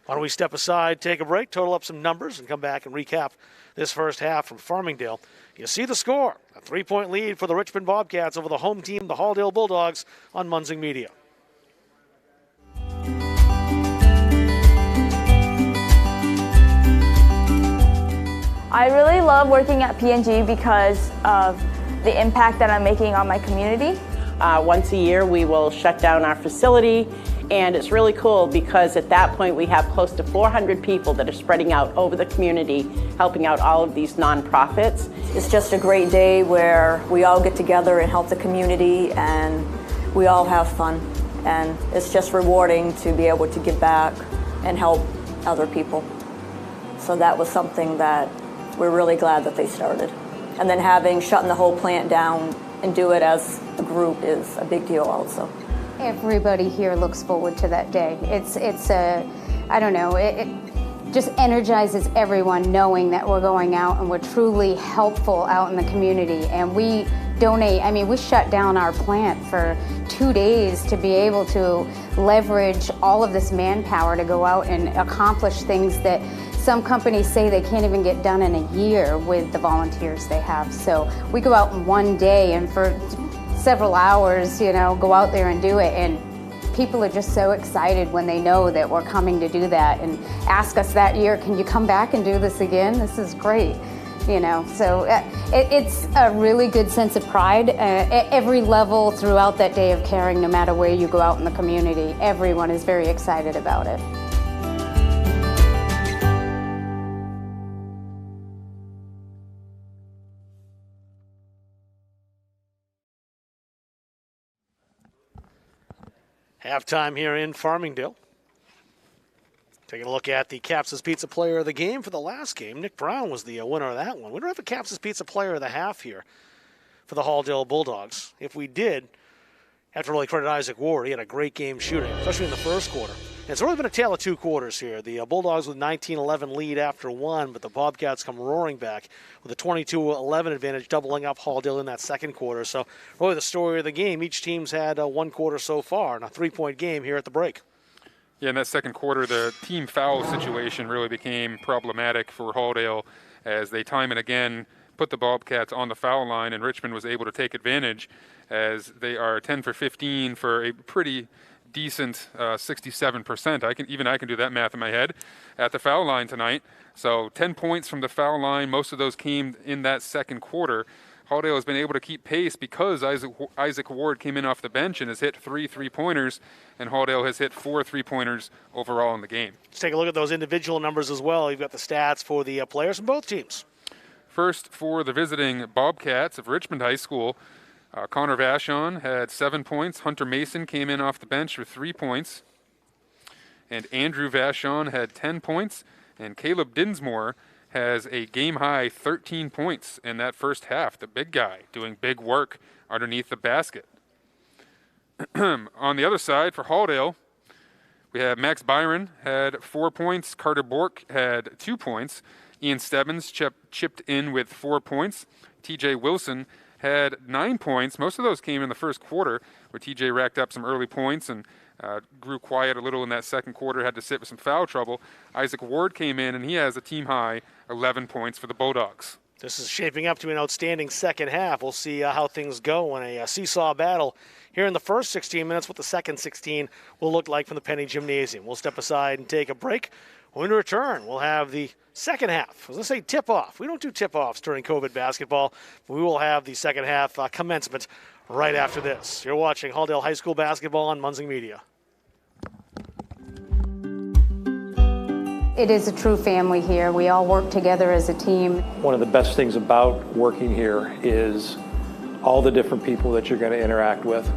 Why don't we step aside, take a break, total up some numbers, and come back and recap this first half from Farmingdale. You see the score, a 3-point lead for the Richmond Bobcats over the home team, the Halldale Bulldogs, on Munzing Media. I really love working at PNG because of the impact that I'm making on my community. Once a year we will shut down our facility, and it's really cool because at that point we have close to 400 people that are spreading out over the community, helping out all of these nonprofits. It's just a great day where we all get together and help the community, and we all have fun. And it's just rewarding to be able to give back and help other people. So that was something that we're really glad that they started. And then shutting the whole plant down and do it as a group is a big deal also. Everybody here looks forward to that day. It's I don't know, it just energizes everyone knowing that we're going out and we're truly helpful out in the community. And we donate, we shut down our plant for 2 days to be able to leverage all of this manpower to go out and accomplish things that some companies say they can't even get done in a year with the volunteers they have. So we go out in 1 day and for several hours, go out there and do it. And people are just so excited when they know that we're coming to do that and ask us that year, can you come back and do this again? This is great. You know, so it's a really good sense of pride at every level throughout that day of caring, no matter where you go out in the community. Everyone is very excited about it. Halftime here in Farmingdale. Taking a look at the Caps's Pizza Player of the Game for the last game. Nick Brown was the winner of that one. We don't have a Caps's Pizza Player of the Half here for the Halldale Bulldogs. If we did, have to really credit Isaac Ward. He had a great game shooting, especially in the first quarter. And it's really been a tale of two quarters here. The Bulldogs with 19-11 lead after one, but the Bobcats come roaring back with a 22-11 advantage, doubling up Halldale in that second quarter. So really the story of the game. Each team's had one quarter so far, and a three-point game here at the break. Yeah, in that second quarter, the team foul situation really became problematic for Halldale as they time and again put the Bobcats on the foul line, and Richmond was able to take advantage as they are 10 for 15 for a pretty decent 67%. I can do that math in my head at the foul line tonight. So 10 points from the foul line. Most of those came in that second quarter. Halldale has been able to keep pace because Isaac Ward came in off the bench and has hit 3 3-pointers, and Halldale has hit 4 3-pointers overall in the game. Let's take a look at those individual numbers as well. You've got the stats for the players from both teams. First, for the visiting Bobcats of Richmond High School, Connor Vachon had 7 points. Hunter Mason came in off the bench with 3 points. And Andrew Vachon had 10 points. And Caleb Dinsmore has a game-high 13 points in that first half. The big guy doing big work underneath the basket. On the other side, for Halldale, we have Max Byron had 4 points. Carter Bork had 2 points. Ian Stebbins chipped in with 4 points. TJ Wilson had 9 points. Most of those came in the first quarter, where TJ racked up some early points and grew quiet a little in that second quarter, had to sit with some foul trouble. Isaac Ward came in, and he has a team-high 11 points for the Bulldogs. This is shaping up to an outstanding second half. We'll see how things go in a seesaw battle here in the first 16 minutes, what the second 16 will look like from the Penny Gymnasium. We'll step aside and take a break. When we return, we'll have the second half. I was going to say tip-off. We don't do tip-offs during COVID basketball, but we will have the second half commencement right after this. You're watching Halldale High School basketball on Munzing Media. It is a true family here. We all work together as a team. One of the best things about working here is all the different people that you're going to interact with.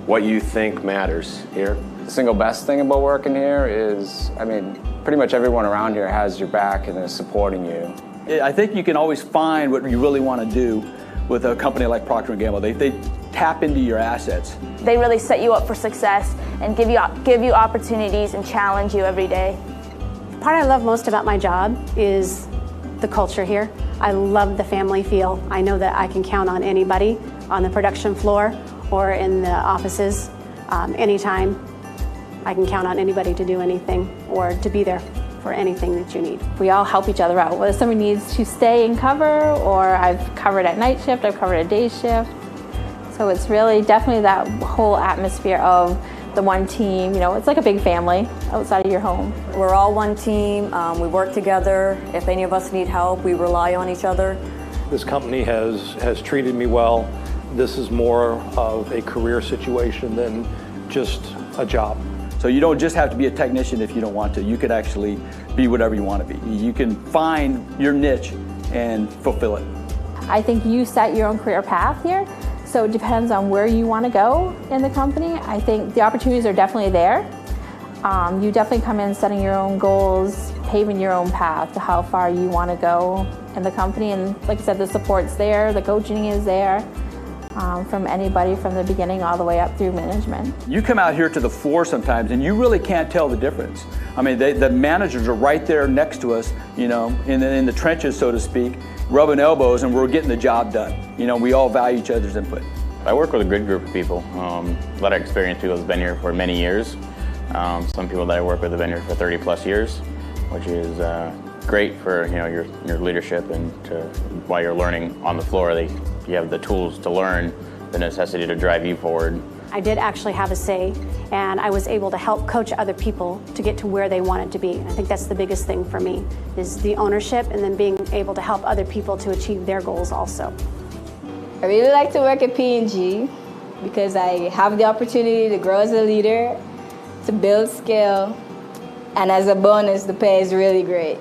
What you think matters here. The single best thing about working here is, pretty much everyone around here has your back and is supporting you. I think you can always find what you really want to do with a company like Procter & Gamble. They tap into your assets. They really set you up for success and give you opportunities and challenge you every day. The part I love most about my job is the culture here. I love the family feel. I know that I can count on anybody on the production floor or in the offices anytime. I can count on anybody to do anything or to be there for anything that you need. We all help each other out. Whether somebody needs to stay and cover, or I've covered at night shift, I've covered a day shift. So it's really definitely that whole atmosphere of the one team. You know, it's like a big family outside of your home. We're all one team. We work together. If any of us need help, we rely on each other. This company has treated me well. This is more of a career situation than just a job. So you don't just have to be a technician if you don't want to. You could actually be whatever you want to be. You can find your niche and fulfill it. I think you set your own career path here, so it depends on where you want to go in the company. I think the opportunities are definitely there. You definitely come in setting your own goals, paving your own path to how far you want to go in the company. And like I said, the support's there, the coaching is there. From anybody from the beginning all the way up through management. You come out here to the floor sometimes and you really can't tell the difference. I mean, the managers are right there next to us, you know, in the trenches, so to speak, rubbing elbows, and we're getting the job done. You know, we all value each other's input. I work with a good group of people. A lot of experienced people have been here for many years. Some people that I work with have been here for 30 plus years, which is great for your leadership and while you're learning on the floor, you have the tools to learn, the necessity to drive you forward. I did actually have a say, and I was able to help coach other people to get to where they wanted to be. And I think that's the biggest thing for me, is the ownership and then being able to help other people to achieve their goals also. I really like to work at P&G because I have the opportunity to grow as a leader, to build skill, and as a bonus, the pay is really great.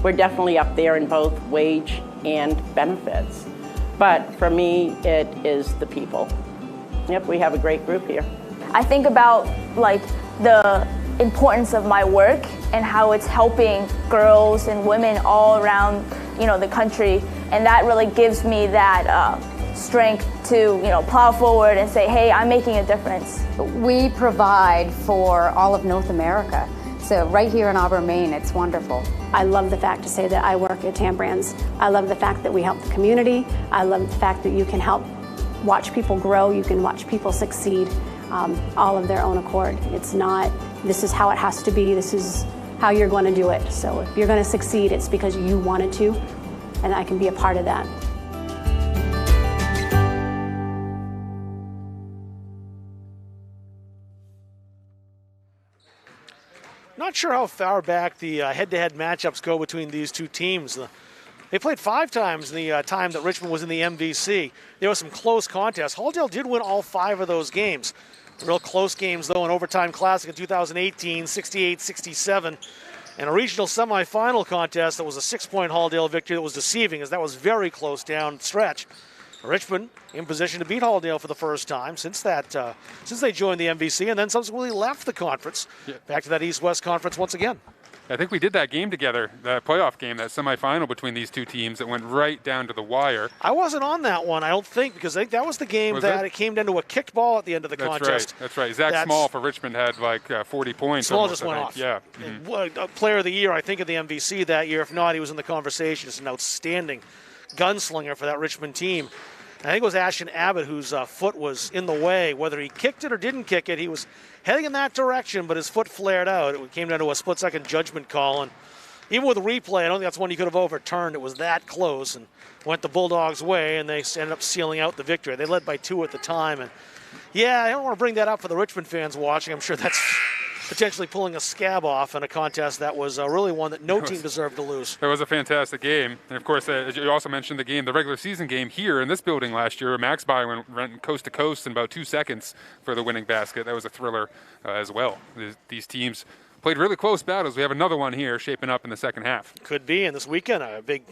We're definitely up there in both wage and benefits. But for me, it is the people. Yep, we have a great group here. I think about like the importance of my work and how it's helping girls and women all around, the country, and that really gives me that strength to, plow forward and say, hey, I'm making a difference. We provide for all of North America. So right here in Auburn, Maine, it's wonderful. I love the fact to say that I work at TAM Brands. I love the fact that we help the community. I love the fact that you can help watch people grow, you can watch people succeed, all of their own accord. It's not, this is how it has to be, this is how you're going to do it. So if you're going to succeed, it's because you wanted to, and I can be a part of that. Not sure how far back the head-to-head matchups go between these two teams. They played 5 times in the time that Richmond was in the MVC. There was some close contests. Halldale did win all 5 of those games. Real close games, though, an overtime classic in 2018, 68-67, and a regional semifinal contest that was a 6-point Halldale victory that was deceiving, as that was very close down stretch. Richmond in position to beat Halldale for the first time since they joined the MVC, and then subsequently left the conference. Back to that East-West conference once again. I think we did that game together, that playoff game, that semifinal between these two teams that went right down to the wire. I wasn't on that one, I don't think, because I think that was the game it came down to a kicked ball at the end of the contest. That's right. Zach Small for Richmond had like 40 points. Small just went off. Yeah. Player of the year, I think, of the MVC that year. If not, he was in the conversation. Just an outstanding gunslinger for that Richmond team. I think it was Ashton Abbott whose foot was in the way. Whether he kicked it or didn't kick it, he was heading in that direction, but his foot flared out. It came down to a split-second judgment call. And even with a replay, I don't think that's one you could have overturned. It was that close and went the Bulldogs' way, and they ended up sealing out the victory. They led by 2 at the time. And, yeah, I don't want to bring that up for the Richmond fans watching. I'm sure that's potentially pulling a scab off in a contest that was really one that no team deserved to lose. It was a fantastic game. And, of course, you also mentioned the regular season game here in this building last year. Max Byron went coast to coast in about 2 seconds for the winning basket. That was a thriller as well. These teams played really close battles. We have another one here shaping up in the second half. Could be. And this weekend, a big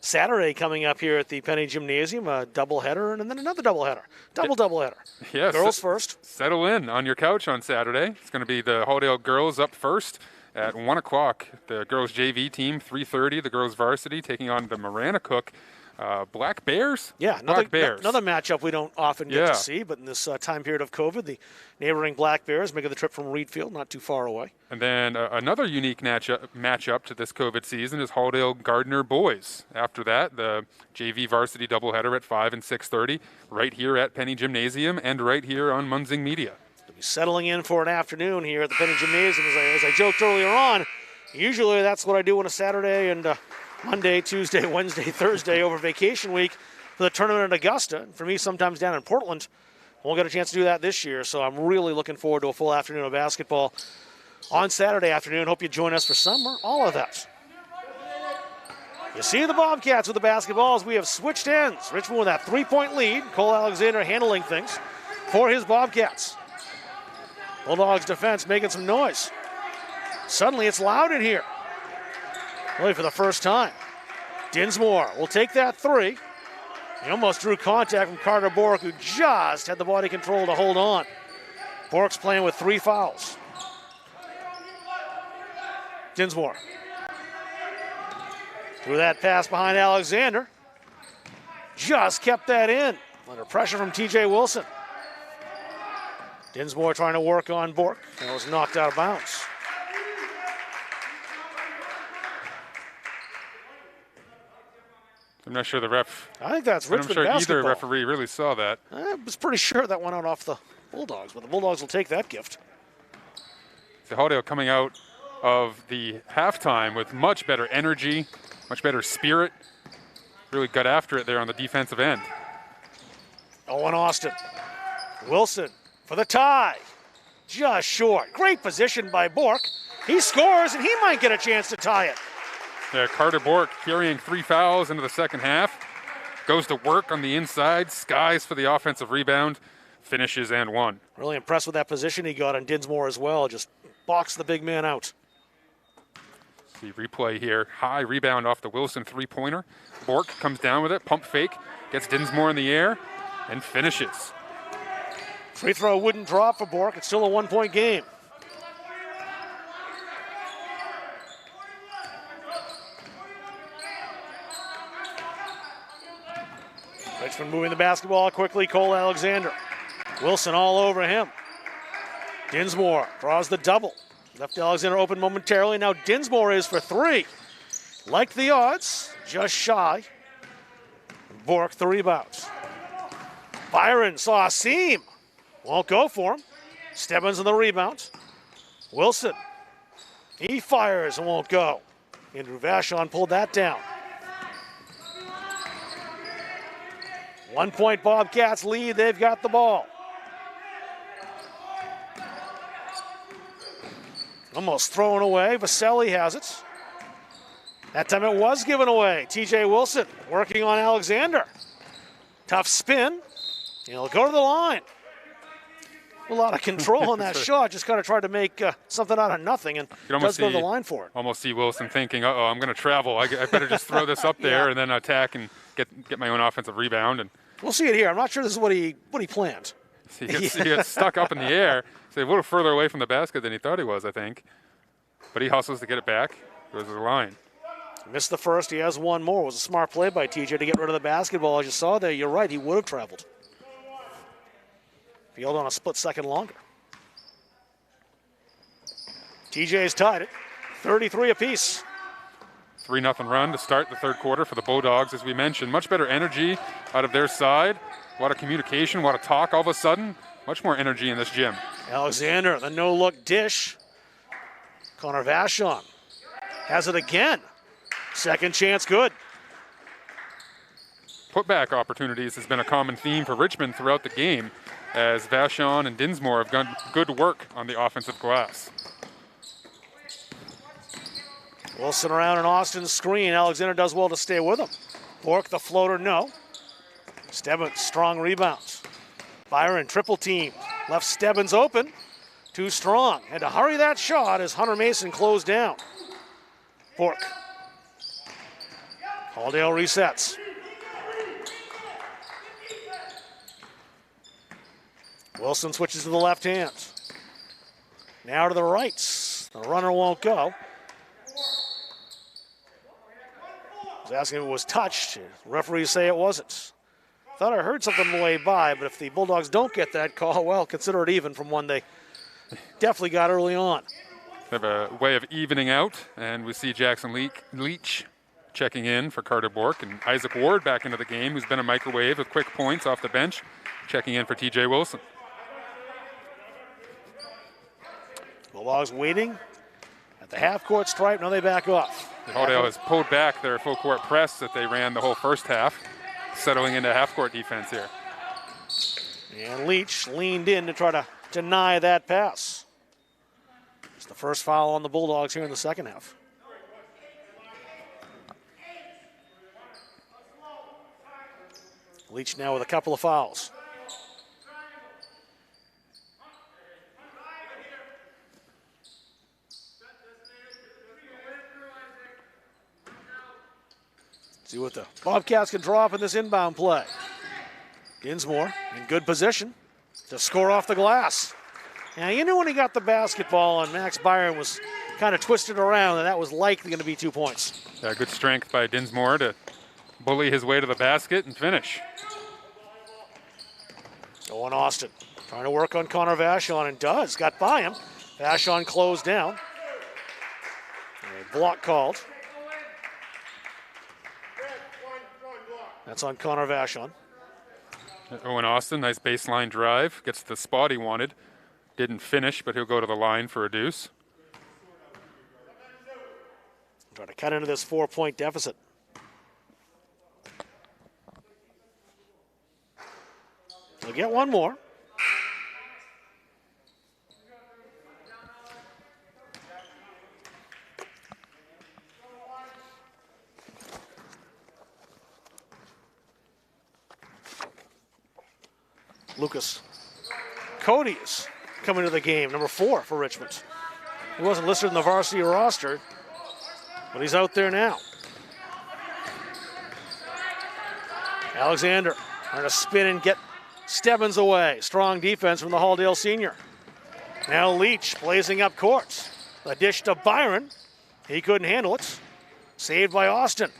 Saturday coming up here at the Penny Gymnasium, a doubleheader, and then another doubleheader. Doubleheader. Yes. Girls first. Settle in on your couch on Saturday. It's going to be the Halldale girls up first at 1 o'clock. The girls JV team, 3:30. The girls varsity taking on the Marana Cook Black Bears. Yeah, Black Bears. Another matchup we don't often get to see, but in this time period of COVID, the neighboring Black Bears making the trip from Reedfield, not too far away. And then another unique matchup to this COVID season is Halldale Gardner boys. After that, the JV varsity doubleheader at 5 and 6:30, right here at Penny Gymnasium and right here on Munzing Media. We'll be settling in for an afternoon here at the Penny Gymnasium. As I joked earlier on, usually that's what I do on a Saturday and Monday, Tuesday, Wednesday, Thursday over vacation week for the tournament at Augusta. For me, sometimes down in Portland. Won't get a chance to do that this year, so I'm really looking forward to a full afternoon of basketball on Saturday afternoon. Hope you join us for some or all of that. You see the Bobcats with the basketball as we have switched ends. Richmond with that 3-point lead. Cole Alexander handling things for his Bobcats. Bulldogs defense making some noise. Suddenly it's loud in here. Really for the first time. Dinsmore will take that 3. He almost drew contact from Carter Bork, who just had the body control to hold on. Bork's playing with 3 fouls. Dinsmore. Threw that pass behind Alexander. Just kept that in. Under pressure from TJ Wilson. Dinsmore trying to work on Bork. And was knocked out of bounds. I'm not sure the ref. I think that's Richmond basketball. I'm sure basketball. either referee really saw that. I was pretty sure that went out off the Bulldogs, but the Bulldogs will take that gift. So Halldale coming out of the halftime with much better energy, much better spirit. Really got after it there on the defensive end. Owen Austin. Wilson for the tie. Just short. Great position by Bork. He scores, and he might get a chance to tie it. Yeah, Carter Bork carrying 3 fouls into the second half. Goes to work on the inside, skies for the offensive rebound, finishes and one. Really impressed with that position he got on Dinsmore as well. Just boxed the big man out. See replay here. High rebound off the Wilson three-pointer. Bork comes down with it, pump fake, gets Dinsmore in the air, and finishes. Free throw wouldn't drop for Bork. It's still a 1-point game. Richmond moving the basketball quickly. Cole Alexander. Wilson all over him. Dinsmore draws the double. Left Alexander open momentarily. Now Dinsmore is for three. Liked the odds, just shy. Bork the rebounds. Byron saw a seam. Won't go for him. Stebbins on the rebound. Wilson. He fires and won't go. Andrew Vachon pulled that down. 1-point Bobcats lead. They've got the ball. Almost thrown away. Vaselli has it. That time it was given away. TJ Wilson working on Alexander. Tough spin. He'll go to the line. A lot of control on that shot. Just kind of tried to make something out of nothing and does go to the line for it. Almost see Wilson thinking, uh-oh, I'm going to travel. I better just throw this up there and then attack and get my own offensive rebound. And we'll see it here. I'm not sure this is what he planned. He gets stuck up in the air. So a little further away from the basket than he thought he was, I think. But he hustles to get it back. Goes to the line. Missed the first. He has one more. It was a smart play by TJ to get rid of the basketball. As you saw there, you're right. He would have traveled. If he held on a split second longer. TJ's tied it. 33 apiece. 3-0 run to start the third quarter for the Bulldogs, as we mentioned. Much better energy out of their side. A lot of communication, a lot of talk all of a sudden. Much more energy in this gym. Alexander, the no-look dish. Connor Vachon has it again. Second chance good. Putback opportunities has been a common theme for Richmond throughout the game, as Vachon and Dinsmore have done good work on the offensive glass. Wilson around an Austin screen. Alexander does well to stay with him. Bork the floater, no. Stebbins, strong rebounds. Byron, triple team. Left Stebbins open. Too strong. And to hurry that shot as Hunter Mason closed down. Bork. Halldale resets. Wilson switches to the left hand. Now to the right. The runner won't go. I was asking if it was touched. Referees say it wasn't. Thought I heard something on the way by, but if the Bulldogs don't get that call, well, consider it even from one they definitely got early on. They have a way of evening out, and we see Jackson Leach checking in for Carter Bork, and Isaac Ward back into the game, who's been a microwave with quick points off the bench, checking in for TJ Wilson. Bulldogs waiting at the half-court stripe. Now they back off. Halldale has pulled back their full-court press that they ran the whole first half, settling into half-court defense here. And Leach leaned in to try to deny that pass. It's the first foul on the Bulldogs here in the second half. Leach now with a couple of fouls. See what the Bobcats can draw up in this inbound play. Dinsmore in good position to score off the glass. Now, you knew when he got the basketball and Max Byron was kind of twisted around that was likely going to be 2 points. Yeah, good strength by Dinsmore to bully his way to the basket and finish. Owen Austin trying to work on Connor Vachon and does. Got by him. Vachon closed down. A block called. That's on Connor Vachon. Owen Austin, nice baseline drive. Gets the spot he wanted. Didn't finish, but he'll go to the line for a deuce. Trying to cut into this 4-point deficit. They'll get one more. Lucas Cody is coming to the game, number 4 for Richmond. He wasn't listed in the varsity roster, but he's out there now. Alexander trying to spin and get Stebbins away. Strong defense from the Halldale senior. Now Leach blazing up court. A dish to Byron. He couldn't handle it. Saved by Austin.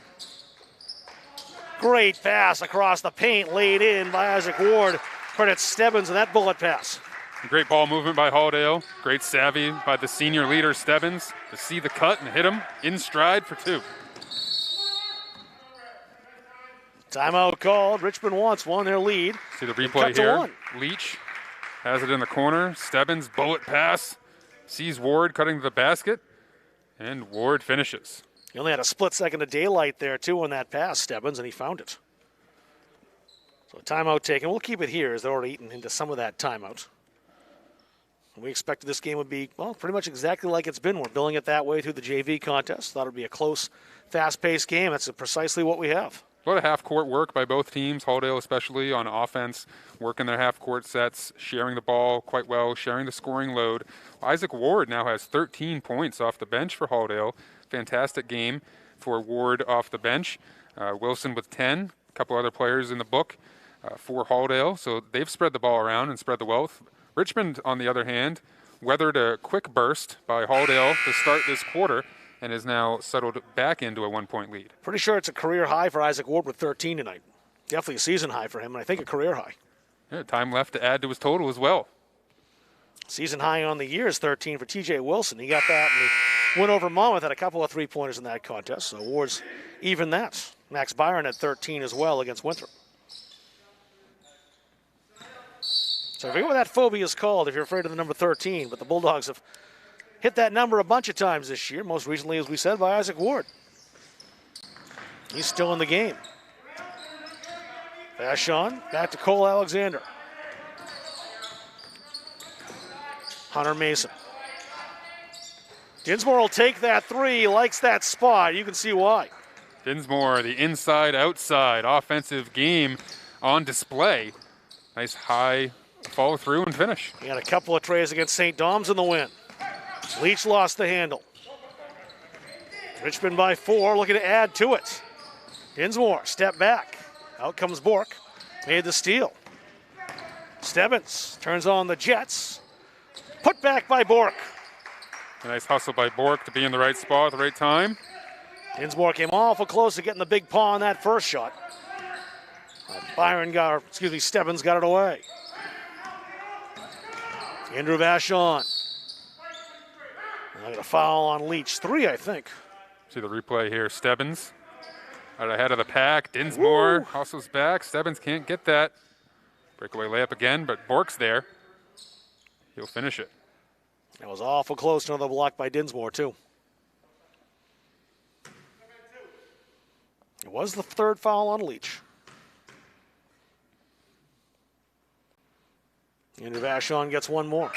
Great pass across the paint, laid in by Isaac Ward. Credits Stebbins in that bullet pass. Great ball movement by Halldale. Great savvy by the senior leader, Stebbins, to see the cut and hit him in stride for 2. Timeout called. Richmond wants one, their lead. See the replay here. Leach has it in the corner. Stebbins, bullet pass. Sees Ward cutting to the basket, and Ward finishes. He only had a split second of daylight there, too, on that pass, Stebbins, and he found it. So timeout taken. We'll keep it here as they're already eaten into some of that timeout. We expected this game would be, well, pretty much exactly like it's been. We're billing it that way through the JV contest. Thought it would be a close, fast-paced game. That's precisely what we have. A lot of half-court work by both teams, Halldale especially on offense, working their half-court sets, sharing the ball quite well, sharing the scoring load. Isaac Ward now has 13 points off the bench for Halldale. Fantastic game for Ward off the bench. Wilson with 10, a couple other players in the book for Halldale. So they've spread the ball around and spread the wealth. Richmond, on the other hand, weathered a quick burst by Halldale to start this quarter and is now settled back into a 1-point lead. Pretty sure it's a career high for Isaac Ward with 13 tonight. Definitely a season high for him, and I think a career high. Yeah, time left to add to his total as well. Season high on the year is 13 for TJ Wilson. He got that in the win over Monmouth, had a couple of three-pointers in that contest, so Ward's even that. Max Byron had 13 as well against Winthrop. So I forget what that phobia is called if you're afraid of the number 13, but the Bulldogs have hit that number a bunch of times this year, most recently, as we said, by Isaac Ward. He's still in the game. Vashon, back to Cole Alexander. Hunter Mason. Dinsmore will take that 3, he likes that spot. You can see why. Dinsmore, the inside-outside offensive game on display. Nice high follow through and finish. He had a couple of trays against St. Dom's in the win. Leach lost the handle. Richmond by 4, looking to add to it. Dinsmore, step back. Out comes Bork. Made the steal. Stebbins turns on the Jets. Put back by Bork. A nice hustle by Bork to be in the right spot at the right time. Dinsmore came awful close to getting the big paw on that first shot. Stebbins got it away. Andrew Vashon. I got a foul on Leach. 3, I think. See the replay here. Stebbins out ahead of the pack. Dinsmore hustles back. Stebbins can't get that. Breakaway layup again, but Bork's there. He'll finish it. That was awful close to another block by Dinsmore, too. It was the 3rd foul on Leach. Andrew Vashon gets one more.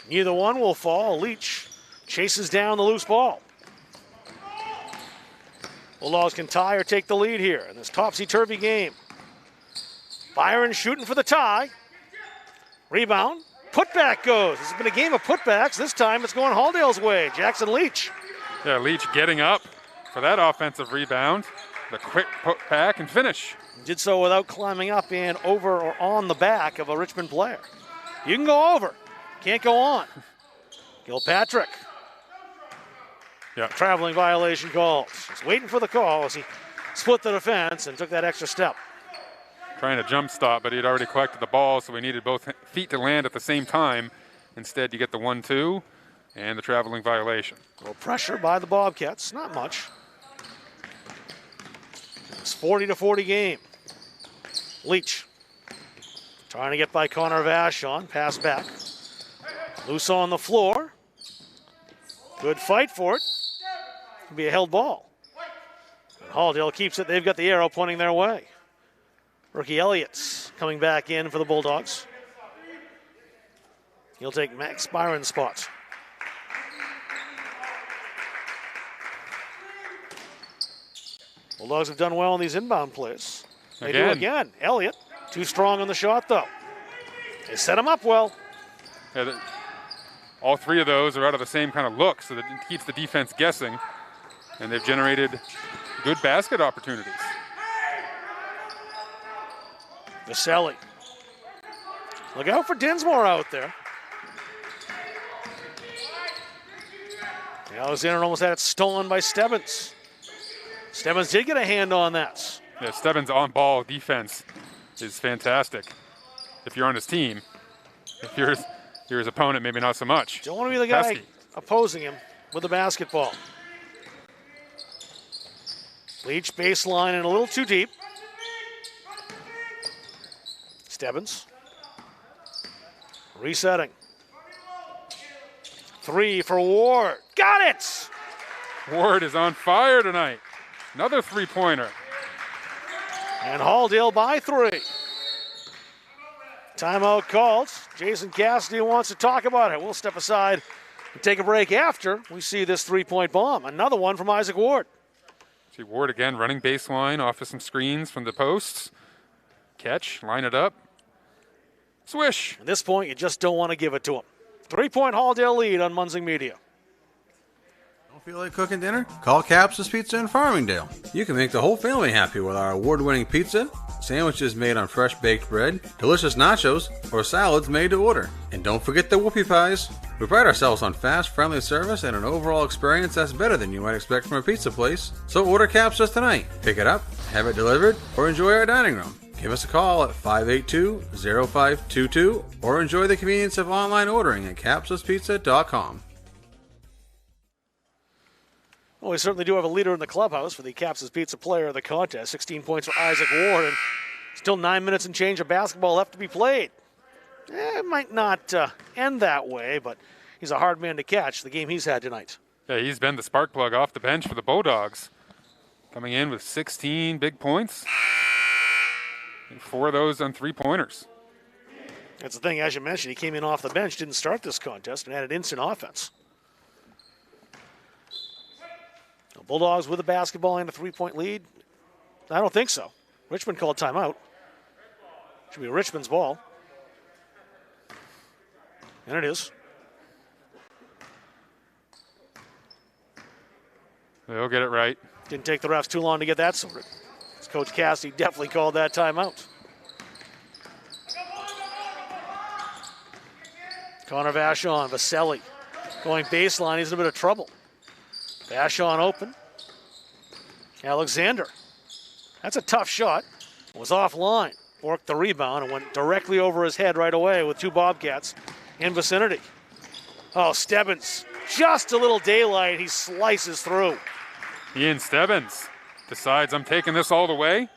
Neither one will fall. Leach chases down the loose ball. Bulldogs can tie or take the lead here in this topsy-turvy game. Byron shooting for the tie. Rebound. Putback goes. This has been a game of putbacks. This time it's going Halldale's way. Jackson Leach. Yeah, Leach getting up for that offensive rebound. The quick putback and finish. Did so without climbing up and over or on the back of a Richmond player. You can go over. Can't go on. Gilpatrick. Yeah. Traveling violation calls. He's waiting for the call as he split the defense and took that extra step. Trying to jump stop, but he had already collected the ball, so we needed both feet to land at the same time. Instead, you get the 1-2 and the traveling violation. A little pressure by the Bobcats, not much. It's 40-40 game. Leach trying to get by Connor Vashon, pass back. Loose on the floor. Good fight for it. It'll be a held ball. And Halldale keeps it. They've got the arrow pointing their way. Rookie Elliott's coming back in for the Bulldogs. He'll take Max Byron's spot. Bulldogs have done well in these inbound plays. They do again. Elliott, too strong on the shot, though. They set him up well. Yeah, all three of those are out of the same kind of look, so that it keeps the defense guessing, and they've generated good basket opportunities. Vaselli. Look out for Dinsmore out there. Alexander almost had it stolen by Stebbins. Stebbins did get a hand on that. Yeah, Stebbins' on-ball defense is fantastic if you're on his team. If you're his opponent, maybe not so much. Don't want to be the guy opposing him with the basketball. Leach baseline and a little too deep. Stebbins. Resetting. 3 for Ward. Got it! Ward is on fire tonight. Another three-pointer. And Halldale by 3. Timeout called. Jason Cassidy wants to talk about it. We'll step aside and take a break after we see this three-point bomb. Another one from Isaac Ward. See Ward again running baseline off of some screens from the posts. Catch, line it up. Swish. At this point, you just don't want to give it to him. 3-point Halldale lead on Munzing Media. Don't feel like cooking dinner? Call Caps's Pizza in Farmingdale. You can make the whole family happy with our award-winning pizza, sandwiches made on fresh baked bread, delicious nachos, or salads made to order. And don't forget the whoopie pies. We pride ourselves on fast, friendly service and an overall experience that's better than you might expect from a pizza place. So order Caps's tonight. Pick it up, have it delivered, or enjoy our dining room. Give us a call at 582-0522 or enjoy the convenience of online ordering at capsuspizza.com. Well, we certainly do have a leader in the clubhouse for the Caps's Pizza Player of the contest. 16 points for Isaac Ward, and still 9 minutes and change of basketball left to be played. It might not end that way, but he's a hard man to catch, the game he's had tonight. Yeah, he's been the spark plug off the bench for the Bulldogs. Coming in with 16 big points. And 4 of those on three-pointers. That's the thing, as you mentioned, he came in off the bench, didn't start this contest, and added instant offense. The Bulldogs with a basketball and a 3-point lead? I don't think so. Richmond called timeout. Should be Richmond's ball. And it is. They'll get it right. Didn't take the refs too long to get that sorted. Coach Cassidy definitely called that timeout. Connor Vachon, Vaselli going baseline. He's in a bit of trouble. Vachon open. Alexander. That's a tough shot. Was offline. Worked the rebound and went directly over his head right away with 2 Bobcats in vicinity. Oh, Stebbins. Just a little daylight. He slices through. Ian Stebbins decides I'm taking this all the way.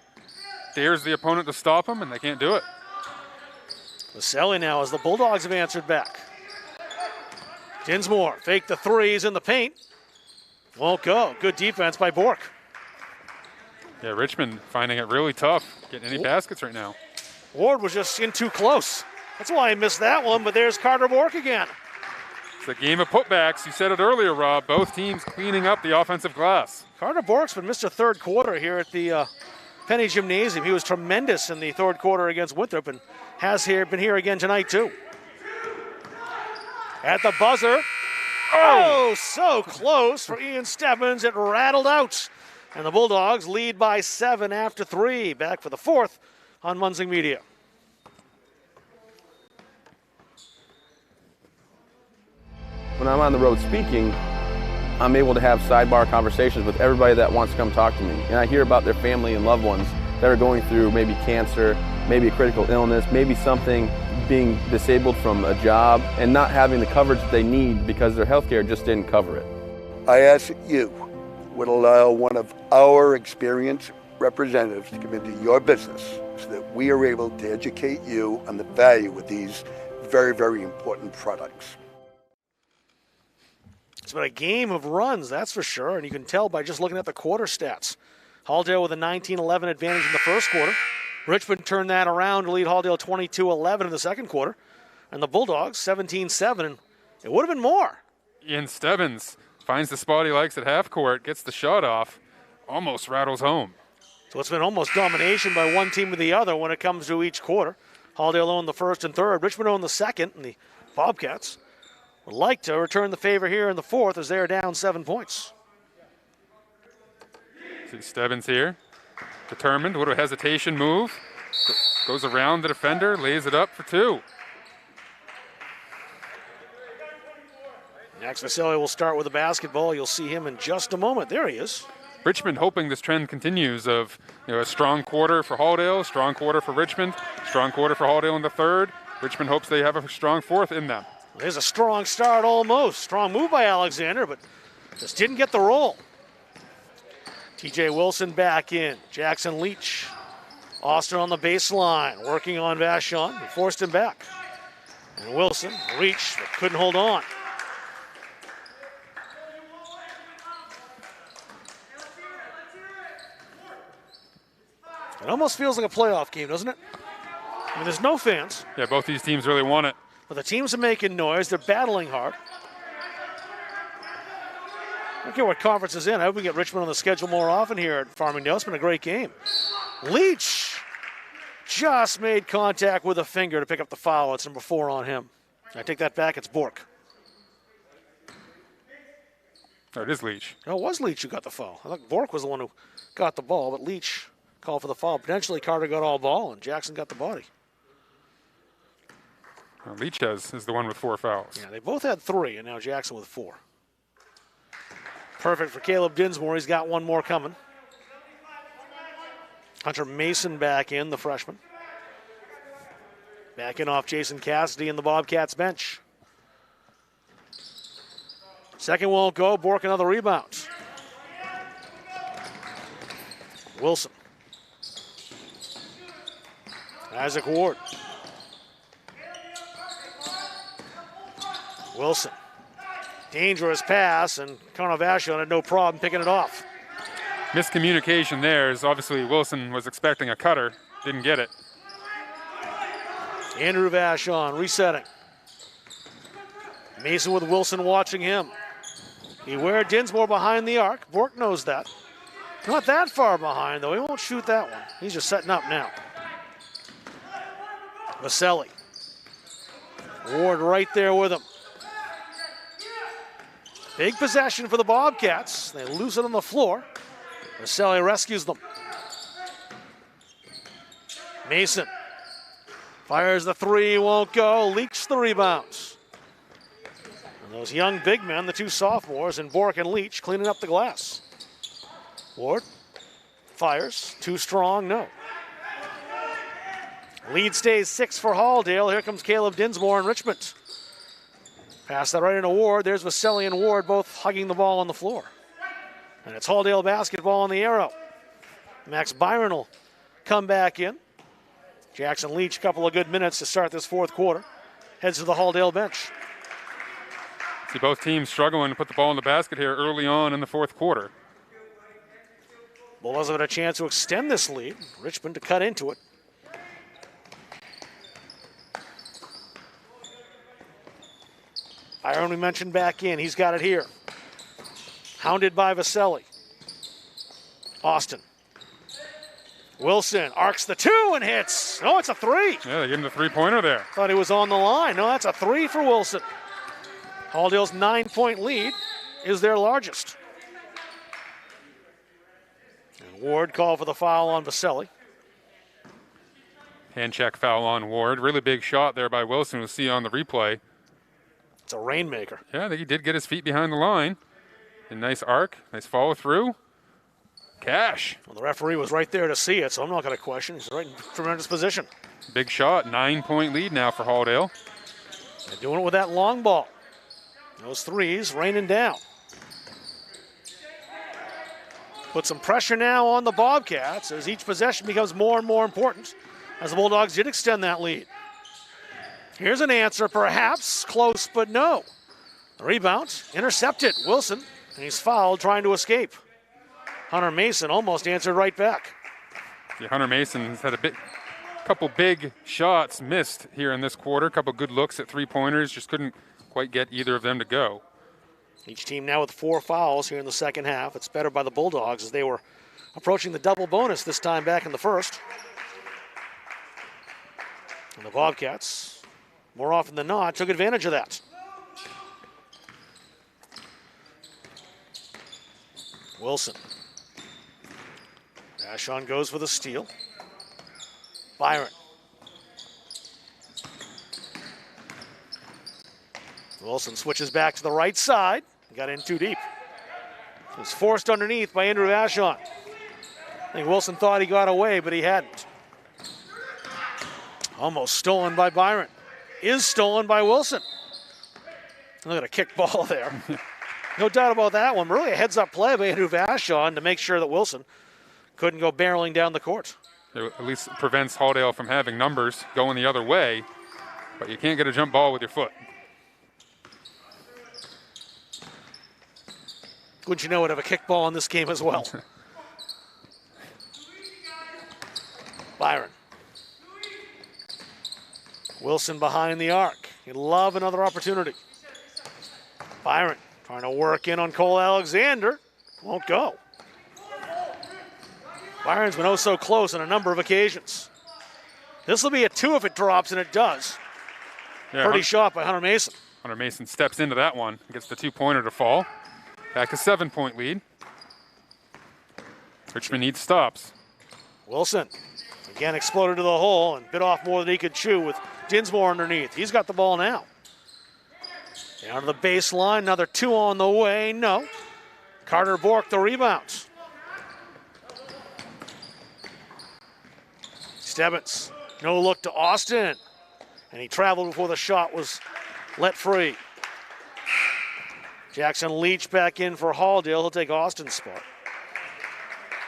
Dares the opponent to stop him, and they can't do it. Vaselli now as the Bulldogs have answered back. Dinsmore fake the threes in the paint. Won't go. Good defense by Bork. Yeah, Richmond finding it really tough getting any baskets right now. Ward was just in too close. That's why he missed that one, but there's Carter Bork again. It's a game of putbacks. You said it earlier, Rob. Both teams cleaning up the offensive glass. Carter Bork's been Mr. Third Quarter here at the Penny Gymnasium. He was tremendous in the third quarter against Winthrop and has been here again tonight too. At the buzzer. Oh, so close for Ian Stebbins. It rattled out. And the Bulldogs lead by 7 after 3. Back for the 4th on Munzing Media. When I'm on the road speaking, I'm able to have sidebar conversations with everybody that wants to come talk to me. And I hear about their family and loved ones that are going through maybe cancer, maybe a critical illness, maybe something, being disabled from a job and not having the coverage that they need because their health care just didn't cover it. I ask that you would allow one of our experienced representatives to come into your business so that we are able to educate you on the value of these very, very important products. It's been a game of runs, that's for sure, and you can tell by just looking at the quarter stats. Halldale with a 19-11 advantage in the first quarter. Richmond turned that around to lead Halldale 22-11 in the second quarter. And the Bulldogs, 17-7, and it would have been more. Ian Stebbins finds the spot he likes at half court, gets the shot off, almost rattles home. So it's been almost domination by one team or the other when it comes to each quarter. Halldale owned the first and third. Richmond owned the second, and the Bobcats would like to return the favor here in the fourth as they are down 7 points. See Stebbins here, determined, little hesitation move. Goes around the defender, lays it up for two. Max Vasily will start with the basketball. You'll see him in just a moment. There he is. Richmond hoping this trend continues of a strong quarter for Halldale, strong quarter for Richmond, strong quarter for Halldale in the third. Richmond hopes they have a strong fourth in them. There's a strong start almost. Strong move by Alexander, but just didn't get the roll. TJ Wilson back in. Jackson Leach. Austin on the baseline, working on Vachon. He forced him back. And Wilson reached, but couldn't hold on. It almost feels like a playoff game, doesn't it? I mean, there's no fans. Yeah, both these teams really want it. But the teams are making noise. They're battling hard. I don't care what conference is in. I hope we get Richmond on the schedule more often here at Farmingdale. It's been a great game. Leach just made contact with a finger to pick up the foul. It's number 4 on him. I take that back. It's Bork. Oh, it is Leach. No, it was Leach who got the foul. I thought Bork was the one who got the ball, but Leach called for the foul. Potentially Carter got all ball, and Jackson got the body. Well, Leach is the one with 4 fouls. Yeah, they both had 3, and now Jackson with 4. Perfect for Caleb Dinsmore. He's got one more coming. Hunter Mason back in, the freshman. Back in off Jason Cassidy in the Bobcats bench. Second won't go. Bork another rebound. Wilson. Isaac Ward. Wilson. Dangerous pass, and Connor Vachon had no problem picking it off. Miscommunication there is obviously Wilson was expecting a cutter, didn't get it. Andrew Vachon resetting. Mason with Wilson watching him. Beware Dinsmore behind the arc. Bork knows that. Not that far behind, though. He won't shoot that one. He's just setting up now. Vasily. Ward right there with him. Big possession for the Bobcats. They lose it on the floor. Vasily rescues them. Mason fires the 3, won't go. Leach the rebounds. And those young big men, the 2 sophomores, and Bork and Leach cleaning up the glass. Ward fires. Too strong, no. Lead stays 6 for Halldale. Here comes Caleb Dinsmore in Richmond. Pass that right into Ward. There's Vasily and Ward both hugging the ball on the floor. And it's Halldale basketball on the arrow. Max Byron will come back in. Jackson Leach, a couple of good minutes to start this fourth quarter. Heads to the Halldale bench. See both teams struggling to put the ball in the basket here early on in the fourth quarter. Bulldogs have had a chance to extend this lead. Richmond to cut into it. Byron we mentioned back in. He's got it here. Hounded by Vasily. Austin. Wilson arcs the 2 and hits. No, it's a 3. Yeah, they gave him the 3-pointer there. Thought he was on the line. No, that's a 3 for Wilson. Halldale's 9-point lead is their largest. And Ward called for the foul on Vasily. Hand check foul on Ward. Really big shot there by Wilson. We'll see on the replay. It's a rainmaker. Yeah, I think he did get his feet behind the line. A nice arc, nice follow through. Cash. Well, the referee was right there to see it, so I'm not going to question. He's right in tremendous position. Big shot, 9-point lead now for Halldale. They're doing it with that long ball. Those 3s raining down. Put some pressure now on the Bobcats as each possession becomes more and more important as the Bulldogs did extend that lead. Here's an answer, perhaps close, but no. The rebound intercepted. Wilson, and he's fouled trying to escape. Hunter Mason almost answered right back. Yeah, Hunter Mason has had a Couple big shots missed here in this quarter. Couple good looks at three-pointers. Just couldn't quite get either of them to go. Each team now with 4 fouls here in the second half. It's better by the Bulldogs as they were approaching the double bonus this time back in the first. And the Bobcats, more often than not, took advantage of that. Wilson. Vachon goes for the steal. Byron. Wilson switches back to the right side. Got in too deep. Was forced underneath by Andrew Vachon. I think Wilson thought he got away, but he hadn't. Almost stolen by Byron. Is stolen by Wilson. Look at a kick ball there. No doubt about that one. Really a heads-up play by Andrew Vachon to make sure that Wilson couldn't go barreling down the court. It at least prevents Halldale from having numbers going the other way, but you can't get a jump ball with your foot. Wouldn't you know it, have a kick ball in this game as well. Byron. Wilson behind the arc. He'd love another opportunity. Byron trying to work in on Cole Alexander. Won't go. Byron's been oh so close on a number of occasions. This will be a 2 if it drops, and it does. Yeah, Pretty shot by Hunter Mason. Hunter Mason steps into that one, gets the 2-pointer to fall. Back to 7-point lead. Richmond needs stops. Wilson again exploded to the hole and bit off more than he could chew with Dinsmore underneath. He's got the ball now. Down to the baseline, another 2 on the way, no. Carter Bork the rebound. Stebbins, no look to Austin. And he traveled before the shot was let free. Jackson Leach back in for Halldale. He'll take Austin's spot.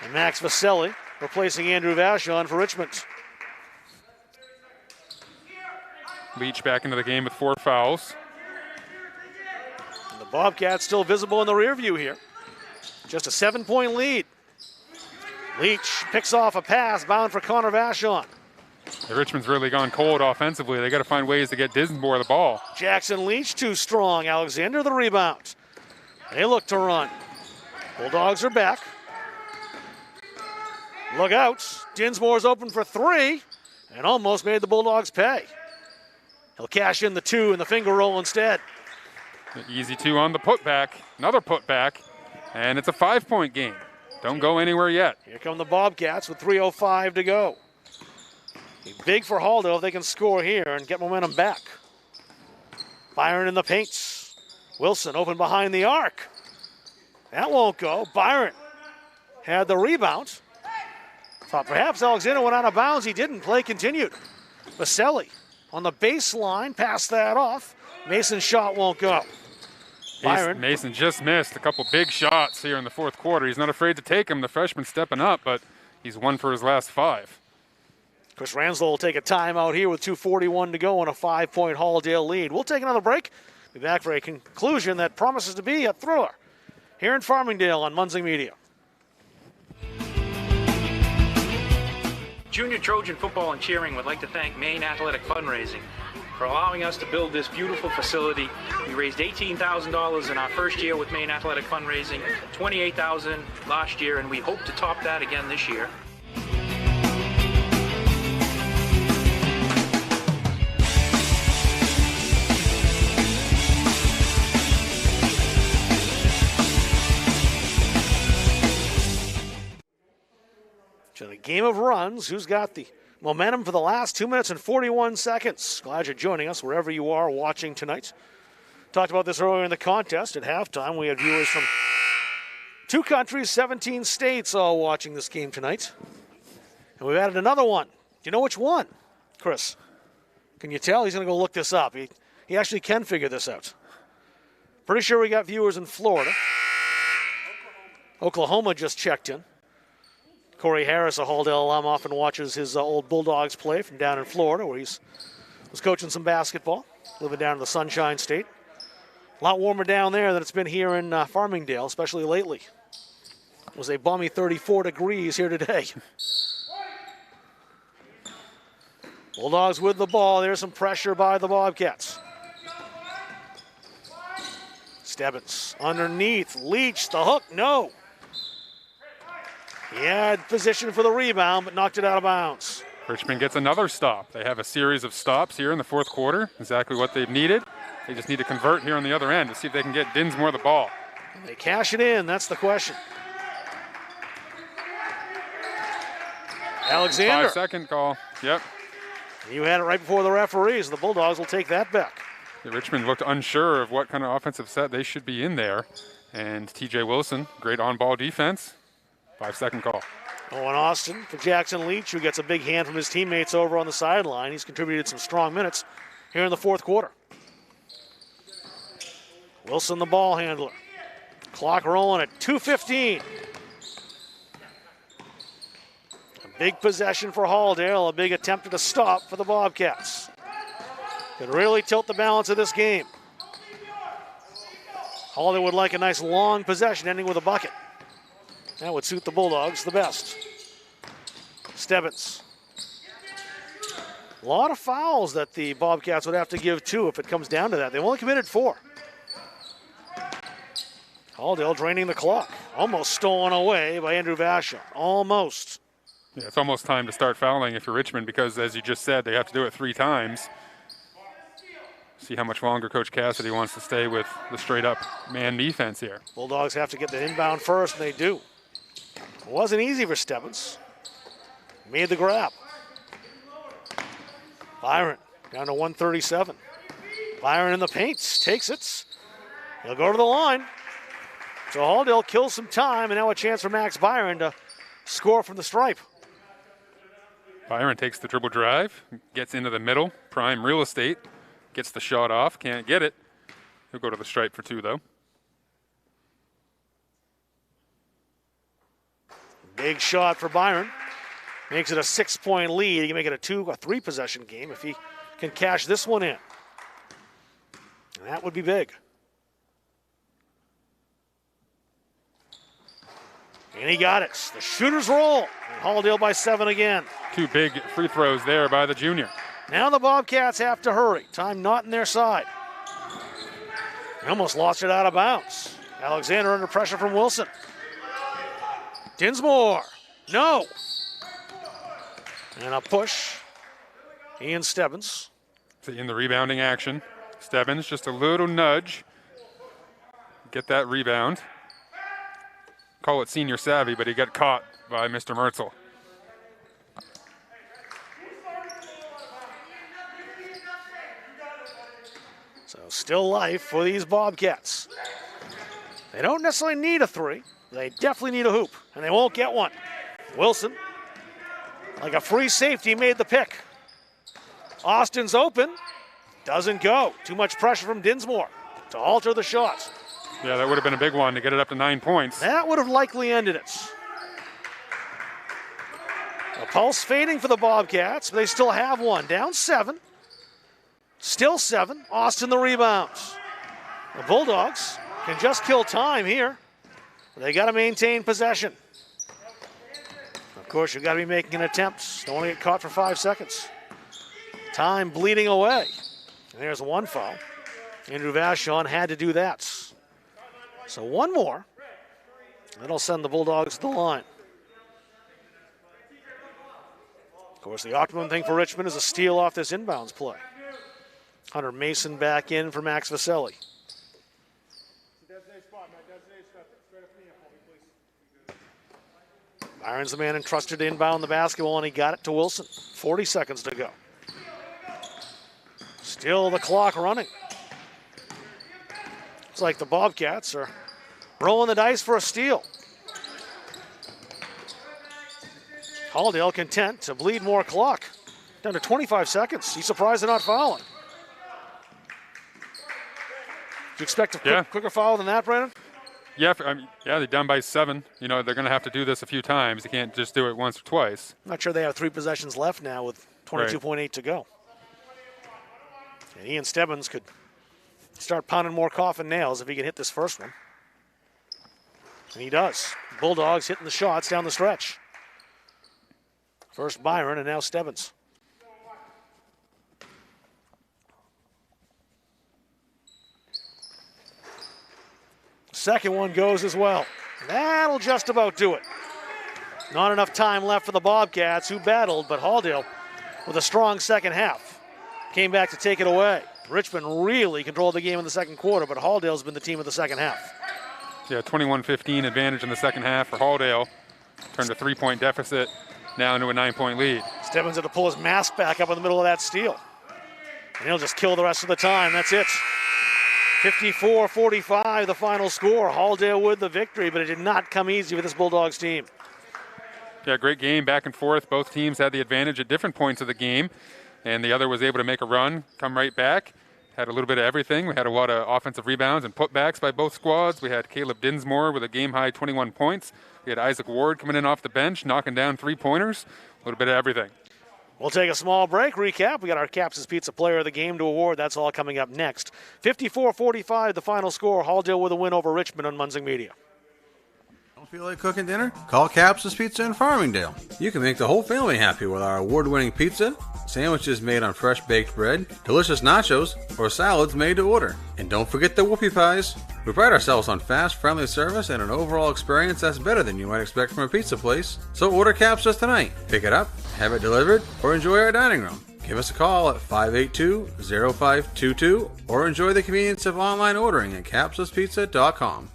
And Max Vaselli replacing Andrew Vachon for Richmond. Leach back into the game with 4 fouls. And the Bobcats still visible in the rear view here. Just a 7-point lead. Leach picks off a pass bound for Connor Vachon. Richmond's really gone cold offensively. They got to find ways to get Dinsmore the ball. Jackson Leach too strong. Alexander the rebound. They look to run. Bulldogs are back. Look out. Dinsmore's open for 3 and almost made the Bulldogs pay. He'll cash in the 2 and the finger roll instead. The easy 2 on the putback. Another putback. And it's a 5-point game. Don't go anywhere yet. Here come the Bobcats with 3:05 to go. Be big for Halldale if they can score here and get momentum back. Byron in the paint. Wilson open behind the arc. That won't go. Byron had the rebound. Thought perhaps Alexander went out of bounds. He didn't. Play continued. Vaselli on the baseline. Passed that off. Mason's shot won't go. Byron. Mason just missed a couple big shots here in the fourth quarter. He's not afraid to take them. The freshman stepping up, but he's 1 for his last 5. Chris Ranslow will take a timeout here with 2:41 to go on a 5-point Halldale lead. We'll take another break. Be back for a conclusion that promises to be a thriller here in Farmingdale on Munzing Media. Junior Trojan Football and Cheering would like to thank Maine Athletic Fundraising for allowing us to build this beautiful facility. We raised $18,000 in our first year with Maine Athletic Fundraising, $28,000 last year, and we hope to top that again this year. So the game of runs, who's got the momentum for the last 2 minutes and 41 seconds? Glad you're joining us wherever you are watching tonight. Talked about this earlier in the contest. At halftime, we had viewers from 2 countries, 17 states all watching this game tonight. And we've added another one. Do you know which one, Chris? Can you tell? He's going to go look this up. He actually can figure this out. Pretty sure we got viewers in Florida. Oklahoma just checked in. Corey Harris, a Halldale alum, often watches his old Bulldogs play from down in Florida, where was coaching some basketball, living down in the Sunshine State. A lot warmer down there than it's been here in Farmingdale, especially lately. It was a balmy 34 degrees here today. Bulldogs with the ball. There's some pressure by the Bobcats. Stebbins underneath. Leach, the hook, no. He had position for the rebound, but knocked it out of bounds. Richmond gets another stop. They have a series of stops here in the fourth quarter, exactly what they've needed. They just need to convert here on the other end to see if they can get Dinsmore the ball. They cash it in, that's the question. Alexander. 5-second call, yep. You had it right before the referees. The Bulldogs will take that back. Richmond looked unsure of what kind of offensive set they should be in there. And TJ Wilson, great on-ball defense. 5-second call. Owen Austin for Jackson Leach, who gets a big hand from his teammates over on the sideline. He's contributed some strong minutes here in the fourth quarter. Wilson, the ball handler. Clock rolling at 2:15. A big possession for Halldale, a big attempt at a stop for the Bobcats. Could really tilt the balance of this game. Halldale would like a nice long possession ending with a bucket. That would suit the Bulldogs the best. Stebbins. A lot of fouls that the Bobcats would have to give too if it comes down to that. They've only committed 4. Halldale draining the clock. Almost stolen away by Andrew Vashon. Almost. Yeah, it's almost time to start fouling if you're Richmond because, as you just said, they have to do it 3 times. See how much longer Coach Cassidy wants to stay with the straight-up man defense here. Bulldogs have to get the inbound first, and they do. It wasn't easy for Stebbins. Made the grab. Byron down to 137. Byron in the paint, takes it. He'll go to the line. So Halldale kills some time, and now a chance for Max Byron to score from the stripe. Byron takes the dribble drive, gets into the middle, prime real estate, gets the shot off, can't get it. He'll go to the stripe for 2, though. Big shot for Byron. Makes it a 6-point lead. He can make it a 3 possession game if he can cash this one in. And that would be big. And he got it. The shooters roll. And Halldale by 7 again. 2 big free throws there by the junior. Now the Bobcats have to hurry. Time not in their side. They almost lost it out of bounds. Alexander under pressure from Wilson. Dinsmore. No. And a push. Ian Stebbins. In the rebounding action. Stebbins, just a little nudge. Get that rebound. Call it senior savvy, but he got caught by Mr. Mertzel. So still life for these Bobcats. They don't necessarily need a 3. They definitely need a hoop, and they won't get one. Wilson, like a free safety, made the pick. Austin's open. Doesn't go. Too much pressure from Dinsmore to alter the shots. Yeah, that would have been a big one to get it up to 9 points. That would have likely ended it. A pulse fading for the Bobcats, but they still have one. Down 7. Still 7. Austin the rebounds. The Bulldogs can just kill time here. They got to maintain possession. Of course, you've got to be making an attempt. Don't want to get caught for 5 seconds. Time bleeding away. And there's one foul. Andrew Vashon had to do that. So one more. That'll send the Bulldogs to the line. Of course, the optimum thing for Richmond is a steal off this inbounds play. Hunter Mason back in for Max Vaselli. Byron's the man entrusted to inbound the basketball, and he got it to Wilson. 40 seconds to go. Still the clock running. It's like the Bobcats are rolling the dice for a steal. Halldale content to bleed more clock. Down to 25 seconds. He's surprised they're not fouling. Do you expect a quicker foul than that, Brandon? Yeah, they're down by 7. You know, they're going to have to do this a few times. They can't just do it once or twice. I'm not sure they have 3 possessions left now with 22.8 to go. And Ian Stebbins could start pounding more coffin nails if he can hit this first one. And he does. Bulldogs hitting the shots down the stretch. First Byron and now Stebbins. Second one goes as well. That'll just about do it. Not enough time left for the Bobcats, who battled, but Halldale, with a strong second half, came back to take it away. Richmond really controlled the game in the second quarter, but Halldale's been the team of the second half. Yeah, 21-15 advantage in the second half for Halldale. Turned a 3-point deficit now into a 9-point lead. Stebbins had to pull his mask back up in the middle of that steal. And he'll just kill the rest of the time. That's it. 54-45, the final score. Halldale with the victory, but it did not come easy for this Bulldogs team. Yeah, great game, back and forth. Both teams had the advantage at different points of the game, and the other was able to make a run, come right back. Had a little bit of everything. We had a lot of offensive rebounds and putbacks by both squads. We had Caleb Dinsmore with a game-high 21 points. We had Isaac Ward coming in off the bench, knocking down 3-pointers. A little bit of everything. We'll take a small break. Recap. We got our Caps' Pizza Player of the Game to award. That's all coming up next. 54-45, the final score. Halldale with a win over Richmond on Munzing Media. Don't feel like cooking dinner? Call Caps' Pizza in Farmingdale. You can make the whole family happy with our award-winning pizza, sandwiches made on fresh baked bread, delicious nachos, or salads made to order. And don't forget the whoopie pies. We pride ourselves on fast, friendly service and an overall experience that's better than you might expect from a pizza place. So order Caps tonight. Pick it up, have it delivered, or enjoy our dining room. Give us a call at 582-0522 or enjoy the convenience of online ordering at capsuspizza.com.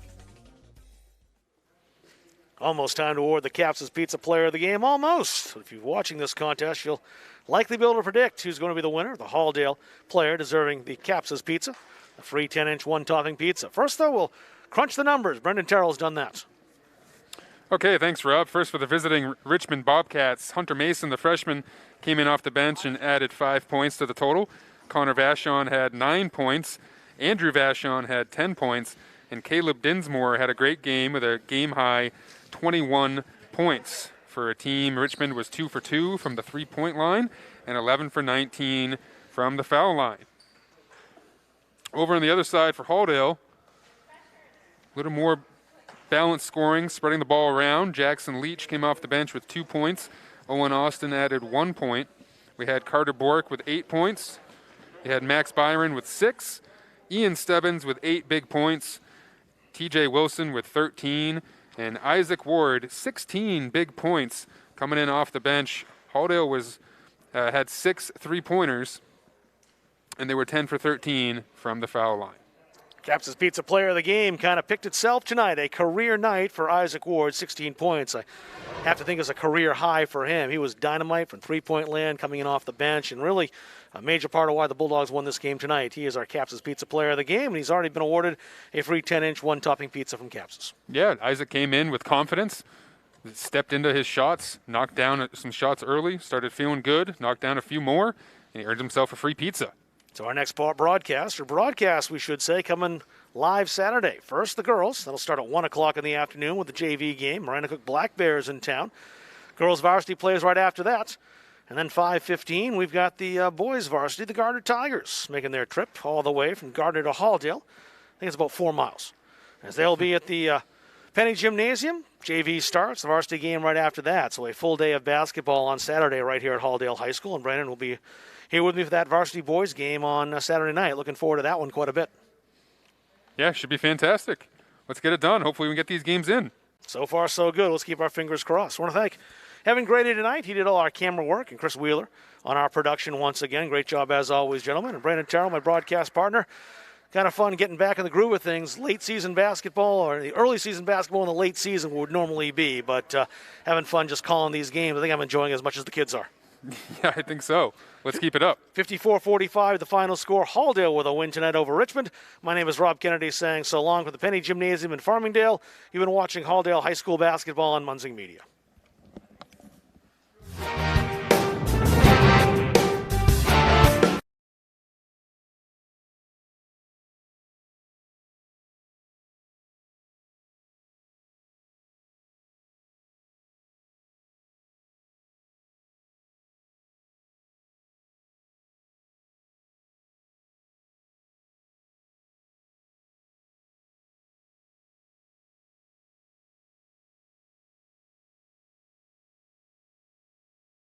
Almost time to award the Caps' Pizza Player of the Game. Almost. If you're watching this contest, you'll likely be able to predict who's going to be the winner. The Halldale player deserving the Caps' Pizza, a free 10-inch one-topping pizza. First, though, we'll crunch the numbers. Brendan Terrell's done that. Okay, thanks, Rob. First for the visiting Richmond Bobcats. Hunter Mason, the freshman, came in off the bench and added 5 points to the total. Connor Vachon had 9 points. Andrew Vachon had 10 points. And Caleb Dinsmore had a great game with a game-high 21 points. For a team, Richmond was 2 for 2 from the three-point line and 11 for 19 from the foul line. Over on the other side for Halldale, a little more balanced scoring, spreading the ball around. Jackson Leach came off the bench with 2 points. Owen Austin added 1 point. We had Carter Bork with 8 points. We had Max Byron with 6. Ian Stebbins with 8 big points. TJ Wilson with 13. And Isaac Ward, 16 big points coming in off the bench. Halldale had 6 3-pointers, and they were 10 for 13 from the foul line. Caps' Pizza Player of the Game kind of picked itself tonight. A career night for Isaac Ward, 16 points. I have to think it's a career high for him. He was dynamite from three-point land, coming in off the bench, and really a major part of why the Bulldogs won this game tonight. He is our Caps' Pizza Player of the Game, and he's already been awarded a free 10-inch one-topping pizza from Caps'. Yeah, Isaac came in with confidence, stepped into his shots, knocked down some shots early, started feeling good, knocked down a few more, and he earned himself a free pizza. So our next broadcast, we should say, coming live Saturday. First, the girls. That'll start at 1 o'clock in the afternoon with the JV game. Miranda Cook Black Bears in town. Girls varsity plays right after that. And then 5:15, we've got the boys varsity, the Gardner Tigers, making their trip all the way from Gardner to Halldale. I think it's about 4 miles. As they'll be at the Penny Gymnasium. JV starts, the varsity game right after that. So a full day of basketball on Saturday right here at Halldale High School. And Brandon will be here with me for that varsity boys game on Saturday night. Looking forward to that one quite a bit. Yeah, should be fantastic. Let's get it done. Hopefully we can get these games in. So far, so good. Let's keep our fingers crossed. I want to thank Evan Grady tonight. He did all our camera work, and Chris Wheeler on our production once again. Great job as always, gentlemen. And Brandon Terrell, my broadcast partner. Kind of fun getting back in the groove of things. Late season basketball, or the early season basketball in the late season would normally be, but having fun just calling these games. I think I'm enjoying it as much as the kids are. Yeah, I think so. Let's keep it up. 54-45, the final score. Halldale with a win tonight over Richmond. My name is Rob Kennedy saying so long from the Penny Gymnasium in Farmingdale. You've been watching Halldale High School basketball on Munzing Media.